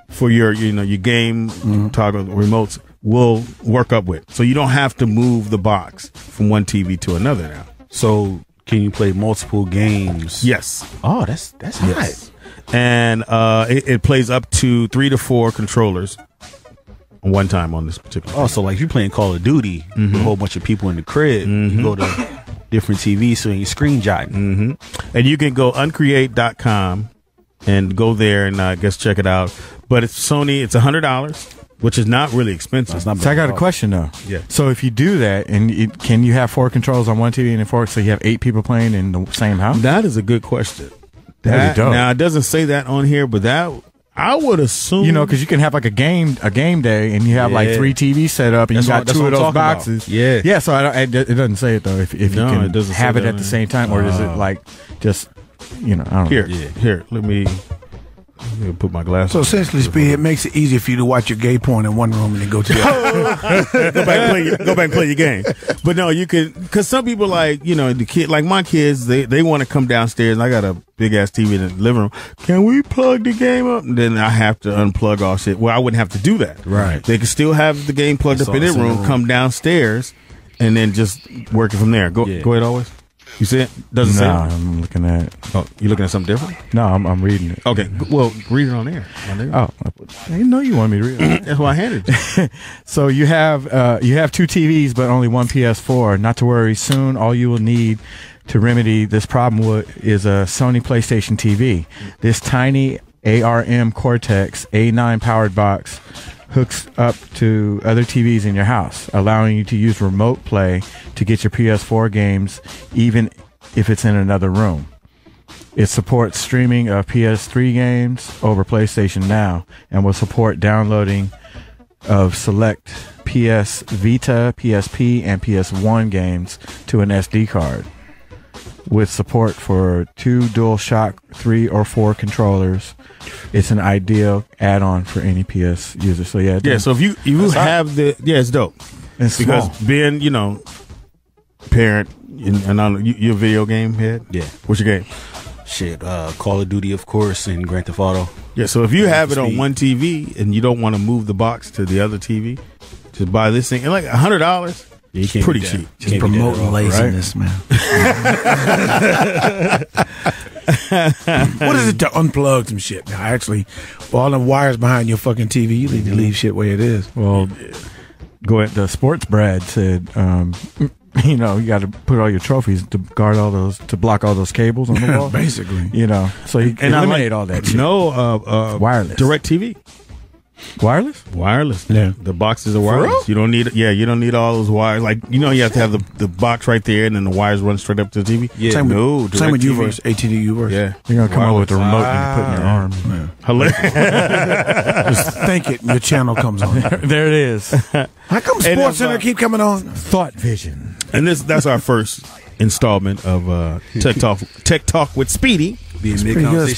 for your game toggle remotes will work up with, so you don't have to move the box from one TV to another now. So can you play multiple games? Yes. Oh, that's hot. Yes. And it plays up to 3 to 4 controllers one time on this particular. Oh, so like if you're playing Call of Duty with a whole bunch of people in the crib, you go to different TVs so you screen jotting. And you can go uncreate.com and go there and I guess check it out. But it's Sony. It's $100, which is not really expensive. It's not So I got a question though. Yeah. So if you do that, and can you have 4 controls on one TV and 4, so you have 8 people playing in the same house? That is a good question. That'd be dope. Now it doesn't say that on here, but that I would assume, because you can have like a game day, and you have like 3 TVs set up, and That's you what- got that's 2 what of I'm those talking about. boxes. Yeah. yeah. So it doesn't say it though. If you No, can it doesn't say have it that at the on same time, or is it like just I don't know. Here, let me put my glasses. So essentially, Speedy, it makes it easier for you to watch your gay porn in one room and then go to the other. go back and play your game. But no, you can, because some people the kid, like my kids, they want to come downstairs and I got a big ass TV in the living room. Can we plug the game up? And then I have to unplug all shit. Well, I wouldn't have to do that. Right. They can still have the game plugged up in their room, come downstairs, and then just work it from there. Go ahead, always. You see it? Doesn't say No, it? I'm looking at. Oh, you looking at something different? No, I'm reading it. Okay. Well, read it on there. Oh, I didn't know you wanted me to read it. That's why I handed it. So you have 2 TVs, but only 1 PS4. Not to worry. Soon, all you will need to remedy this problem is a Sony PlayStation TV. This tiny ARM Cortex A9 powered box hooks up to other TVs in your house, allowing you to use remote play to get your PS4 games, even if it's in another room. It supports streaming of PS3 games over PlayStation Now and will support downloading of select PS Vita, PSP, and PS1 games to an SD card, with support for 2 DualShock 3 or 4 controllers. It's an ideal add-on for any PS user. So yeah. So if you have it's dope. It's because small. being parent and you're a video game head. Yeah. What's your game? Shit, Call of Duty, of course, and Grand Theft Auto. Yeah. So if you have it on one TV and you don't want to move the box to the other TV, just buy this thing. And like $100. It's pretty cheap. Just promoting laziness, man. What is it to unplug some shit? Now, actually, all the wires behind your fucking TV, you need to leave shit where it is. Well, go ahead. The sports Brad said, you got to put all your trophies to guard all those, to block all those cables on the wall. Basically. So you can eliminate all that shit. No, wireless. DirecTV. Wireless. Yeah. The boxes are wireless. You don't need you don't need all those wires. Like, you have to have the box right there and then the wires run straight up to the TV. Yeah. Same with Uverse, ATD Uverse. Yeah. You're going to come up with the remote you can put in your arm. Yeah. Hilarious. Just think it and your channel comes on. There it is. How come Sports Center keep coming on? Thought Vision. And that's our first installment of Tech Talk with Speedy.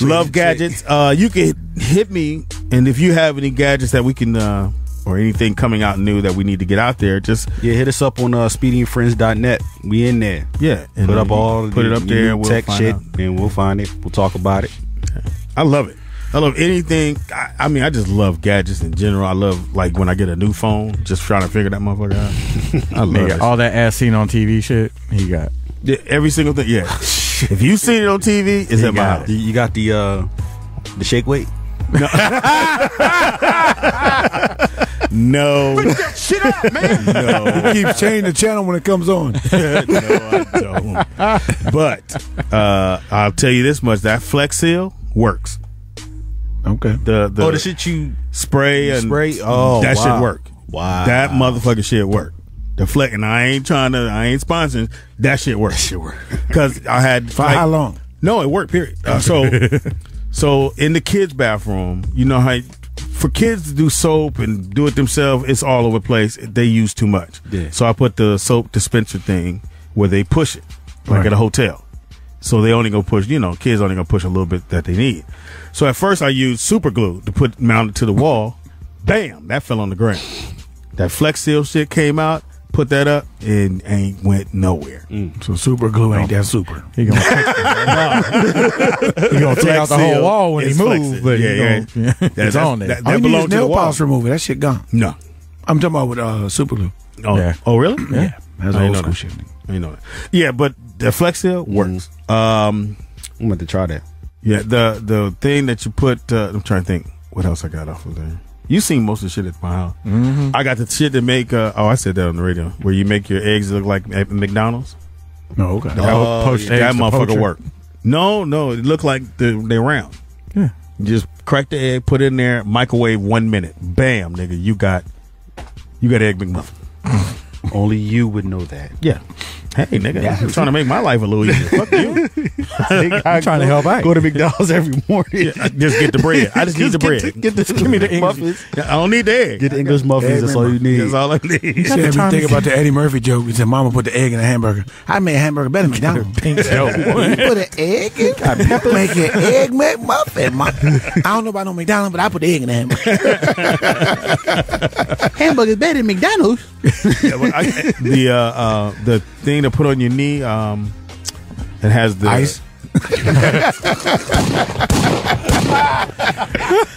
Love gadgets. You can hit me, and if you have any gadgets that we can or anything coming out new that we need to get out there, just hit us up on speedyandfriends.net. We in there. Yeah, and put it up there. We'll tech shit, and we'll find it. We'll talk about it. I love it. I love anything. I mean, I just love gadgets in general. I love, like, when I get a new phone, just trying to figure that motherfucker out. I love it. All that ass seen on TV shit, he got. Yeah, every single thing. Yeah. If you see it on TV, it's at my house. You got the shake weight? No. No. Put that shit up, man. No. You keep changing the channel when it comes on. No, I don't. But I'll tell you this much: that Flex Seal works. Okay. The shit you spray. Oh, that wow. shit work. Wow. That motherfucking shit work. The Flex, and I ain't sponsoring. That shit work. Because I had for how long? No, it worked. Period. So in the kids' bathroom, you know how for kids to do soap and do it themselves, it's all over the place. They use too much. Yeah. So I put the soap dispenser thing where they push it, like at a hotel. So they only gonna push, kids only gonna push a little bit that they need. So at first I used super glue to mount it to the wall. Bam, that fell on the ground. That Flex Seal shit came out. Put that up and ain't went nowhere. So super glue ain't that super. He gonna take out the whole wall when he moves, but it's on there. That belongs to nail polish remover. That shit gone. No, I'm talking about with super glue. Oh, yeah. Oh, really? Yeah, that's old school shit. I know that. Yeah, but the Flex Seal works. I'm going to try that. Yeah, the thing that you put. I'm trying to think what else I got off of there. You seen most of the shit at my house. Mm-hmm. I got the shit that make. I said that on the radio, where you make your eggs look like at McDonald's. No, okay. That motherfucker work. No, it looked like they're round. Yeah. You just crack the egg, put it in there, microwave 1 minute. Bam, nigga, you got egg McMuffin. Only you would know that. Yeah. Hey, nigga, I'm trying to make my life a little easier. Fuck you. I'm trying to help out. Go to McDonald's every morning. Yeah, just get the bread. I just need the bread. Give me the English muffins. I don't need the egg. Get the English muffins. That's all you need. That's all I need. You see me think about the Eddie Murphy joke. He said, "Mama put the egg in a hamburger. I made a hamburger better than McDonald's." You put an egg in? Make an egg McMuffin. I don't know about no McDonald's, but I put the egg in the hamburger. Hamburger's better than McDonald's. The thing to put on your knee, it has the ice.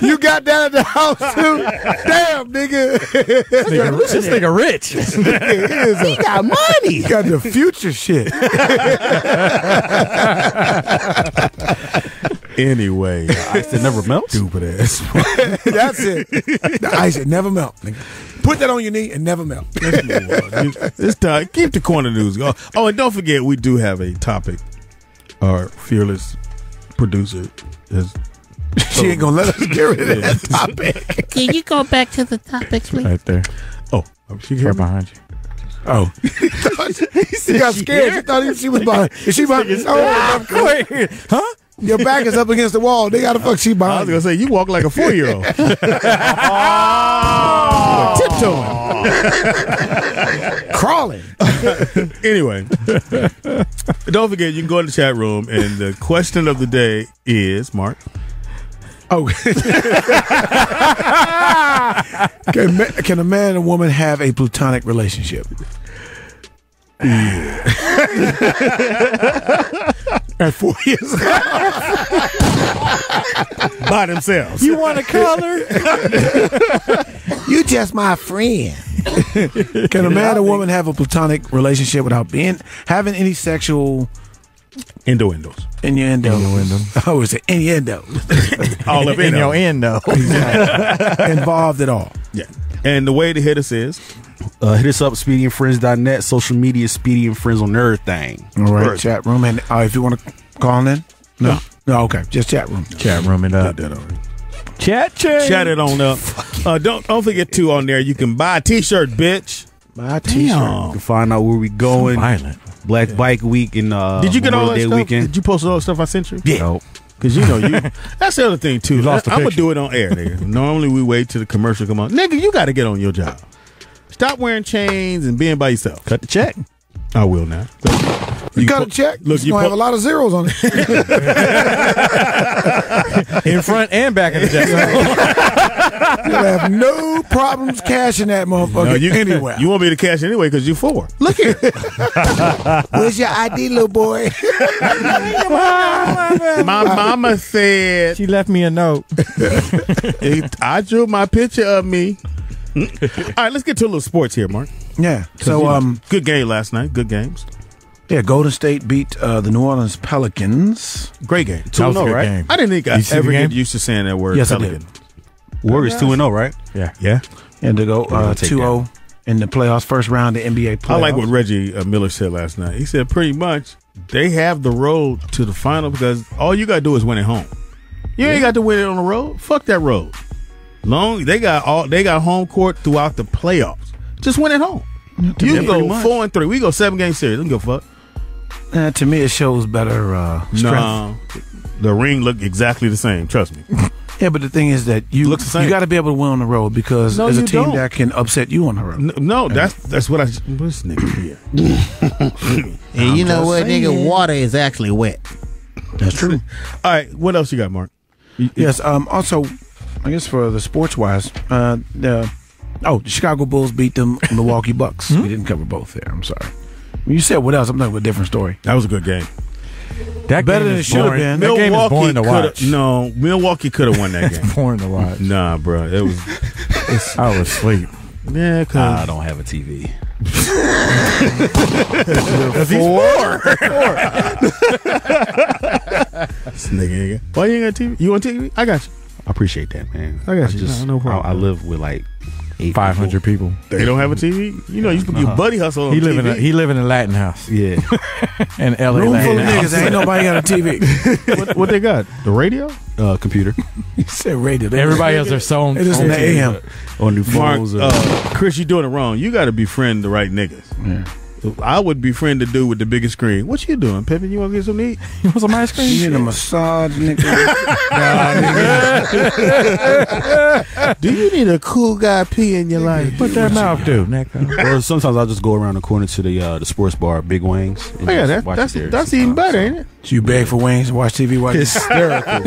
You got that at the house too? Damn, nigga. This nigga rich. He got money. He got the future shit. Anyway, the ice that never melts. Stupid ass. That's it. The ice that never melt. Nigga. Put that on your knee and never melt. It's time. Keep the corner news going. Oh, and don't forget, we do have a topic. Our fearless producer is. She ain't gonna let us get rid of that topic. Can you go back to the topics, please? Right there. Oh, she right behind you. Oh, he got scared. She thought she was behind. Is she behind? Oh, Huh? Your back is up against the wall. They got to fuck she I was behind gonna say you walk like a 4-year-old. Tiptoeing. crawling. Anyway, don't forget you can go in the chat room, and the question of the day is Mark. Oh, can a man and woman have a platonic relationship? Yeah. At 4 years by themselves. You want a color? You just my friend. Can a man and woman have a platonic relationship without having any sexual innuendos? Oh, it's an innuendo. All up in your endo. Involved at all. Yeah. And the way to hit us is hit us up, speedyandfriends.net. Social media, Speedy and Friends on everything. All right, chat room. And if you want to call in, no, okay, just chat room. Chat room it up. Chat it on up. Don't forget too on there. You can buy a T-shirt, bitch. Buy a T-shirt. You can find out where we going. So violent. Black Bike Week and did you get all that Day stuff? Weekend. Did you post all the stuff I sent you? Yeah. Nope. Because that's the other thing too. I'm gonna do it on air, nigga. Normally we wait till the commercial come on. Nigga, you got to get on your job. Stop wearing chains and being by yourself. Cut the check. I will now. You got to check. Look, you have a lot of zeros on it. In front and back of the check. You have no problems cashing that motherfucker anywhere. You want me to cash anyway because you're 4. Look here. Where's your ID, little boy? My mama said she left me a note. I drew my picture of me. All right, let's get to a little sports here, Mark. Yeah. So, good game last night. Good games. Yeah, Golden State beat the New Orleans Pelicans. Great game. 2-0, right? Game. I didn't think I ever get used to saying that word. Yes, Pelican. I did. Warriors 2-0, right? Yeah. And to go 2-0 in the playoffs, first round of NBA playoffs. I like what Reggie Miller said last night. He said pretty much they have the road to the final because all you got to do is win at home. You ain't got to win it on the road. Fuck that road. They got home court throughout the playoffs. Just win at home. You go 4-3. We go 7-game series. Don't give a fuck. To me, it shows better strength. No, the ring looked exactly the same. Trust me. Yeah, but the thing is that you got to be able to win on the road because there's a team that can upset you on the road. No, that's what this nigga here. And you know what, nigga? Water is actually wet. That's true. All right, what else you got, Mark? Yes. Also, I guess for the sports wise, the Chicago Bulls beat the Milwaukee Bucks. We didn't cover both there. I'm sorry. You said what else? I'm talking about a different story. That was a good game. That better game than it is should have boring. been. That game is boring to watch. No, Milwaukee could have won that game. Boring to watch. Nah, bro, it was. I was asleep. Yeah, I don't have a TV. This nigga. Why you ain't got TV? You want TV? I got you. I appreciate that, man. I got you. No problem. I live with like 500 people. They don't have a TV. You know, you buddy hustle on He TV. He live in a Latin house. Yeah. In LA. Room Latin full of house. niggas. Ain't nobody got a TV. What they got? The radio? Computer. You said radio. Everybody has their own. It is in the AM. On new Mark, phones. Chris, you're doing it wrong. You got to befriend the right niggas. Yeah. I would befriend the dude with the biggest screen. What you doing, Pippin? You want to get some meat? You want some ice cream? You need a massage, nigga. Do you need a cool guy pee in your life? What that mouth do, nigga? Or sometimes I'll just go around the corner to the sports bar, Big Wings. Oh, yeah, that's even better, ain't it? So you beg for wings and watch TV while Hysterical.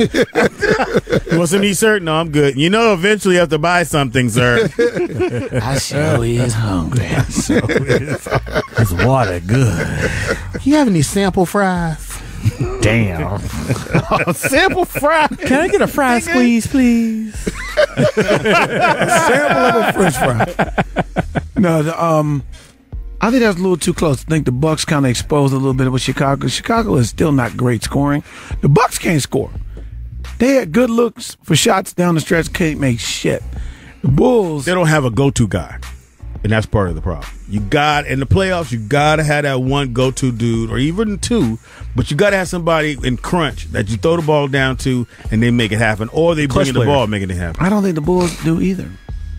You want some dessert? No, I'm good. You know, eventually you have to buy something, sir. I sure is hungry. It's water good. You have any sample fries? Damn. Sample fry. Can I get a fry squeeze, please? Sample of a French fry. No, I think that's a little too close. I think the Bucks kind of exposed a little bit with Chicago. Chicago is still not great scoring. The Bucks can't score. They had good looks for shots down the stretch, can't make shit. The Bulls, They don't have a go-to guy, and that's part of the problem. In the playoffs, you got to have that one go-to dude, or even two, but you got to have somebody in crunch that you throw the ball down to, and they make it happen, or they bring the ball, making it happen. I don't think the Bulls do either.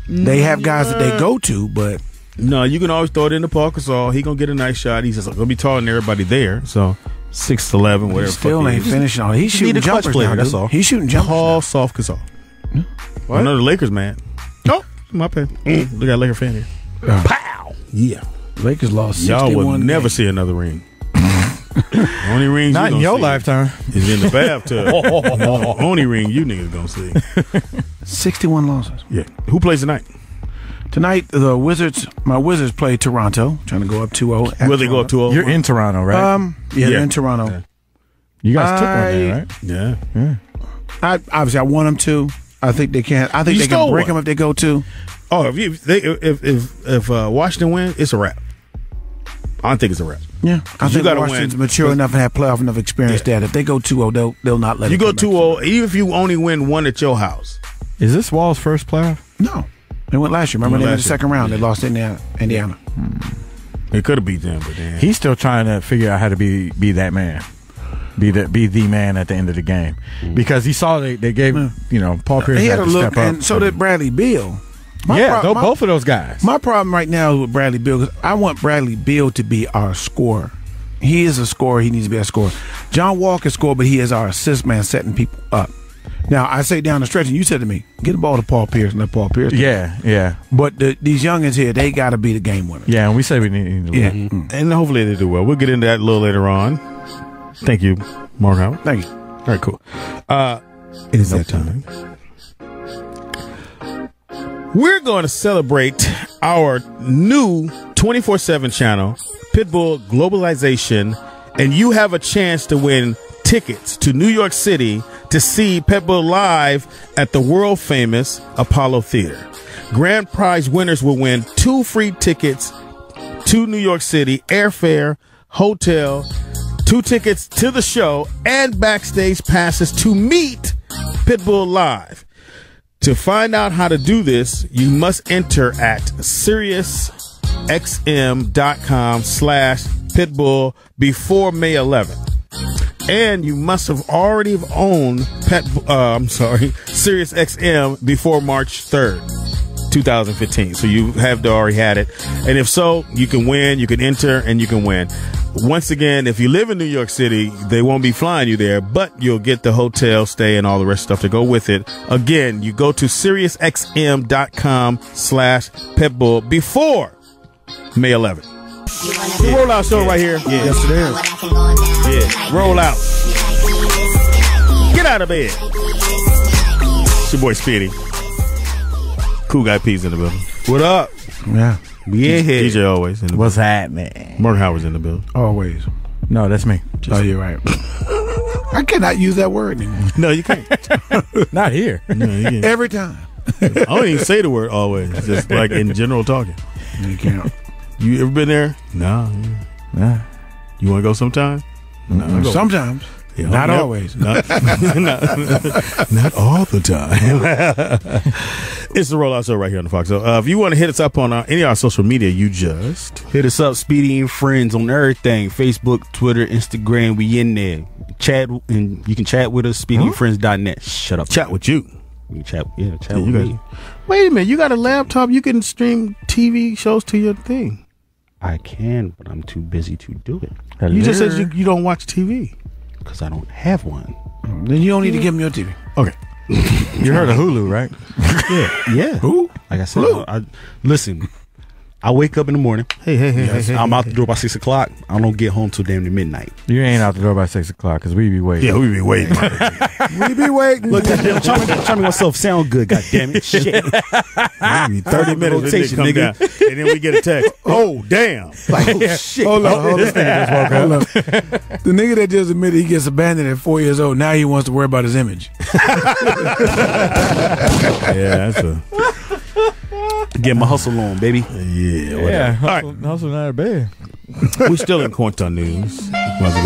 They have guys that they go to, but no, you can always throw it into Paul Gasol. He gonna get a nice shot. He's just gonna be taller than everybody there. So 6'11", whatever. Still ain't finishing on it. He's shooting need a clutch jumpers player, now, that's dude. all. He's shooting jumpers. Paul Soft Gasol. I know the Lakers, man. Oh, my bad. We got a Laker fan here. Pow! Yeah. Lakers lost 61. Y'all will never see another ring. Only ring Not in your lifetime. is in the bathtub. Only ring you niggas gonna see. 61 losses. Yeah. Who plays tonight? Tonight, the Wizards, my Wizards play Toronto, trying to go up 2-0. Will they go up 2-0? You're in Toronto, right? Yeah, they're in Toronto. Yeah. You guys took one there, right? Yeah. I want them to. I think they can. I think You they can stole break one. them if they go to. Oh, if Washington win, it's a wrap. I don't think it's a wrap. Yeah, I You think gotta Washington's win. mature enough and have playoff enough experience that if they go 2-0, they'll not let You it go come back. 2-0, even if you only win one at your house. Is this Wall's first playoff? No, they went last year. Remember, they went in the second round. They lost to Indiana. They could have beat them, but then He's still trying to figure out how to be that man. Be the man at the end of the game. Because he saw they gave, Paul Pierce He had had a to look, step up. and so did Bradley Beal. Both of those guys. My problem right now is with Bradley Beal because I want Bradley Beal to be our scorer. He is a scorer. He needs to be a scorer. John Wall can score, but he is our assist man, setting people up. Now, I say down the stretch, and you said to me, get the ball to Paul Pierce and let Paul Pierce. Yeah. But these youngins here, they got to be the game winner. Yeah, and we say we need to win. and hopefully they do well. We'll get into that a little later on. Thank you, Mark Howard. Thank you. All right, cool. It is that time. We're going to celebrate our new 24/7 channel, Pitbull Globalization, and you have a chance to win tickets to New York City to see Pitbull live at the world famous Apollo Theater. Grand prize winners will win 2 free tickets to New York City, airfare, hotel, 2 tickets to the show, and backstage passes to meet Pitbull live. To find out how to do this, you must enter at SiriusXM.com/Pitbull before May 11th. And you must have already owned SiriusXM before March 3rd, 2015. So you have already had it. And if so, you can win, you can enter, and you can win. Once again, if you live in New York City, they won't be flying you there, but you'll get the hotel stay and all the rest of stuff to go with it. Again, you go to SiriusXM.com/Pitbull before May 11th. The Rollout Show right here. Yeah. Yes, it is. Yeah. Roll out. Get out of bed. It's your boy Speedy. Cool Guy P's in the building. What up? Yeah. We in here. DJ always in the What's happening? Mark Howard's in the building. Always. No, that's me. Oh, you're right. I cannot use that word anymore. No, you can't. Not here. No, you can't. Every time. I don't even say the word always. Just like in general talking. You can't. You ever been there? No. Nah. You want to go sometime? No. Sometimes. Yeah, Not never. always. Not all the time. It's the Rollout Show right here on the Fox. So if you want to hit us up on any of our social media, you just Hit us up, Speedy and Friends, on everything. Facebook, Twitter, Instagram. We in there. Chat, and you can chat with us, speedyandfriends.net. Shut up. chat with you. You can chat with You me. guys, wait a minute. You got a laptop. You can stream TV shows to your thing. I can, but I'm too busy to do it. You just said you don't watch TV. Because I don't have one. Then you don't need to give them your TV. Okay. You heard of Hulu, right? Yeah. Who? Like I said, listen, I wake up in the morning. Hey. I'm out the door by 6 o'clock. I don't get home till damn near midnight. You ain't out the door by 6 o'clock because we be waiting. Yeah, we be waiting. We be waiting. Look, I'm trying to make myself sound good, goddammit. Shit. 30 minutes Rotation, come nigga. down, and then we get a text. Oh, damn. Like, oh, shit. Hold up. Hold up. The nigga that just admitted he gets abandoned at 4 years old, now he wants to worry about his image. Yeah, that's a... Get my hustle on, baby. Yeah, whatever. Yeah, All right. hustle out of bed. We're still in Quantum News. Was a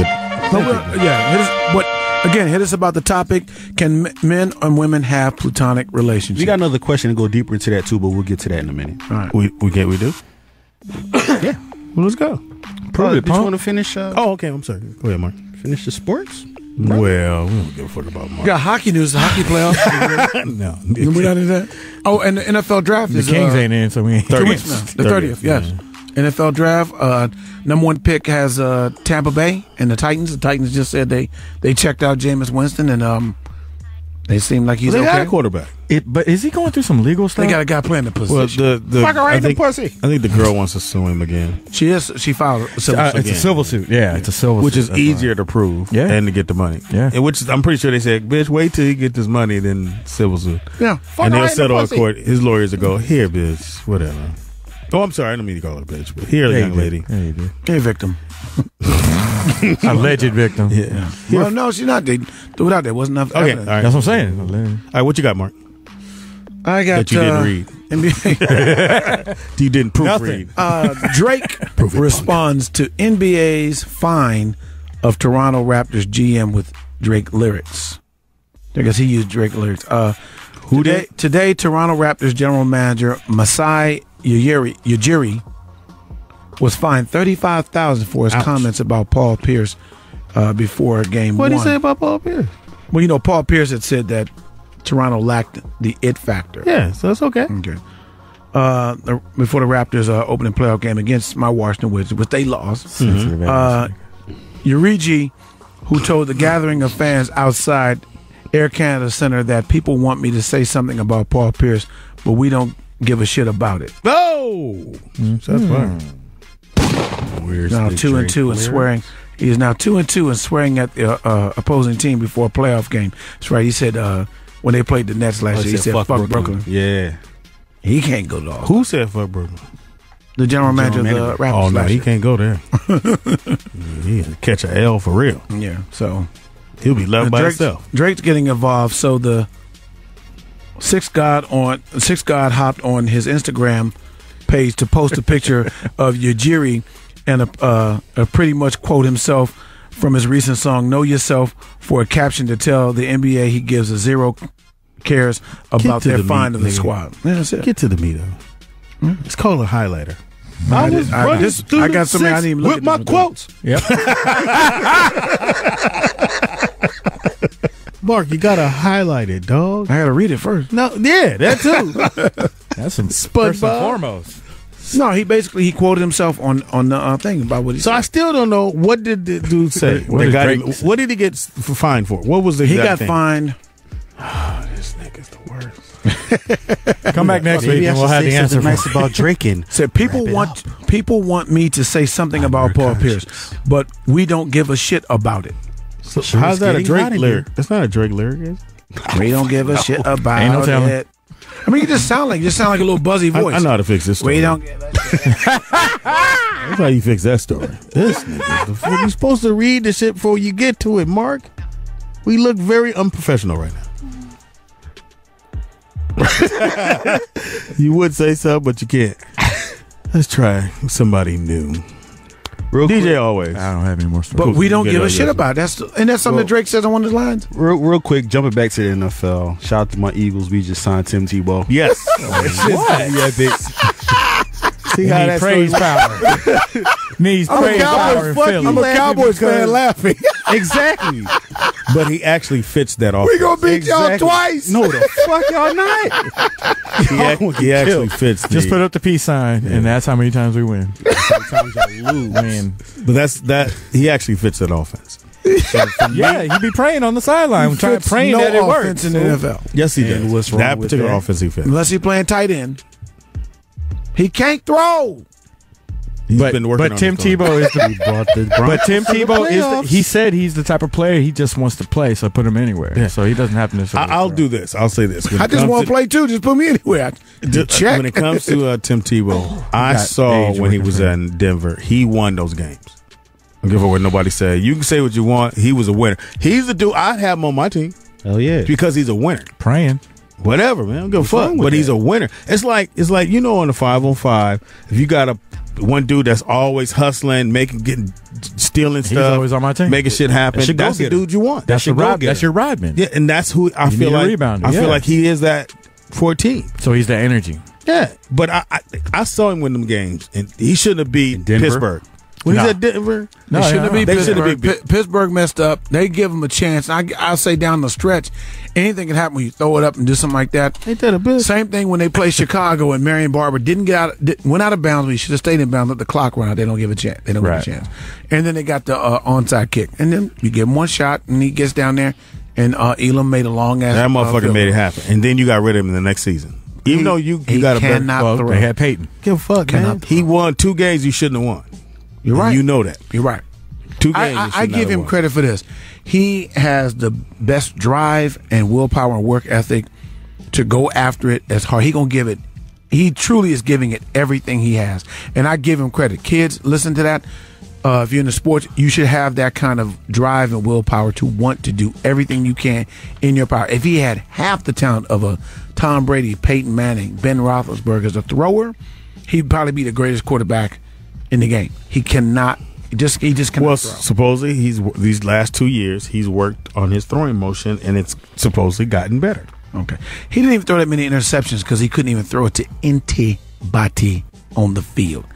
good. Hit us about the topic. Can men and women have platonic relationships? We got another question to go deeper into that, too, but we'll get to that in a minute. All right. We do? Yeah. Well, let's go. Did you want to finish? Oh, okay. I'm sorry. Go ahead, Mark. Finish the sports? Well, we don't give a fuck about We Mark. got hockey news, the hockey playoffs. No. We not into that. Oh, and the NFL draft The is Kings ain't in, so we ain't. 2 weeks from now. The 30th, yes. NFL draft. Number 1 pick has Tampa Bay and the Titans. The Titans just said they checked out Jameis Winston and they seem like he's they okay. got a quarterback. But is he going through some legal stuff? They got a guy playing the position. Well, I think the girl wants to sue him again. she filed a civil suit. It's a civil suit. Yeah, it's a civil Which suit. is That's easier right. to prove Yeah. and to get the money. Yeah. And which I'm pretty sure they said, bitch, wait till you get this money, then civil suit. Yeah. And they'll settle in court. His lawyers will go, here, bitch, whatever. Oh, I'm sorry. I don't mean to call her a bitch, but here, Yeah, young you did. lady. Yeah, you did. Hey, victim. Alleged victim. Yeah. Well, no, she's not. They threw it out there. Wasn't enough Okay, all evidence. right. That's what I'm saying. All right, what you got, Mark? I got That you didn't read. NBA. You didn't proofread. Drake responds to NBA's fine of Toronto Raptors GM with Drake lyrics. I guess he used Drake lyrics. Today, Toronto Raptors general manager Masai Ujiri was fined $35,000 for his comments about Paul Pierce before game What one. did he say about Paul Pierce? Well, you know, Paul Pierce had said that Toronto lacked the it factor. Yeah, so that's okay. Okay. Before the Raptors' opening playoff game against my Washington Wizards, which they lost. Urigi, who told the gathering of fans outside Air Canada Center that people want me to say something about Paul Pierce, but we don't give a shit about it. Oh! So that's fine. Now 2-2 and swearing. He is now 2-2 and swearing at the opposing team before a playoff game. That's right. He said when they played the Nets last year, he said fuck Brooklyn. Yeah. He can't go to all. Who said fuck Brooklyn? The general manager of the Raptors. Oh, no, last he year. can't go there. He'll catch an L for real. Yeah, so He'll be loved by himself. Drake's getting involved. So the Six God hopped on his Instagram page to post a picture of Ujiri and a pretty much quote himself from his recent song "Know Yourself" for a caption to tell the NBA he gives a zero cares about their fine of the squad. Yeah, that's it. Get to the meat of it. It's called a highlighter. I got something I didn't even look with my at quotes. Yep. Mark, you gotta highlight it, dog. I gotta read it first. No, yeah, that too. That's some SpongeBob. first and foremost. No, he quoted himself on the thing about what he So said. I still don't know, what did the dude say? What did he get fined for? What was the He exact got thing? fined. This nigga's the worst. Come back next week and we'll have the answer. Nice about drinking. Said people want me to say something about Paul Pierce, but we don't give a shit about it. So how's that a Drake lyric? That's not a Drake lyric, is it? We don't give a shit about Ain't no telling. it. I mean, you just sound like a little buzzy voice. I know how to fix this story. We don't give a shit. That's how you fix that story. This nigga, you're supposed to read the shit before you get to it, Mark. We look very unprofessional right now. You would say so, but you can't. Let's try somebody new. Real DJ quick, always. I don't have any more stories. But we don't Get give out a shit of about it. That's something that Drake says on one of his lines. real quick, jumping back to the NFL. Shout out to my Eagles. We just signed Tim Tebow. Yes. See how that praise story- power. Needs praise power in Philly. I'm a Cowboys fan laughing. Exactly. But he actually fits that off. We gonna beat y'all twice. No, the fuck y'all not. He actually fits the, Just put up the peace sign, and that's how many times we win. Sometimes y'all lose. Win. But he actually fits that offense. Yeah, he'd be praying on the sideline, praying no that it offense works. in the NFL. Yes, he And does. what's wrong That with particular that? offense he fits. Unless he playing tight end. He can't throw. He's But been working on Tim his throwing. Tebow is the Brought the but Tim Tebow is playoffs. he said he's the type of player he just wants to play, so put him anywhere. Yeah. So he doesn't have to necessarily. I'll throw. do this. I'll say this. When I it just comes want to play too. Just put me anywhere. Check. When it comes to Tim Tebow, I got saw age when he working was for him. in Denver, he won those games. I don't give a what nobody said. You can say what you want. He was a winner. He's the dude. I'd have him on my team Hell yeah. because he's a winner. praying. Whatever, man. I don't give a fuck. wrong with But he's that? a winner. It's like you know, on the 5-on-5, if you got one dude that's always hustling, stealing He's stuff, always on my team. making shit happen. That's your That's the go-getter. dude you want. That's your go-getter. That's your Rodman. Yeah, and that's who I You feel need a like. rebounder, I feel yeah. like he is that for a team. So he's the energy. Yeah, but I saw him win them games, and he shouldn't have beat Denver? Pittsburgh. when No. he's at Denver? They shouldn't be They shouldn't Pittsburgh. be. Pittsburgh messed up. They give them a chance. I'll say down the stretch, anything can happen when you throw it up and do something like that. Ain't that a bitch? Same thing when they play Chicago and Marion Barber went out of bounds. We should have stayed in bounds. Let the clock run out. They don't give a chance. They don't give a chance. And then they got the onside kick. And then you give him one shot, and he gets down there. And Elam made a long ass. That motherfucker made it happen, and then you got rid of him in the next season. Even though you got a better. cannot throw. They had Peyton. Give a fuck, man. He won 2 games you shouldn't have won. You're right. You know that. You're right. 2 games. I give him credit for this. He has the best drive and willpower and work ethic to go after it as hard. He gonna give it. He truly is giving it everything he has, and I give him credit. Kids, listen to that. If you're in the sports, you should have that kind of drive and willpower to want to do everything you can in your power. If he had half the talent of a Tom Brady, Peyton Manning, Ben Roethlisberger as a thrower, he'd probably be the greatest quarterback in the game. He cannot. He just cannot Well, throw. supposedly these last 2 years he's worked on his throwing motion, and it's supposedly gotten better. Okay. He didn't even throw that many interceptions because he couldn't even throw it to anybody on the field.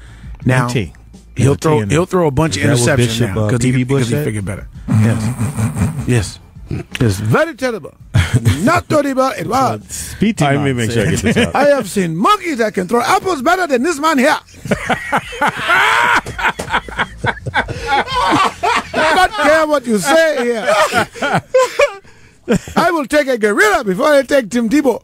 Now NT. he'll throw a bunch of Is that what interceptions Bishop, now because P.B. Bush he said? figured better. Yes. It's very terrible. Not terrible. It was. Let me make sure I get this out. I have seen monkeys that can throw apples better than this man here. I don't care what you say here. I will take a gorilla before I take Tim Tebow.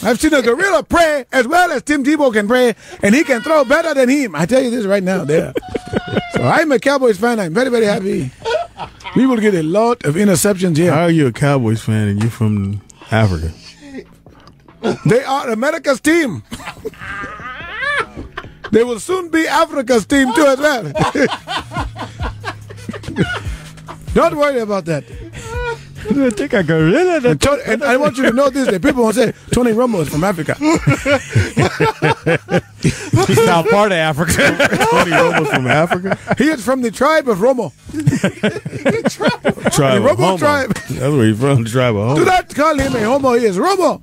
I've seen a gorilla pray as well as Tim Tebow can pray, and he can throw better than him. I tell you this right now, there. So I'm a Cowboys fan. I'm very, very happy. We will get a lot of interceptions here. How are you a Cowboys fan and you from Africa? They are America's team. They will soon be Africa's team too as well. Don't worry about that. I think a gorilla. And I want you to know this: that people won't say Tony Romo is from Africa. He's now part of Africa. Tony Romo's from Africa? He is from the tribe of Romo. Tribe The of Romo Homo. tribe. That's where he's from, the tribe of Do Homo. not call him a homo. He is Romo.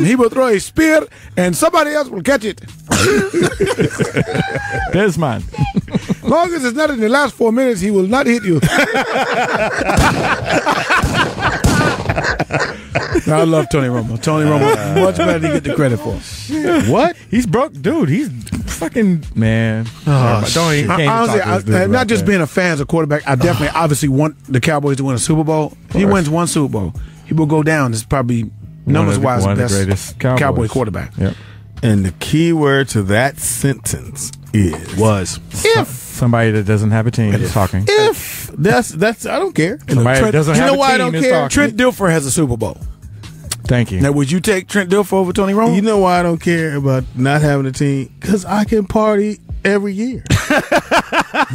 He will throw a spear, and somebody else will catch it. There's mine. Long as it's not in the last 4 minutes, he will not hit you. I love Tony Romo. Tony Romo is much better than he get the credit for. What? He's broke, dude. He's fucking man. Don't even, can't even Honestly, talk to this dude not about just that. being a fan as a quarterback, I definitely obviously want the Cowboys to win a Super Bowl. If he wins one Super Bowl, he will go down as probably numbers-wise one the of the best greatest Cowboy quarterback. Yep. And the key word to that sentence is If somebody that doesn't have a team is talking. If that's I don't care. Somebody that doesn't you have know a why I team don't is care? talking. Trent Dilfer has a Super Bowl. Thank you. Now, would you take Trent Dilfer over Tony Romo? You know why I don't care about not having a team? Because I can party every year.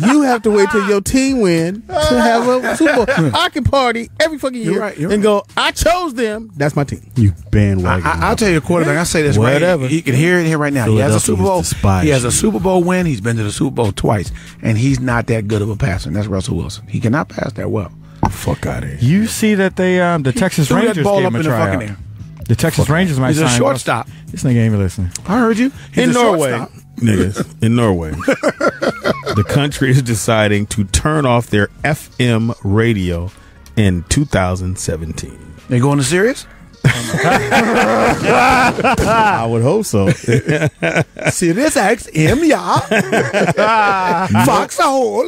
You have to wait till your team win to have a Super Bowl. I can party every fucking year You're right, and go, I chose them. That's my team. You bandwagon. I'll tell you a quarterback. I say this Whatever. right. You can hear it here right now. He has a Super Bowl. Philadelphia He has a despises Super Bowl win. He's been to the Super Bowl twice, and he's not that good of a passer. And that's Russell Wilson. He cannot pass that well. Fuck out of here. You see that they the Texas threw that Rangers ball gave up him a in the tryout. fucking air. The Texas Rangers might He's a sign shortstop. This nigga ain't even listening. I heard you. He's In a Norway, shortstop. niggas, in Norway, the country is deciding to turn off their FM radio in 2017. They going to Sirius? I would hope so. Sirius XM, yeah. Fox a hole.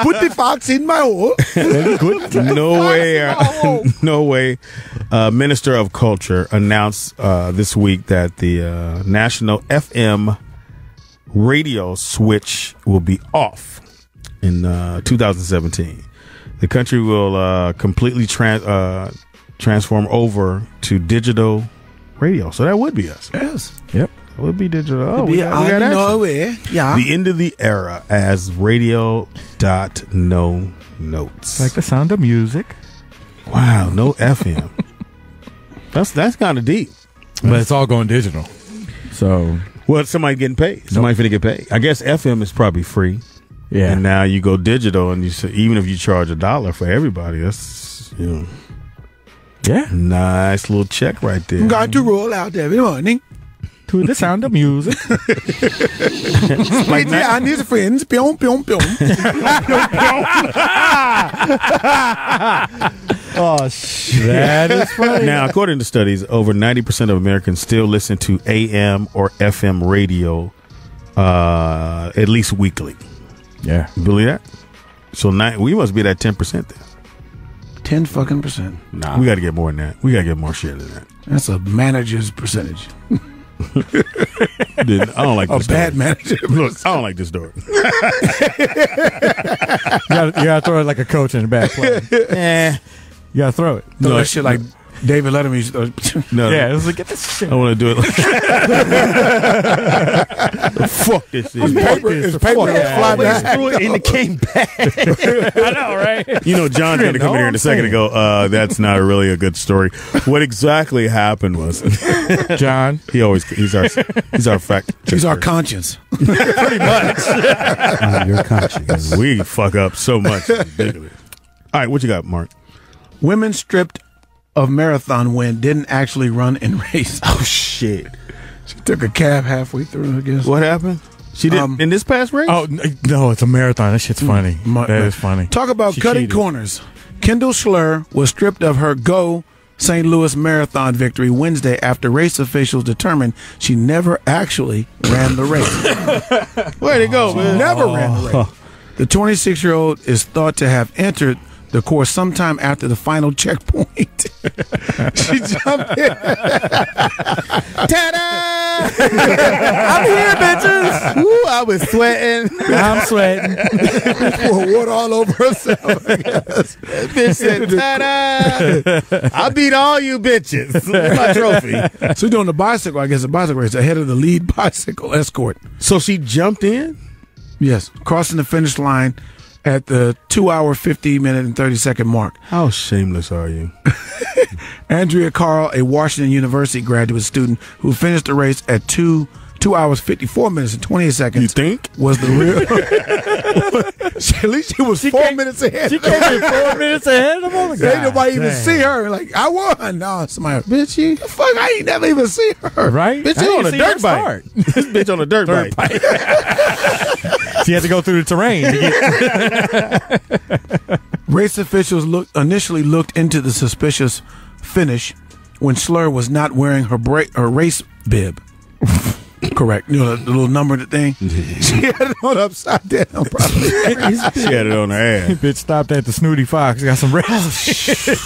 Put the fox in my hole. No way. Minister of Culture announced this week that the national FM radio switch will be off in 2017. The country will completely transform over to digital radio. So that would be us. Yes. Yep. It would be digital. Oh, we Be got action. Norway. Yeah. The end of the era as radio.no notes. Like the sound of music. Wow, no FM. That's kind of deep. But it's all going digital. So Well, somebody getting paid. Somebody finna get paid. I guess FM is probably free. yeah. And now you go digital, and you say, even if you charge $1 for everybody, that's yeah. nice little check right there. Got to roll out every morning. To the sound of music. Like I need friends. Pyong, pyong, pyong. Oh, shit. That is funny. Now, according to studies, over 90% of Americans still listen to AM or FM radio at least weekly. Yeah. You believe that? So we must be that 10% then. 10 fucking percent. Nah. We got to get more than that. We got to get more share than that. That's a manager's percentage. I don't like this a bad manager. Look, I don't like this story. You gotta throw it like a coach in the back play. You gotta throw it. Throw that shit like David Letterman used to throw. No, yeah, it was like, get this shit. I want to do it like fuck this shit. It's paper that fly back. Threw it and it came back. I know, right? You know, John's going to come in here in a second and go, that's not really a good story. What exactly happened was John. He's our fact. He's our conscience. Pretty much. Your conscience. We fuck up so much. It's ridiculous. All right, what you got, Mark? Women stripped of marathon win didn't actually run and race. Oh, shit. She took a cab halfway through, I guess. What happened? She did in this past race? Oh, no, it's a marathon. That shit's funny. That is funny. Talk about She cutting cheated. corners. Kendall Schlur was stripped of her Go St. Louis Marathon victory Wednesday after race officials determined she never actually ran the race. Where'd it go, man? Never ran the race. The 26-year-old is thought to have entered the course sometime after the final checkpoint. She jumped in. Ta-da! I'm here, bitches. Ooh, I was sweating. I'm sweating. Poured water all over herself, I guess. Bitch said, ta-da! I beat all you bitches. Where's my trophy? So doing the bicycle, I guess, the bicycle race ahead of the lead bicycle escort. So she jumped in? Yes, crossing the finish line at the 2 hour, 50 minute, and 30-second mark. How shameless are you? Andrea Carl, a Washington University graduate student who finished the race at 2 hours, 54 minutes, and 28 seconds. You think? Was the real. At least she was 4 minutes ahead. She came in 4 minutes ahead of him. Ain't nobody even see her. Like, I won. No, somebody, bitch, you, the fuck, I ain't never even see her. Right? Bitch, you on a dirt bike. This bitch on a dirt bike. She had to go through the terrain to get. Race officials initially looked into the suspicious finish when Schlur was not wearing her race bib. Correct. You know, the little numbered thing? She had it on upside down, probably. She had it on her ass. Bitch stopped at the Snooty Fox. Got some race.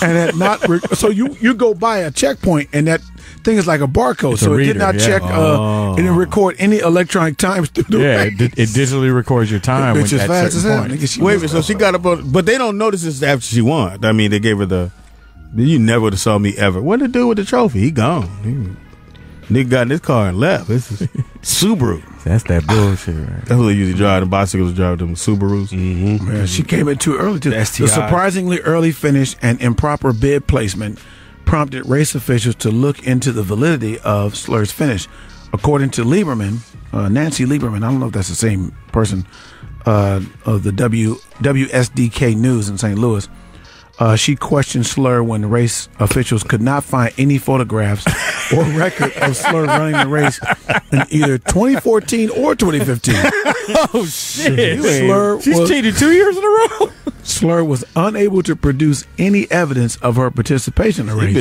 And that so you go by a checkpoint, and that thing is like a barcode. It's so a it did reader, not yeah. check and it record any electronic times through the Yeah, race. it digitally records your time. Bitch is at fast as certain hell. points. Nigga, she Wait a was- minute, so she got up on, but they don't notice this after she won. I mean, they gave her the, you never would have saw me ever. What did it do with the trophy? He gone. Nigga got in his car and left. This is Subaru. That's that bullshit, right? That's what they usually drive. The bicycles drive them Subarus. Mm-hmm. Man, she came in too early. The STI. surprisingly early finish and improper bib placement prompted race officials to look into the validity of Schlur's finish. According to Lieberman, Nancy Lieberman, I don't know if that's the same person, of the WSDK News in St. Louis, she questioned Schlur when the race officials could not find any photographs or record of Schlur running the race in either 2014 or 2015. Oh shit! She's cheated 2 years in a row. Schlur was unable to produce any evidence of her participation in the race.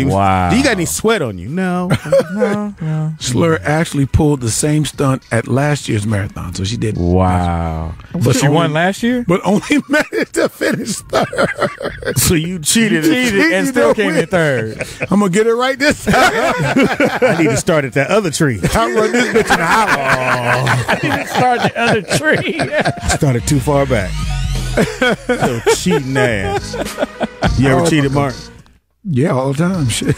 Wow. Do you got any sweat on you? No. No. Schlur actually pulled the same stunt at last year's marathon, so she did. Wow. But she won last year? But only managed to finish third. So you cheated. And still came in third. I'm going to get it right this time. I need to start at that other tree. I run this bitch in the house. Start the other tree. I started too far back. So cheating ass. You ever cheated, Mark? Yeah, all the time. Shit.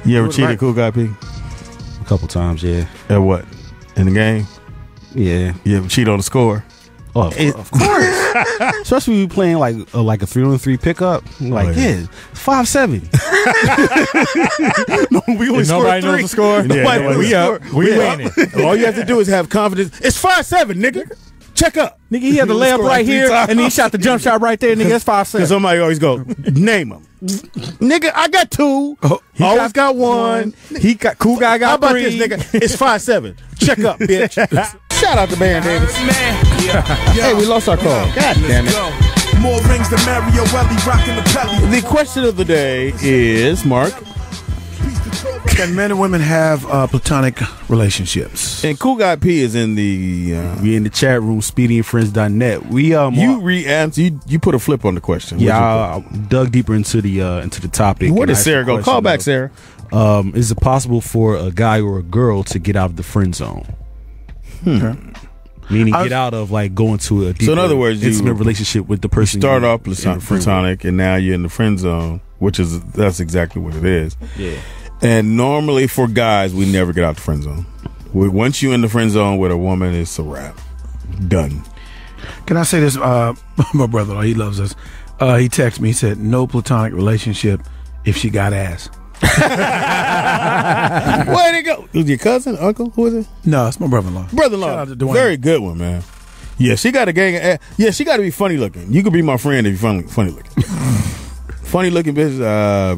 You ever Right. cheated, Cool Guy P? A couple times, yeah. At what? In the game? Yeah. You ever cheat on the score? Oh, of course. Especially when you playing like a 3-on-3 pickup. Like, yeah, 5-7. No, we only And nobody knows the score? Yeah, Nobody nobody we knows up. the score. We Yeah. winning. All you have to do is have confidence. It's 5-7, nigga. Check up. Nigga, he had the layup Score right like here, 3 times. and he shot the jump shot right there, nigga. That's Because 5-7. somebody always go, name them. Nigga, I got 2. He always got 1. He got cool guy got How about 3. this, nigga? It's 5-7. Check up, bitch. Shout out to Baron Davis. Hey, we lost our call. God damn it. More rings than Mario Welly rocking the pelly. The question of the day is, Mark, can men and women have platonic relationships? and Cool Guy P is in the. We in the chat room, speedyandfriends.net. We You re-answer. You put a flip on the question. I dug deeper into the topic. Where and did asked Sarah the go? question Call back, of, Sarah. Is it possible for a guy or a girl to get out of the friend zone? Meaning get out of like going to a deeper, So in other words, intimate relationship with the person. Start you off in the friend with. platonic, and now you're in the friend zone, that's exactly what it is. Yeah. And normally for guys, we never get out the friend zone. Once you're in the friend zone with a woman, it's a wrap. Done. Can I say this? My brother, he loves us. He texted me. He said, "No platonic relationship if she got ass." Where'd it go? Was your cousin, uncle? Who is it? No, it's my brother-in-law. Brother-in-law. Shout out to Dwayne. Very good one, man. Yeah, she got a gang of ass. Yeah, she got to be funny looking. You could be my friend if you're funny looking. Funny looking bitches,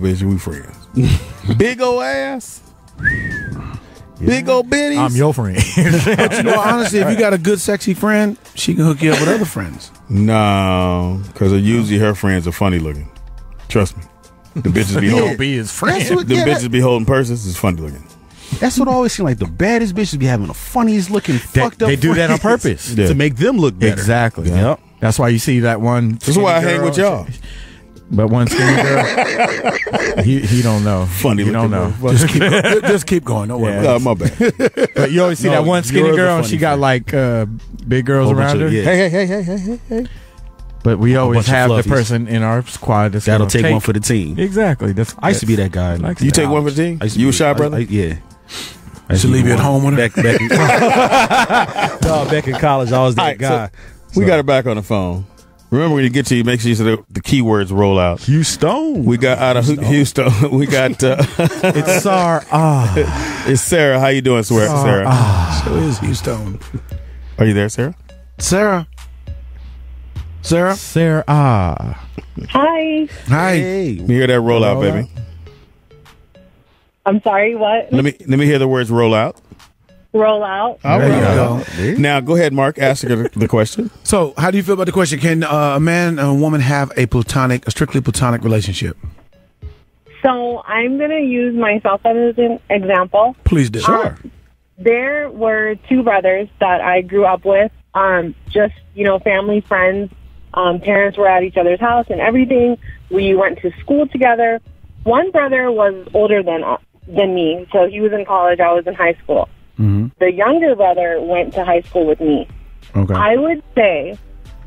bitch, we friends. Big old ass. Big old bitties. I'm your friend. But you know, honestly, if you got a good, sexy friend, she can hook you up with other friends. No, because usually her friends are funny looking. Trust me. The bitches be holding. be his friend. Bitches be holding purses. It's funny looking. That's what I always seem like. The baddest bitches be having the funniest looking fucked up. They do that on friends purpose. Yeah. to make them look better. Exactly. Yeah. Yep. That's why you see that one. That's why I hang with y'all. But one skinny girl, he don't know. Funny you looking don't know. motherfucker. Just keep going. Don't worry. Oh, my bad. But you always see that one skinny you're the girl, and funny she got like big girls Whole bunch around of- her. yeah. Hey. But we always bunch of have the fluffies. person in our squad that's That'll gonna take one for the team. Exactly. I used to be that guy. Likes You that. take one for the team? I used to You be- a shy brother? Yeah. I Should leave you at home with her. Back in, no, back in college, I was that All right, guy. We got her back on the phone. Remember when you get to you, make sure you say the keywords roll out. Houston. We got out of Houston. We got It's Sarah. it's Sarah. How you doing, Sarah? So is Houston. Are you there, Sarah? Sarah. Sarah. Hi. Hi. Hey. Let me hear that roll out, baby. I'm sorry, what? Let me hear the words roll out. Roll out. All There right. you go. Now go ahead, Mark. Ask her the question. So, how do you feel about the question? Can a man and a woman have a strictly platonic relationship? So I'm going to use myself as an example. Please do. There were 2 brothers that I grew up with, just, family, friends. Parents were at each other's house and everything. We went to school together. One brother was older than me, so he was in college. I was in high school. Mm-hmm. The younger brother went to high school with me. Okay. I would say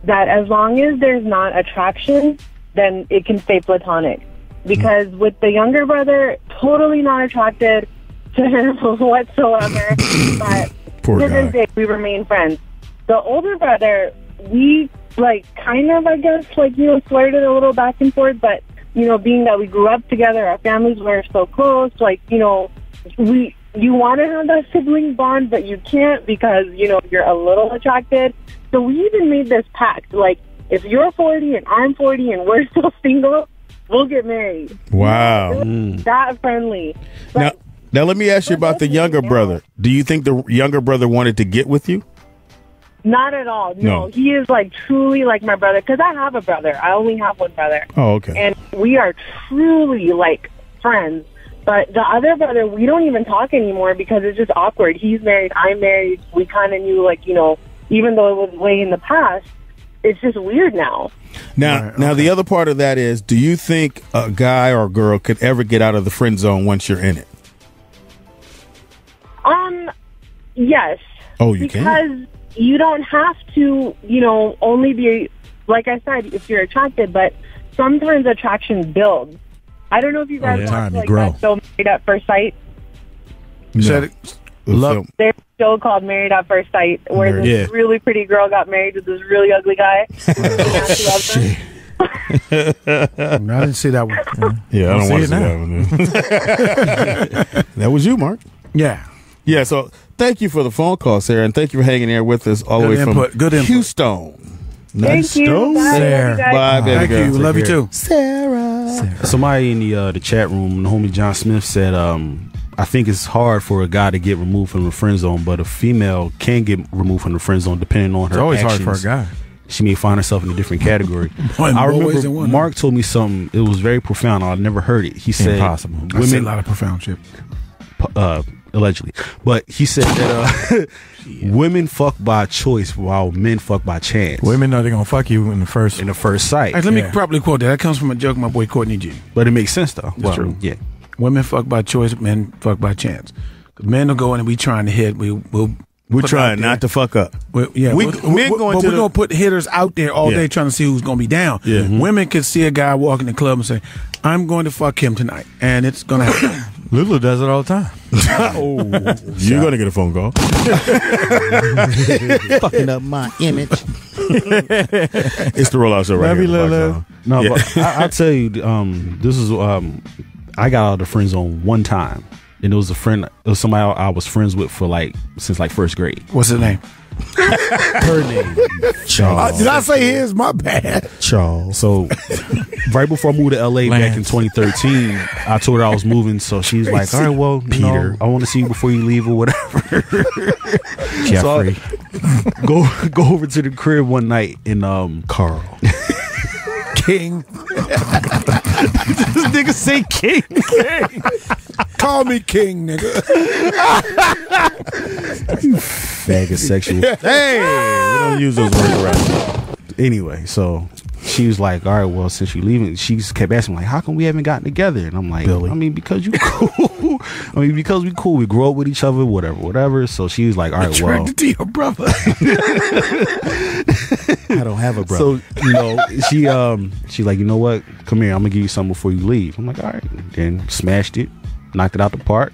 that as long as there's not attraction, then it can stay platonic. Because with the younger brother, totally not attracted to him whatsoever. But Poor to guy. this day, we remain friends. The older brother, we kind of, I guess, flirted a little back and forth. But, being that we grew up together, our families were so close, you want to have that sibling bond, but you can't because, you're a little attracted. So we even made this pact, if you're 40 and I'm 40 and we're still single, we'll get married. Wow. It was that friendly. Now let me ask you about the younger brother. Do you think the younger brother wanted to get with you? Not at all. No. He is truly like my brother because I have a brother. I only have one brother. Oh, okay. And we are truly friends. But the other brother, we don't even talk anymore because it's just awkward. He's married. I'm married. We kind of knew, even though it was way in the past, it's just weird now. Now, the other part of that is, do you think a guy or a girl could ever get out of the friend zone once you're in it? Yes. Oh, you can? Because you don't have to, only be, like I said, if you're attracted, but sometimes attraction builds. I don't know if you guys watch that show Married at First Sight. You said it. Love. There's a show called Married at First Sight where this really pretty girl got married to this really ugly guy. And she loves him. I didn't see that one. Yeah, I don't want to see that one. That was you, Mark. Yeah. Yeah, so thank you for the phone call, Sarah, and thank you for hanging there with us all the way from Houston. Thank you. Bye, Bye, baby Thank girl. you. Love you too. Sarah. Somebody in the chat room, the homie John Smith said, I think it's hard for a guy to get removed from the friend zone, but a female can get removed from the friend zone depending on her It's always actions. hard for a guy. She may find herself in a different category. Boy, I more ways than remember one, Mark told me something. It was very profound. I never heard it. He said, Impossible. I say a women, lot of profound shit. allegedly, but he said that women fuck by choice while men fuck by chance. Women know they're gonna fuck you in the first sight. Hey, let me Yeah. probably quote that. That comes from a joke my boy Courtney G. But it makes sense though. It's true. Yeah. Women fuck by choice, men fuck by chance. 'Cause men will go in and we trying to hit. We're trying not to fuck up. Men going but to we're the- gonna put hitters out there all Yeah. day trying to see who's gonna be down. Yeah. Women can see a guy walk in the club and say, "I'm going to fuck him tonight," and it's gonna happen. Lulu does it all the time. You're gonna get a phone call. Fucking up my image. It's the Rollout Show right Love here. you, on the Black Lulu. Zone. No, Yeah. but I'll tell you, this is I got out of the friend zone one time, and it was somebody I was friends with for since first grade. What's his name? Her name, Charles. Did I say his? My bad. Charles. So right before I moved to LA back in Lance. 2013, I told her I was moving. So she's like, "All right, well, Peter, I want to see you before you leave or whatever." Jeffrey. So go over to the crib one night and Carl. King. This nigga say King. Call me King, nigga. Faggot sexual. Hey, we don't use those words around. Anyway, so she was like, "All right, well, since you're leaving," she just kept asking me, like, "How come we haven't gotten together?" And I'm like, Billy. "I mean, because you cool. I mean, because we cool. We grow up with each other, whatever." So she was like, "All right, well." Attracted to your brother. I don't have a brother. So she like, "You know what? Come here. I'm gonna give you something before you leave." I'm like, "All right." Then smashed it, knocked it out the park.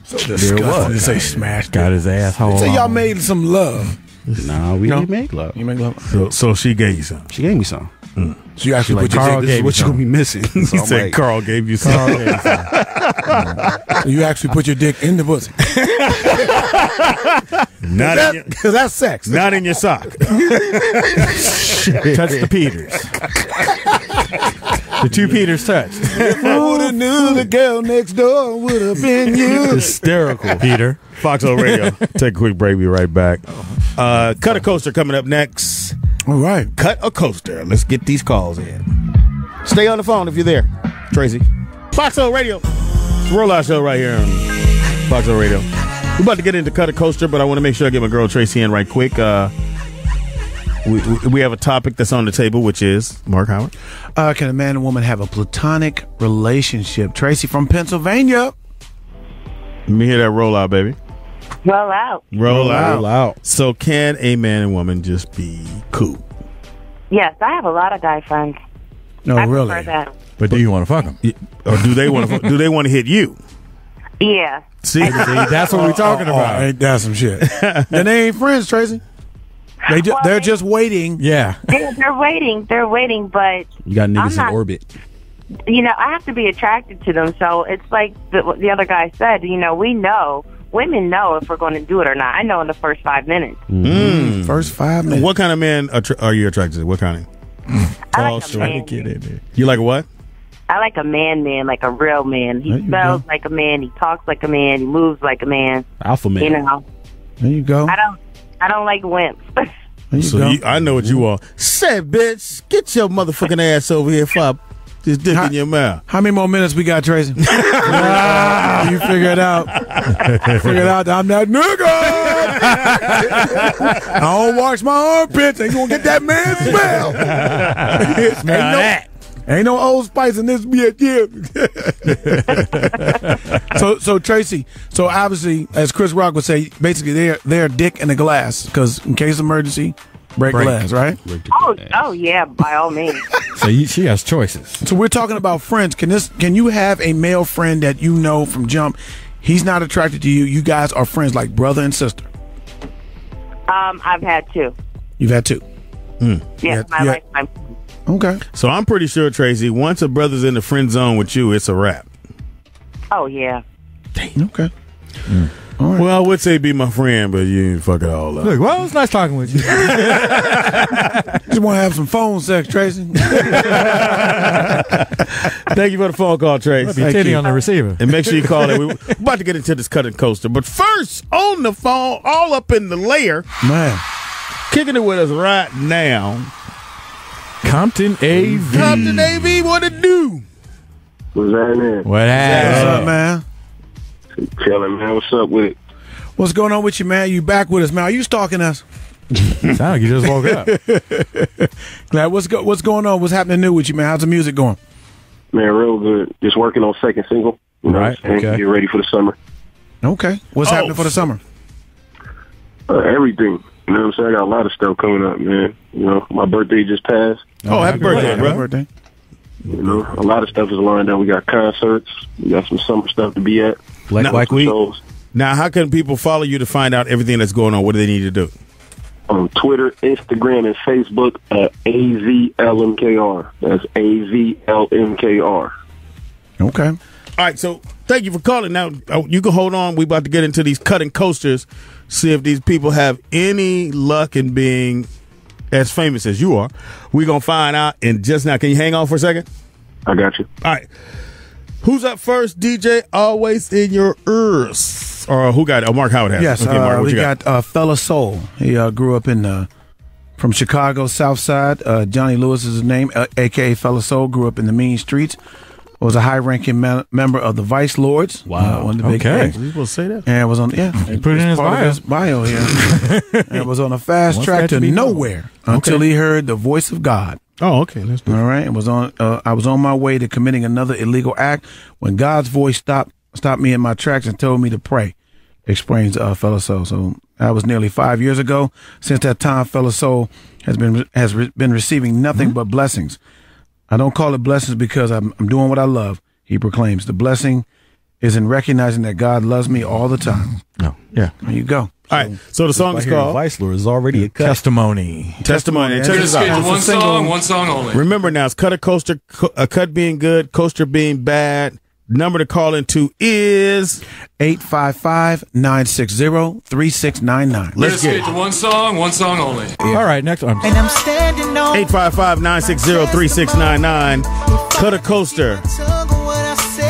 So disgusting to say smashed. Got his asshole. Say y'all on. made some love. Nah, we No? didn't make love. You make love. So she gave you some. She gave me some. So you actually Like, put your Carl dick. this is gave what you you're gonna be missing. So He I'm said like, Carl gave you some. So you actually put your dick in the pussy. Because that's sex. Not in your sock. Touch the Peters. The two Peters touched. If I would have knew the girl next door would have been you. hysterical. Peter. Foxhole Radio. Take a quick break. Be right back. Cut a Coaster coming up next. All right. Cut a Coaster. Let's get these calls in. Stay on the phone if you're there, Tracy. Foxhole Radio. It's the Rollout Show right here on Foxhole Radio. We're about to get into Cut a Coaster, but I want to make sure I get my girl Tracy in right quick. We have a topic that's on the table, which is Mark Howard. Can a man and woman have a platonic relationship? Tracy from Pennsylvania. Let me hear that rollout, baby. Roll out. Roll out. So can a man and woman just be cool? Yes, I have a lot of guy friends. No, I really. prefer that. But do you want to fuck him? Or do they want to? Do they want to hit you? Yeah. See, That's what we're talking about. Ain't that some shit? Then they ain't friends, Tracy. They're just waiting. Yeah. They're waiting. They're waiting, but You got niggas I'm not- in orbit. I have to be attracted to them. So it's like what the other guy said. We know. Women know if we're going to do it or not. I know in the first 5 minutes. First 5 minutes. What kind of man are you attracted to? What kind of? I like a man. You like what? I like a man, like a real man. He There you smells go. like a man. He talks like a man. He moves like a man. Alpha man. There you go. I don't like wimps. There you So go. I know what you are. Say, bitch, get your motherfucking ass over here for this dick in your mouth. How many more minutes we got, Tracy? You figure it out. Figure it out. I'm that nigga. I don't wash my armpits. Ain't gonna get that man smell. Ain't no Old Spice in this bitch. Yeah. So Tracy. So obviously, as Chris Rock would say, basically they're dick in a glass because in case of emergency, break glass, right? Oh yeah, by all means. So she has choices. So we're talking about friends. Can you have a male friend that you know from jump? He's not attracted to you. You guys are friends like brother and sister. I've had two. You've had two. Yes, my lifetime. Okay. So I'm pretty sure, Tracy, once a brother's in the friend zone with you, it's a wrap. Oh yeah. Okay. right. Well, I would say be my friend, but you didn't fuck it all up. Look, well, it's nice talking with you. Just want to have some phone sex, Tracy. Thank you for the phone call, Trace. Be titty on the receiver. And make sure you call it. We're about to get into this cutting coaster. But first, on the phone, all up in the layer, Man. kicking it with us right now, Compton AV. Compton AV, what it do? What's happening? What What's happened? up, man? Chilling, man. What's up with it? What's going on with you, man? You back with us, man? Are you stalking us? Sound like you just woke up. Glad. What's going on? What's happening new with you, man? How's the music going? Man, real good. Just working on second single. You know Right, what I'm saying? okay. Get ready for the summer. Okay. What's happening for the summer? Everything. You know what I'm saying? I got a lot of stuff coming up, man. You know, my birthday just passed. Oh, happy birthday, Happy bro. birthday. You know, a lot of stuff is lined up. We got concerts. We got some summer stuff to be at. Like we. Shows. Now, how can people follow you to find out everything that's going on? What do they need to do? On Twitter, Instagram, and Facebook at AZLMKR. That's AZLMKR. Okay. All right, so thank you for calling. Now, you can hold on. We're about to get into these cutting coasters, see if these people have any luck in being as famous as you are. We're going to find out in just now. Can you hang on for a second? I got you. All right. Who's up first? DJ Always in Your Ears. Or who got it? Oh, Mark Howard has it. Yes, Okay, Mark, what we you got Fella Soul. He grew up from Chicago, South Side. Johnny Lewis is his name, a.k.a. Fella Soul. Grew up in the mean streets. Was a high-ranking member of the Vice Lords. Wow. One of the big Okay. things. We supposed to say that? And was on, he put it in his bio here. And was on a fast Wants track that to to be known. nowhere until he heard the voice of God. Oh, okay. Let's do it. All right, and was on. I was on my way to committing another illegal act when God's voice stopped me in my tracks and told me to pray. Explains Fella Soul. So that was nearly 5 years ago. Since that time, Fella Soul has been receiving nothing but blessings. I don't call it blessings because I'm doing what I love. He proclaims the blessing is in recognizing that God loves me all the time. No. Yeah. There you go. All right. So the song is called Vice Lord is already a cut. Testimony. Testimony. And Check check this this out. out. One song only. Remember now, it's cut a coaster, a cut being good, coaster being bad. Number to call into is 855-960-3699. Let's get it. to one song only. All right, next one. And I'm standing on 855-960-3699. Cut a coaster.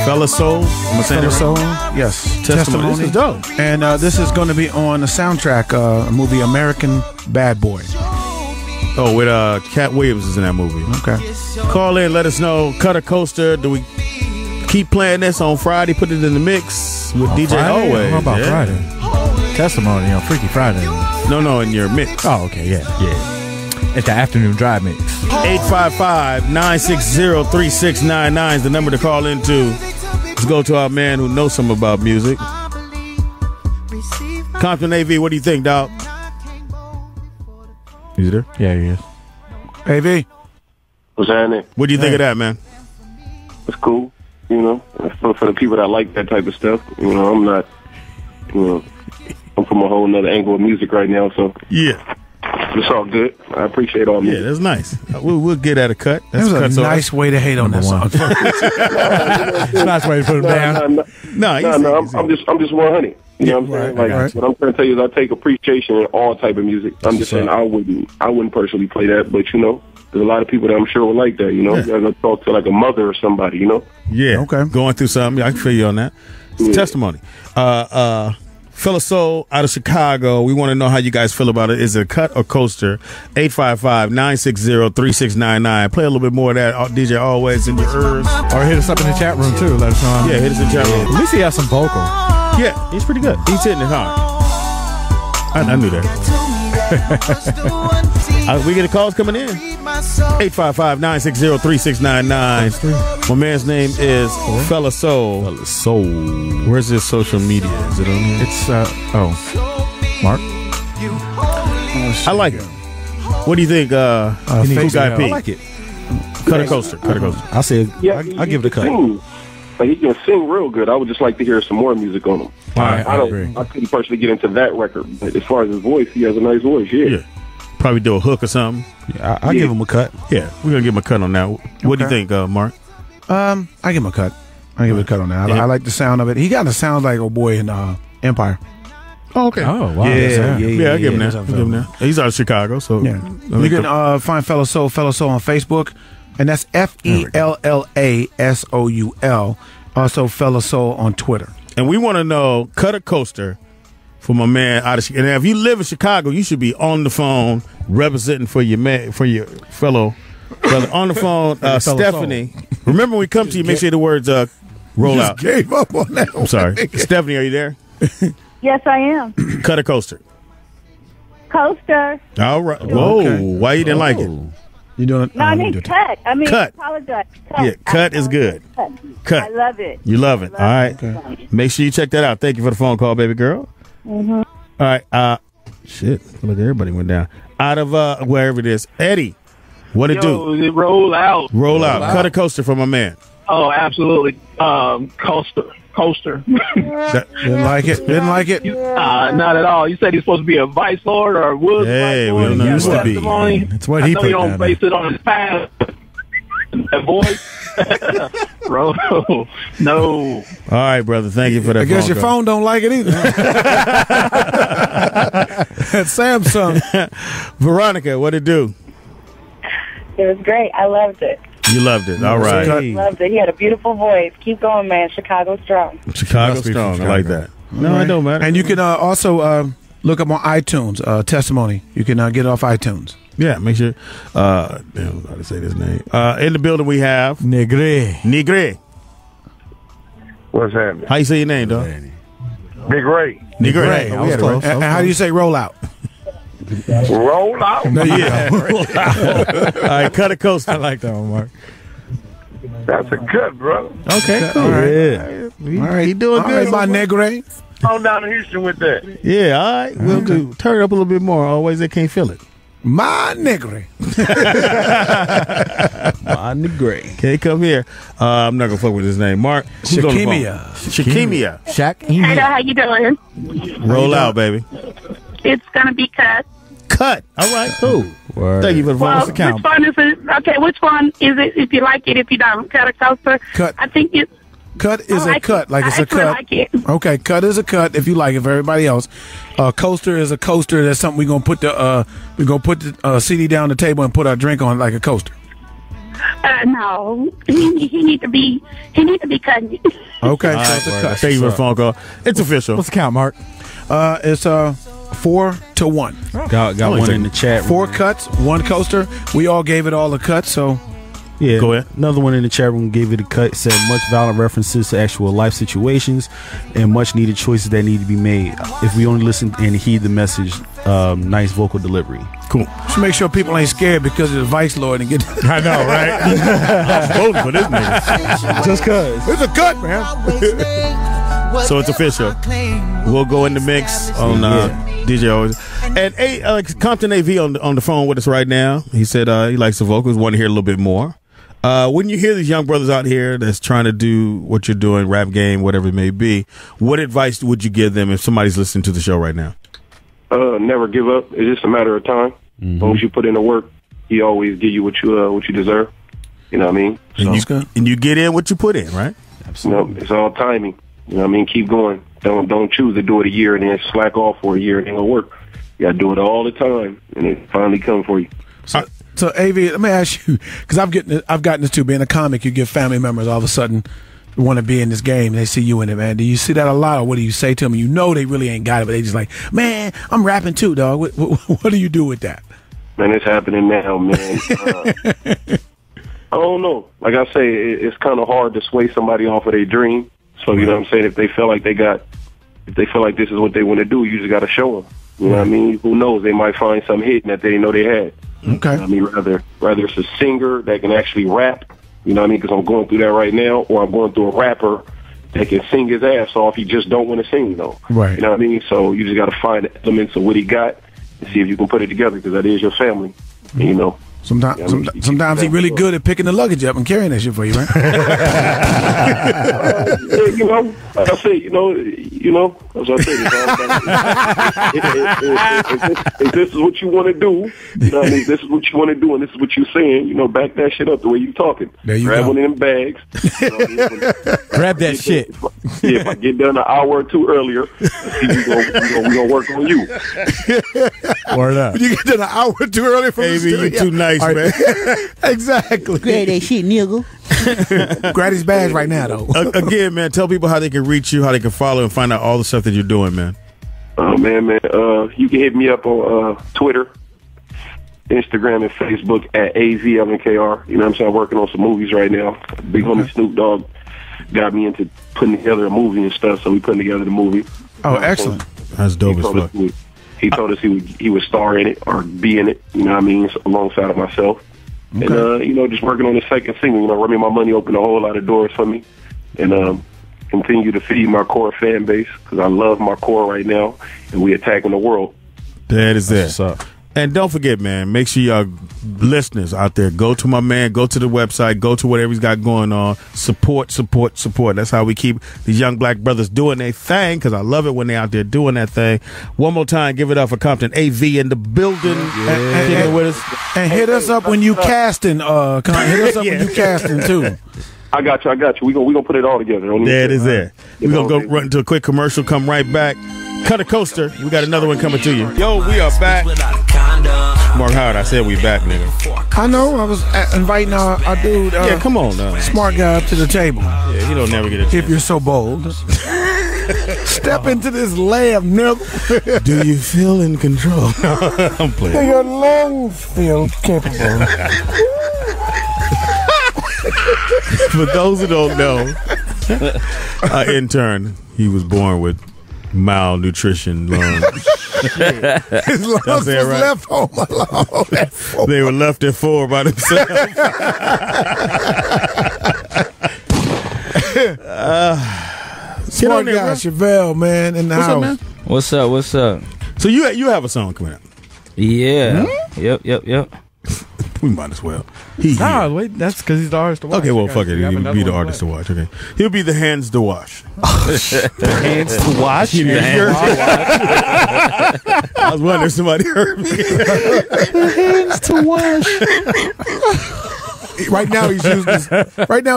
Fella Soul. I'm saying Fella it Soul. right. Yes. Testimony. This is dope. And this is going to be on the soundtrack, movie American Bad Boy. Oh, with Cat Williams is in that movie. Okay. Call in, let us know. Cut a coaster. Do we keep playing this on Friday? Put it in the mix with DJ Friday? Always. How about Yeah. Friday? Testimony on Freaky Friday. No, in your mix. Oh, okay, yeah. It's the afternoon drive mix. 855-960-3699 is the number to call into. Let's go to our man who knows something about music. Compton AV, what do you think, dog? Is there? Yeah, he is. AV. What's happening? What do you think of that, man? It's cool. You know, for the people that like that type of stuff. You know, I'm not, I'm from a whole nother angle of music right now, so yeah, it's all good. I appreciate all music. Yeah, that's nice. We'll get at a cut. That was a nice way to hate on that song. It's a nice way to put him down. No, I'm just 100. You know what I'm saying? Like, what I'm trying to tell you is I take appreciation in all type of music. I'm just saying I wouldn't personally play that, but there's a lot of people that I'm sure would like that. You gotta talk to like a mother or somebody. Yeah. Okay. Going through something. I can feel you on that. It's testimony. Fella Soul out of Chicago. We want to know how you guys feel about it. Is it a cut or coaster? 855-960-3699. Play a little bit more of that. DJ Always in Your Ears. Or hit us up in the chat room, too. Let us know. Yeah, hit us in the chat room. At least he has some vocal. Yeah, he's pretty good. He's hitting it hard. I knew that. We get a calls coming in. 855-960-3699. My man's name is Fella Soul. Fella Soul. Where's his social media? Is it on here? It's Mark. I like it. What do you think? Cool Guy P. I like it. Cut a coaster. I said I give it a cut. Like, he can sing real good. I would just like to hear some more music on him. I couldn't personally get into that record, but as far as his voice, he has a nice voice. Yeah. Probably do a hook or something. Yeah, I'll give him a cut. Yeah, we're gonna give him a cut on that. What do you think, Mark? I give him a cut. I give it a cut on that. I like the sound of it. He got to sound like old boy in Empire. Oh, okay. Oh, wow. Yeah, I give him that's that. Give him that. He's out of Chicago, so Yeah. You can find Fellow Soul on Facebook, and that's FELLASOUL. Also, Fellow Soul on Twitter. And we want to know, cut a coaster for my man out of Chicago. And if you live in Chicago, you should be on the phone representing for your man, for your fellow brother. On the phone, Stephanie. Remember when we come to you, make sure the words roll out. Gave up on that. I'm sorry. Stephanie, are you there? Yes, I am. Cut a coaster. Coaster. All right. Whoa. Okay. Why you didn't like it? You doing? No, I mean cut. I mean, Cut. apologize. Cut. Yeah, cut is good. Cut. I love it. You love it. All right. Make sure you check that out. Thank you for the phone call, baby girl. Mm-hmm. All right. Shit. Look, everybody went down. Out of wherever it is. Eddie, what it do? It roll out. Roll out. Cut a coaster for my man. Oh, absolutely. Coaster. Didn't like it. Didn't like it. Not at all. You said he's supposed to be a vice lord or was Hey, vice we lord. don't know. Used to be. That's what I he know put you don't down base it on his past. That voice. Bro, no. All right, brother. Thank you for that. I guess phone your call. phone don't like it either. Samsung. Veronica, what it do? It was great. I loved it. You loved it. All right. Loved it. He had a beautiful voice. Keep going, man. Chicago strong. Chicago Must be strong. from I like Chicago. that. No, I don't, man. And you can also look up on iTunes, Testimony. You can get it off iTunes. Yeah, make sure. Damn, I'm about to say this name. In the building we have Negre. What's happening? How you say your name, dog? Big Ray. Negre. Oh, and how do you say roll out? Roll out. No, yeah. All right, cut a coaster. I like that one, Mark. That's a cut, brother. Okay, cool. All right. Yeah. All right. He doing All good. right, my Negre. On down to Houston with that. Yeah, all right. We'll do. Turn it up a little bit more. Always they can't feel it. My Negre. My Negre. Okay, come here. I'm not going to fuck with his name. Mark. who's on the phone? Shakemia. Hey there, how you doing? Roll out, baby. It's gonna be cut. Cut. All right, cool. Thank you for the Well, phone. which one is it? Okay, which one is it? If you like it, if you don't, cut a coaster. Cut. I think it. Cut is I a like cut, it. like it's I a actually cut. like it. Okay, cut is a cut if you like it. For everybody else, coaster is a coaster. That's something we're gonna put the CD down the table and put our drink on like a coaster. No, he need to be cutting it. Okay, All so right, it's a cut. thank you for the phone call. It's official. What's the count, Mark? It's 4-1. Got one in the chat. 4 cuts, 1 coaster. We all gave it all a cut, so Yeah, Go ahead. Another one in the chat room gave it a cut. Said much violent references to actual life situations and much needed choices that need to be made. If we only listen and heed the message, nice vocal delivery. Cool. just make sure people ain't scared because of the Vice Lord and get. I know, right? I'm voting for this nigga. Just cause it's a cut, man. So it's official. We'll go in the mix on DJ Always. And Compton AV on the phone with us right now. He said he likes the vocals, want to hear a little bit more. When you hear these young brothers out here that's trying to do what you're doing, rap game, whatever it may be, what advice would you give them if somebody's listening to the show right now? Never give up. It's just a matter of time. As long as you put in the work, he always give you what you deserve. You know what I mean? And you get in what you put in, right? Absolutely. No, it's all timing. You know what I mean? Keep going. Don't choose to do it a year and then slack off for a year. It ain't gonna work. You gotta do it all the time, and it finally come for you. So AV, let me ask you, because I've gotten this too. Being a comic, you get family members all of a sudden want to be in this game. They see you in it, man. Do you see that a lot, or what do you say to them? You know they really ain't got it, but they just like, man, I'm rapping too, dog. What do you do with that? Man, it's happening now, man. I don't know. Like I say, it's kind of hard to sway somebody off of their dream. So you know what I'm saying? If they feel like this is what they want to do, you just got to show them. You know what I mean? Who knows? They might find some hit that they didn't know they had. Okay. You know what I mean, rather it's a singer that can actually rap. You know what I mean? Because I'm going through that right now, or I'm going through a rapper that can sing his ass off. He just don't want to sing though. Right. You know what I mean? So you just got to find elements of what he got and see if you can put it together, because that is your family. And, you know, Sometimes he really good at picking the luggage up and carrying that shit for you, right? You know, like I said, you know, as I said, if this is what you want to do, you know what I mean? This is what you want to do, and this is what you're saying, you know, back that shit up the way you talking. There you Grab go. one of them bags. You know, Grab that shit. If I get done an hour or two earlier, we gonna work on you. Word up. You get done an hour too early from the studio. You too nice, All man. Exactly. Grab that shit, nigga. Grab his bags right now, though. Again, man, tell people how they can reach you, how they can follow and find out all the stuff that you're doing, man. Oh, man. You can hit me up on Twitter, Instagram, and Facebook at AZLNKR. You know what I'm saying? I'm working on some movies right now. Big homie Snoop Dogg got me into putting together a movie and stuff, so we putting together the movie. Oh, excellent. That's dope as fuck. He told us he would star in it or be in it, you know what I mean, alongside of myself. Okay. And, you know, just working on the second single, you know, Run Me My Money opened a whole lot of doors for me. And continue to feed my core fan base because I love my core right now, and we attacking the world. That is it. And don't forget, man, make sure y'all listeners out there, go to my man, go to the website, go to whatever he's got going on. Support. That's how we keep these young black brothers doing their thing, because I love it when they out there doing that thing. One more time, give it up for Compton AV in the building. Kicking it with us. And hit us up when you casting. Hit us up when you casting, too. I got you. We gonna put it all together. There it is there. We're going to go run into a quick commercial, come right back. Cut a coaster. We got another one coming to you. Yo, we are back. Mark Howard, I said we back, nigga. I know. I was inviting our dude. Yeah, come on now. Smart guy up to the table. Yeah, he don't never get a chance. If you're so bold. Step into this lab, nigga. Do you feel in control? I'm playing. Your lungs feel capable. For those who don't know, our intern, he was born with malnutrition lungs. His lungs was left home alone. They were left at 4 by themselves. Smart guy, Chevelle, man, in the What's house. up, man? What's up? So you have a song coming out? Yeah. Yep. We might as well. Wait, that's because he's the artist to watch. Okay, well, fuck it. He'll be the artist to watch. Okay, he'll be the hands to wash. The hands to wash. I was wondering if somebody heard me. The hands to wash. Right now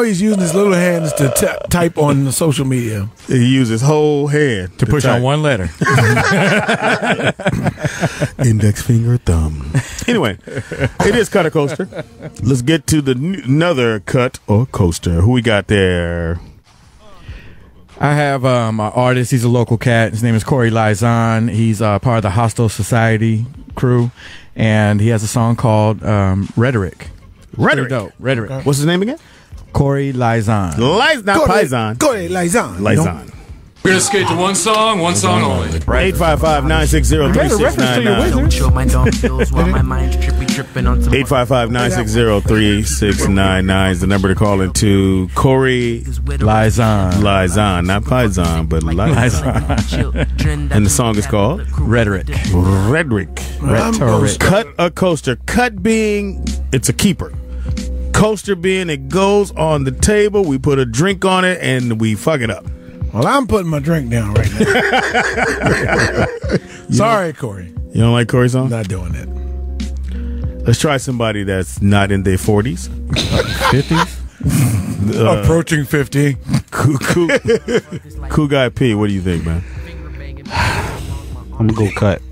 he's using his little hands to type on the social media. He uses his whole hand to push type. on one letter. Index finger, thumb. Anyway, it is Cut a Coaster. Let's get to another cut or coaster. Who we got there? I have an artist. He's a local cat. His name is Corey Lizon. He's part of the Hostile Society crew, and he has a song called Rhetoric. Rhetoric. What's his name again? Corey Lizon. Not Paisan. Corey Lizon. Lizon. We're gonna skate to one song only. 855-960-3699. 855-960-3699 is the number to call into. Corey Lizon. Not Paisan, but Lizon. And the song is called? Rhetoric. Cut a coaster. Cut being, it's a keeper. Coaster being, it goes on the table. We put a drink on it and we fuck it up. Well, I'm putting my drink down right now. Sorry, Corey. You don't like Corey's song? Not doing it. Let's try somebody that's not in their 40s. 50s? Approaching 50. Cool Guy P, what do you think, man? I'm going to go Cut.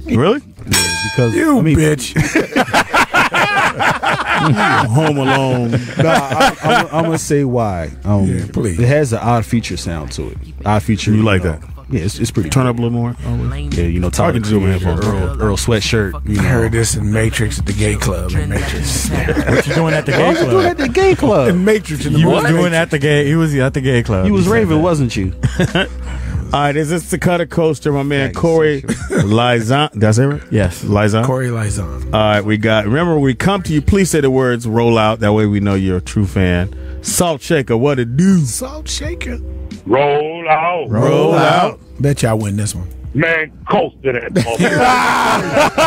Really? Yeah, because bitch. Home Alone. I'm going to say why. Please. It has an odd feature sound to it. Odd feature. You like that? Yeah, it's pretty. Turn up a little more. Yeah, talking to him, Earl Sweatshirt. I heard this in Matrix at the gay club. In Matrix. What you doing at the gay club? doing at the gay club? In Matrix. In the You was morning. doing at the gay. He was at the gay club. You was Raven, wasn't you? All right, is this the Cut a Coaster? My man Corey Lizon. That's it, right? Yes. Lizon. Corey Lizon. All right, we got. Remember, when we come to you, please say the words roll out. That way we know you're a true fan. Salt Shaker, what it do? Salt shaker. Roll out. Roll out. Bet y'all win this one. Man, coaster that motherfucker.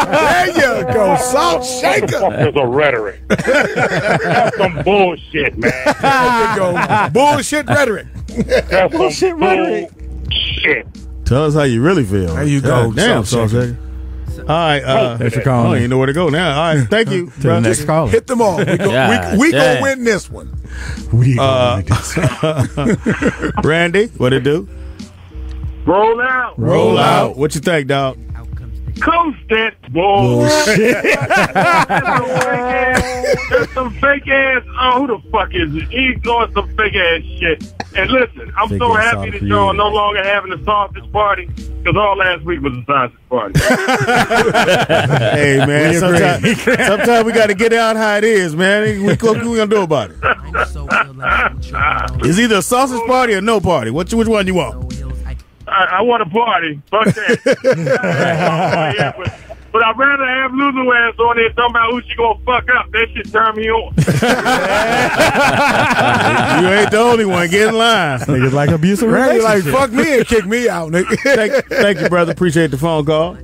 There you go, salt shaker. Motherfuckers are rhetoric. That's some bullshit, man. There you go, bullshit retic. That's bullshit rhetoric. Shit. Tell us how you really feel. There you go. Damn, Salt Salt Shaker. All right. Thanks for I calling. don't even know where to go now. All right. Thank you. To the next caller. Hit them all. We gonna win this one. Randy, what it do? Roll out. Roll out. What you think, dog? Coast that bullshit. There's some fake ass. Oh, who the fuck is it? He's doing some fake ass shit. And listen, I'm so happy that y'all are no longer having a sausage party because all last week was a sausage party. Hey, man. Sometimes we got to get out how it is, man. What we gonna do about it? It's either a sausage party or no party. Which one you want? I want a party. Fuck that. But I'd rather have Lulu ass on there talking about who she gonna fuck up. That shit turn me on. You ain't the only one. Get in line. Niggas like abusive Randy like, relationship. fuck me and kick me out, nigga. Thank you, brother. Appreciate the phone call.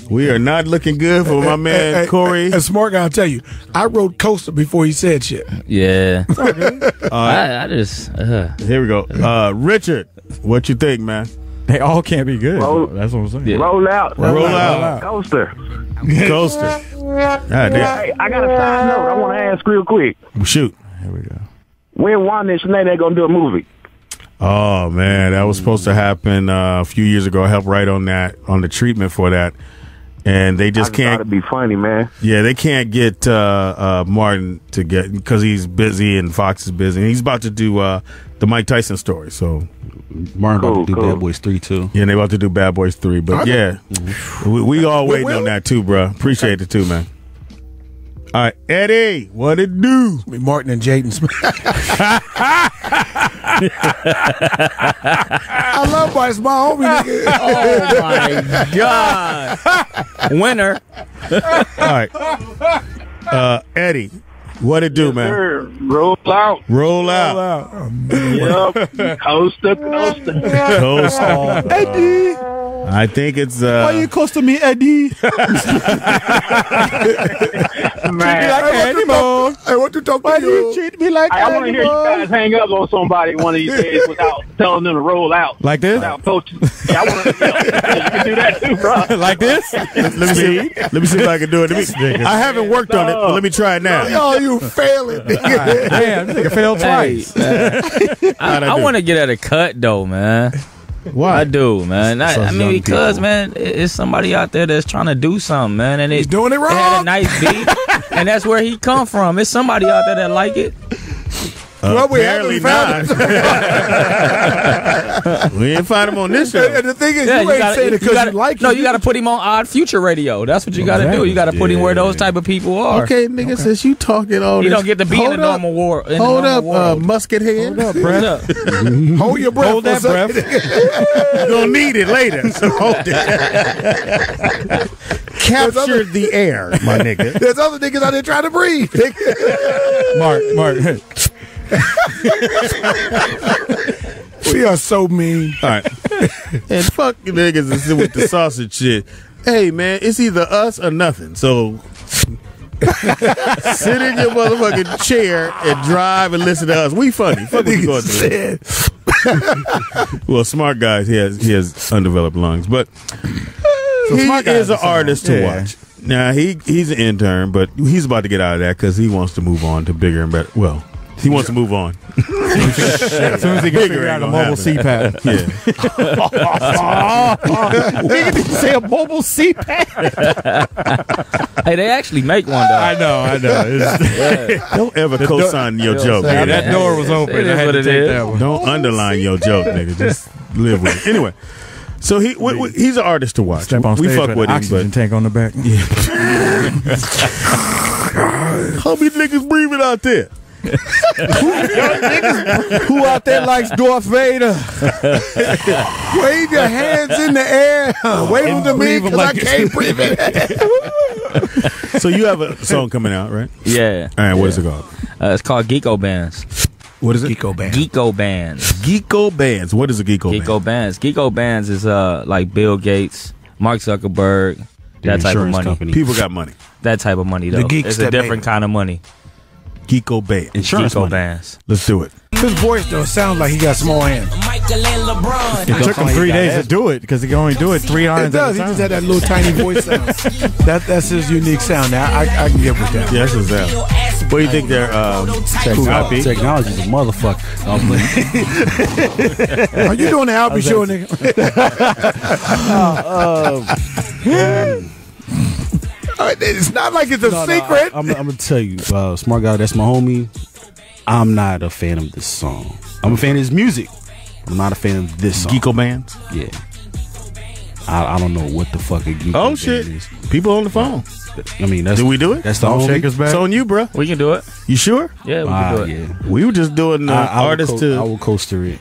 We are not looking good for my man Corey. And smart guy, I'll tell you, I wrote coaster before he said shit. Yeah. All right. I just. Here we go. Richard, what you think, man? They all can't be good. That's what I'm saying. Yeah. Roll out. Roll out. Coaster. Coaster. God damn. Hey, I got a side note I want to ask real quick. Shoot. Here we go. When Wanda and Sinead gonna do a movie? Oh, man. That was supposed to happen a few years ago. I helped write on that, on the treatment for that. And they just can't. It'd be funny, man. Yeah, they can't get Martin to get, because he's busy and Fox is busy. And he's about to do the Mike Tyson story. So Martin about to do Bad Boys 3 too. yeah, they about to do Bad Boys 3. But yeah, we all waiting on that too, bro. Appreciate it too, man. All right, Eddie, what it do? Martin and Jaden Smith. I love Bryce, my homie, nigga. Oh my God. Winner. All right, Eddie, what it do, man? Sir, roll out. Roll out. Yep. Coaster. Coast. Eddie. I think it's Why you close to me, Eddie? Man, I want to talk to you. treat me like I want to hear you guys hang up on somebody one of these days without telling them to roll out. Like this? Without coaching. Yeah, I want to you can do that too, bro. Like this? Let me see if I can do it. I haven't worked on it, but let me try it now. Oh, you failing, nigga. Damn, this nigga failed twice. I want to get at a cut though, man. Why? I do, man. I mean, young because people. man, it's somebody out there that's trying to do something, man, and He's doing it They had a wrong. nice beat, and that's where he come from. It's somebody out there that like it. Well, we Apparently haven't not. We didn't find him on this show. And the thing is, Yeah, you ain't saying it because you like No, it. you got to put him on Odd Future Radio. That's what you got to do. You got to put him where those type of people are. Okay, nigga, since you talking all He this, don't get to be in the normal war. In Hold the up, normal world. musket head. What's up? Hold your breath. Hold that for a second. breath. You're going to need it later. So hold it. Capture the air, my nigga. There's other niggas out there trying to breathe. Mark. We are so mean. All right. And fuck you niggas with the sausage shit. Hey, man, it's either us or nothing. So sit in your motherfucking chair and drive and listen to us. We funny. Fuck what you going through. Well, smart guys, he has undeveloped lungs, but he is an artist to watch. Now he's an intern, but he's about to get out of that because he wants to move on to bigger and better. Well, he wants to move on. As soon as he can figure out a mobile CPAP. Yeah. Nigga, did you say a mobile CPAP? Hey, they actually make one though. I know. Don't ever co-sign your joke. Yeah, nigga. that door was open. It is I had what to it take is. that one. Don't underline your joke, nigga. Just live with it. Anyway, so he's an artist to watch. Step on We stage fuck with with an him, oxygen but tank on the back. how many niggas breathing out there? Who out there likes Darth Vader? Wave your hands in the air. Wave them to me because I can't breathe it. So you have a song coming out, right? Yeah. All right, what is it called? It's called Geeko Bands. What is it? Geeko Bands. Geeko Bands. Geeko Bands. What is a Geeko Band? Geeko Bands. Geeko Bands is like Bill Gates, Mark Zuckerberg, that type of insurance money. company. People got money. That type of money, though. The geeks It's a that different make kind of money. Geeko Band. Insurance Geeko money. Bands. Let's do it. His voice though sounds like he got small hands. It took him 3 days to do it because he can only do it 3 It irons does. He at a just time. had that little tiny voice sound. That's his unique sound. Now I can get with that. Yeah, that's his sound. What do you think there, Cool Guy P? Technology's a motherfucker. Are you doing the Albie show, nigga? It's not like it's a secret. I'm gonna tell you, Smart Guy, that's my homie. I'm not a fan of this song. I'm a fan of his music. I'm not a fan of this song. Geeko Bands? Yeah. I don't know what the fuck a Geeko Oh, Band shit. is. People on the phone. I mean, that's Did we do it? That's the Salt homie. Shaker's back. It's on you, bro. We can do it. You sure? Yeah, we can do it. Yeah. We were just doing I will artist to. I will coaster it.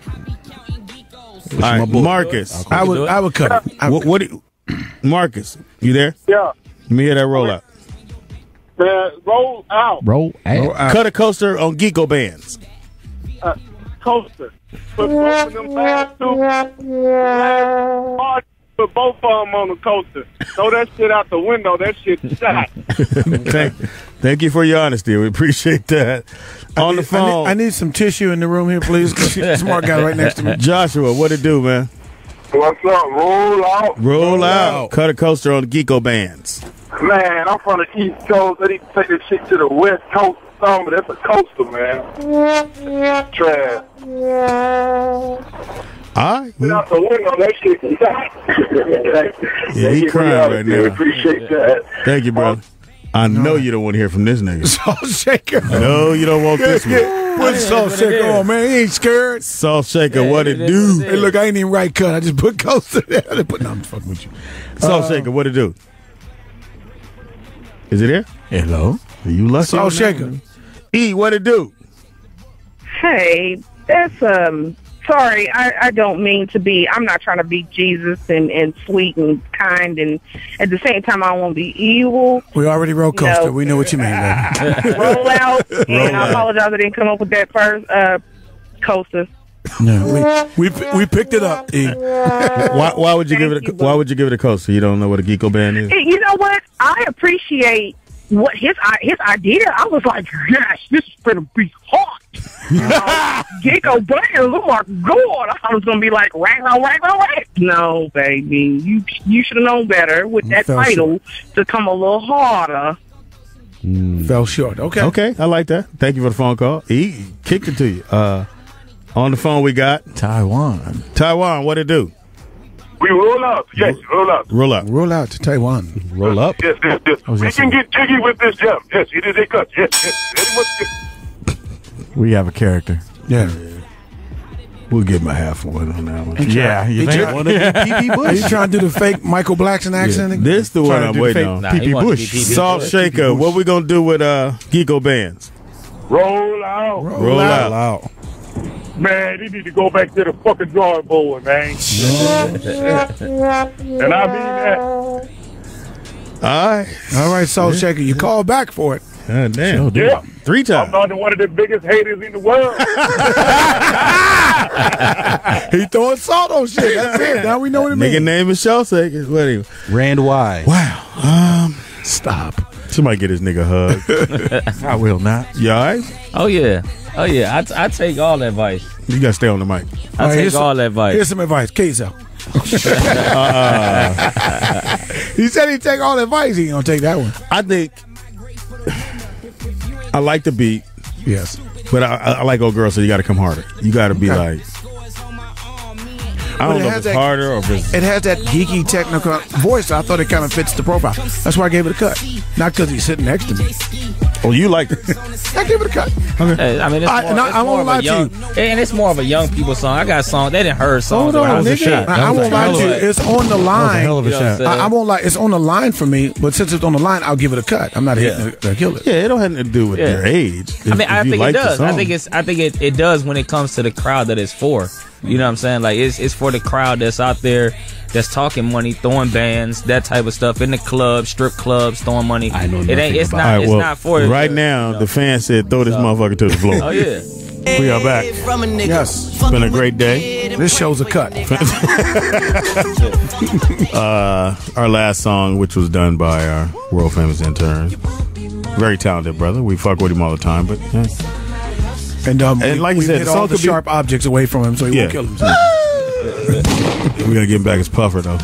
All right, Marcus. I would cut it. What do you, Marcus, you there? Yeah. Let me hear that roll out. Man, roll out. Roll out. Cut a coaster on Geeko Bands. Coaster. Put both of them bands put both of them on the coaster. Throw that shit out the window. That shit shot. Thank you for your honesty. We appreciate that. On the phone. I need some tissue in the room here, please. Smart guy right next to me. Joshua, what it do, man? What's up? Roll out. Roll out. Cut a coaster on Geeko Bands. Man, I'm from the East Coast. I need to take this shit to the West Coast. But that's a coaster, man. Trash. All right. Out the window, that shit shot. Yeah, he crying right now. Appreciate that. Thank you, bro. I know you don't want to hear from this nigga. Salt Shaker. No, you don't want this one. Put Salt Shaker on, man. He ain't scared. Salt Shaker, what it do? Hey, look, I ain't even right cut. I just put coaster there. I put, no, I'm fucking with you. Salt Shaker, what it do? Is it here? Hello. You lucky. Salt Shaker. E, what it do? Hey, that's sorry, I don't mean to be, I'm not trying to be Jesus and sweet and kind, and at the same time I don't want to be evil. We already wrote coaster. We know what you mean, baby. Roll out, and I apologize I didn't come up with that first coaster. No, we picked it up. E. Why would you give it? Why would you give it a coaster? You don't know what a Geeko Band is? You know what? I appreciate what his idea. I was like, yes, this is gonna be hot. Geeko Band. I'm like, God, I thought it was gonna be like rang. No, baby, you should have known better with that title to come a little harder. Fell short. Okay. Okay, I like that. Thank you for the phone call. E kicked it to you. On the phone we got Taiwan. Taiwan, what it do? We roll out. Yes, roll out. Roll out. Roll out to Taiwan. Roll up. Yes. We can get jiggy with this jump. Yes, it is a cut. Yes. We have a character. Yeah. We'll give him a half one on that one. Yeah, you think? Are you trying to do the fake Michael Blackson accent? This the one I'm waiting on. P.P. Bush. Salt Shaker, what we gonna do with Geeko Bands? Roll out. Roll out. Man, they need to go back to the fucking drawing board, man. And I mean that. All right, Salt Shaker, you call back for it. God damn. Yeah. 3 times. I'm not one of the biggest haters in the world. He throwing salt on shit. That's it. Now we know what it means. Nigga name is Salt Shaker. What is Rand Y. Wow. Stop. Somebody get this nigga a hug. I will not. You all right? Oh yeah. I take all advice. You gotta stay on the mic. I take all advice. Here's some advice. Queso. He said he'd take all advice. He ain't gonna take that one. I think I like the beat. Yes. But I like old girls, so you gotta come harder. You gotta be like, I don't know if it's harder or if it's... It has that geeky technical voice. So I thought it kind of fits the profile. That's why I gave it a cut. Not because he's sitting next to me. Oh, you like it? I gave it a cut. Hey, I mean, I won't lie to you. And it's more of a young people song. I got songs. They didn't heard songs. Hold on, when I was a nigga. shot. I won't lie to you. It's on the line. Hell of a shot. I won't lie. It's on the line for me. But since it's on the line, I'll give it a cut. I'm not hitting to kill it. Yeah, it don't have to do with their age. I mean, I think it does. I think it does when it comes to the crowd that it's for. You know what I'm saying? Like it's for the crowd that's out there, that's talking money, throwing bands, that type of stuff in the club, strip clubs, throwing money. I know it ain't. It's about not. It's not for right now. The fan said, "Throw this motherfucker to the floor." Oh yeah. We are back. Yes. It's been a great day. This show's a cut. Our last song, which was done by our world famous intern. Very talented brother. We fuck with him all the time, but yeah. And like you we said, hit the all song the could be- sharp objects away from him so he won't kill himself. We're gonna get him back as Puffer though.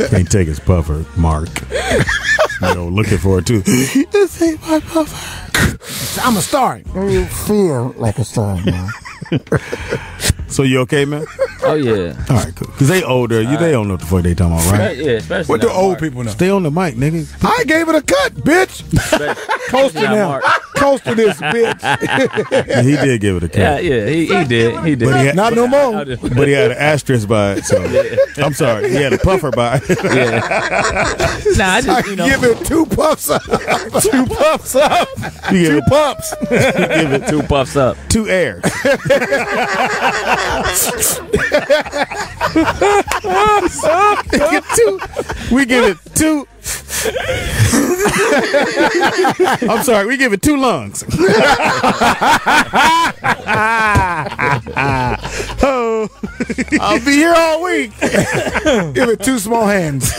Can't take his Puffer, Mark. Looking for it too. This ain't my Puffer. I'm a star. You feel like a star, man. So you okay, man? Oh yeah. All right, cool. Because they older. They don't know what the fuck they talking about, right? Yeah, especially What do now, old Mark. people know? Stay on the mic, nigga. I gave it a cut, bitch. Coast to Now, now. Mark. Coast to this, bitch. Yeah, he did give it a cut. Yeah, he did. He did. But he had, Not no more. But he had an asterisk by it, so I'm sorry. He had a Puffer by it. Yeah. Nah, I just Give it 2 puffs up. 2 puffs up. You give 2 puffs. Give it 2 puffs up. 2 air. We give it 2. I'm sorry. We give it 2 lungs. Oh, I'll be here all week. Give it 2 small hands.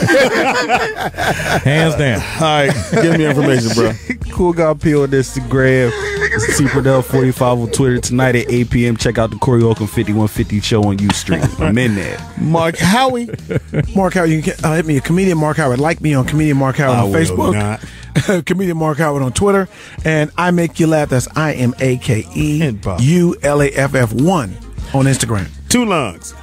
Hands down. all right. Give me information, bro. Cool Guy P on Instagram. It's T-Perdell45 on Twitter. Tonight at 8 p.m. Check out the Corey Holcomb 5150 show on Ustream. I'm in there. Mark Howie. Mark Howard, you can hit me at Comedian Mark Howard. Like me on Comedian Mark Howard on Facebook. Comedian Mark Howard on Twitter. And I Make You Laugh. That's IMAKEULAFF1 on Instagram. 2 lungs.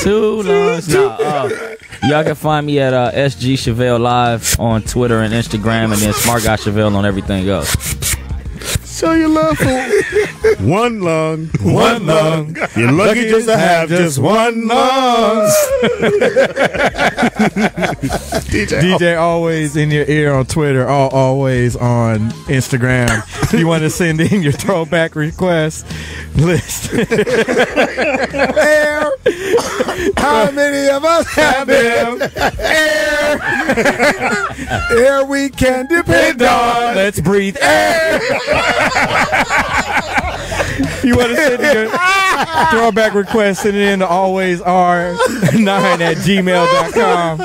2 lungs. Y'all can find me at SG Chevelle Live on Twitter and Instagram, and then Smart Guy Chevelle on everything else. Show your love for 1 lung. 1 lung. You're lucky just to have just 1 lung. DJ always in your ear on Twitter, always on Instagram. You want to send in your throwback request list. Air. How many of us have them? Air. Air we can depend on. Let's breathe air. You want to send your throwback request, send it in to alwaysr9@gmail.com.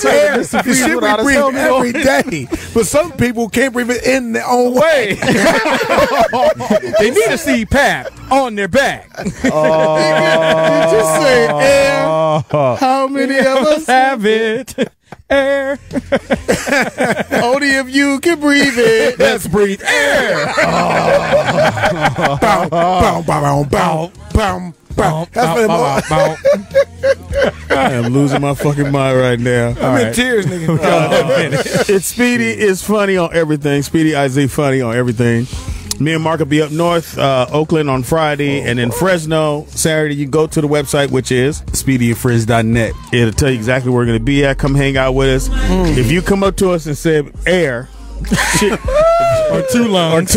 Air. You should be breathing every day. But some people can't breathe it in their own way. They need a CPAP on their back. You just say air. How many of us have it? Air. Only if you can breathe it. Let's breathe air. Bow, bow, bow, bow, bow, bow. I am losing my fucking mind right now. I'm in tears, nigga. It's Speedy is funny on everything. Speedy IZ funny on everything. Me and Mark will be up north, Oakland on Friday, and in Fresno Saturday. You go to the website, which is SpeedyandFriends.net. It'll tell you exactly where we're going to be at. Come hang out with us. If you come up to us and say air or 2 lungs,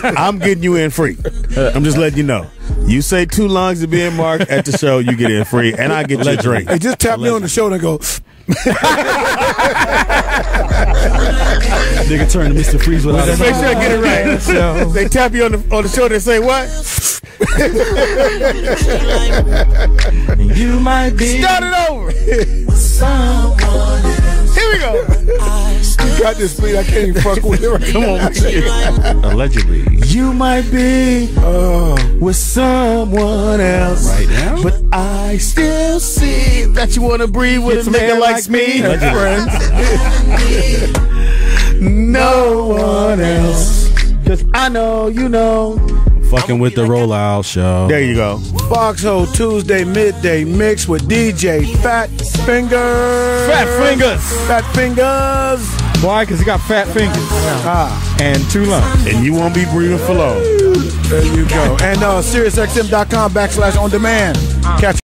I'm getting you in free. I'm just letting you know. You say 2 lungs to be in Mark at the show, you get in free, and I get you a drink. Hey, just tap me on the shoulder and go. Nigga turn to Mr. Freeze without Make sure I get it right. They tap you on the shoulder and say what? You might be. Start it over. Here we go. You got this, Speed. I can't even fuck with it right Come on. Allegedly. You might be with someone else Right now? but I still see that you want to breathe with a nigga like me. No one else. Cause I know you know. Fucking with the Rollout Show. There you go. Foxhole Tuesday midday mix with DJ Fat Fingers. Fat Fingers. Fat Fingers. Why? Because he got fat fingers. And 2 lungs. And you won't be breathing for long. There you go. And SiriusXM.com/on demand. Catch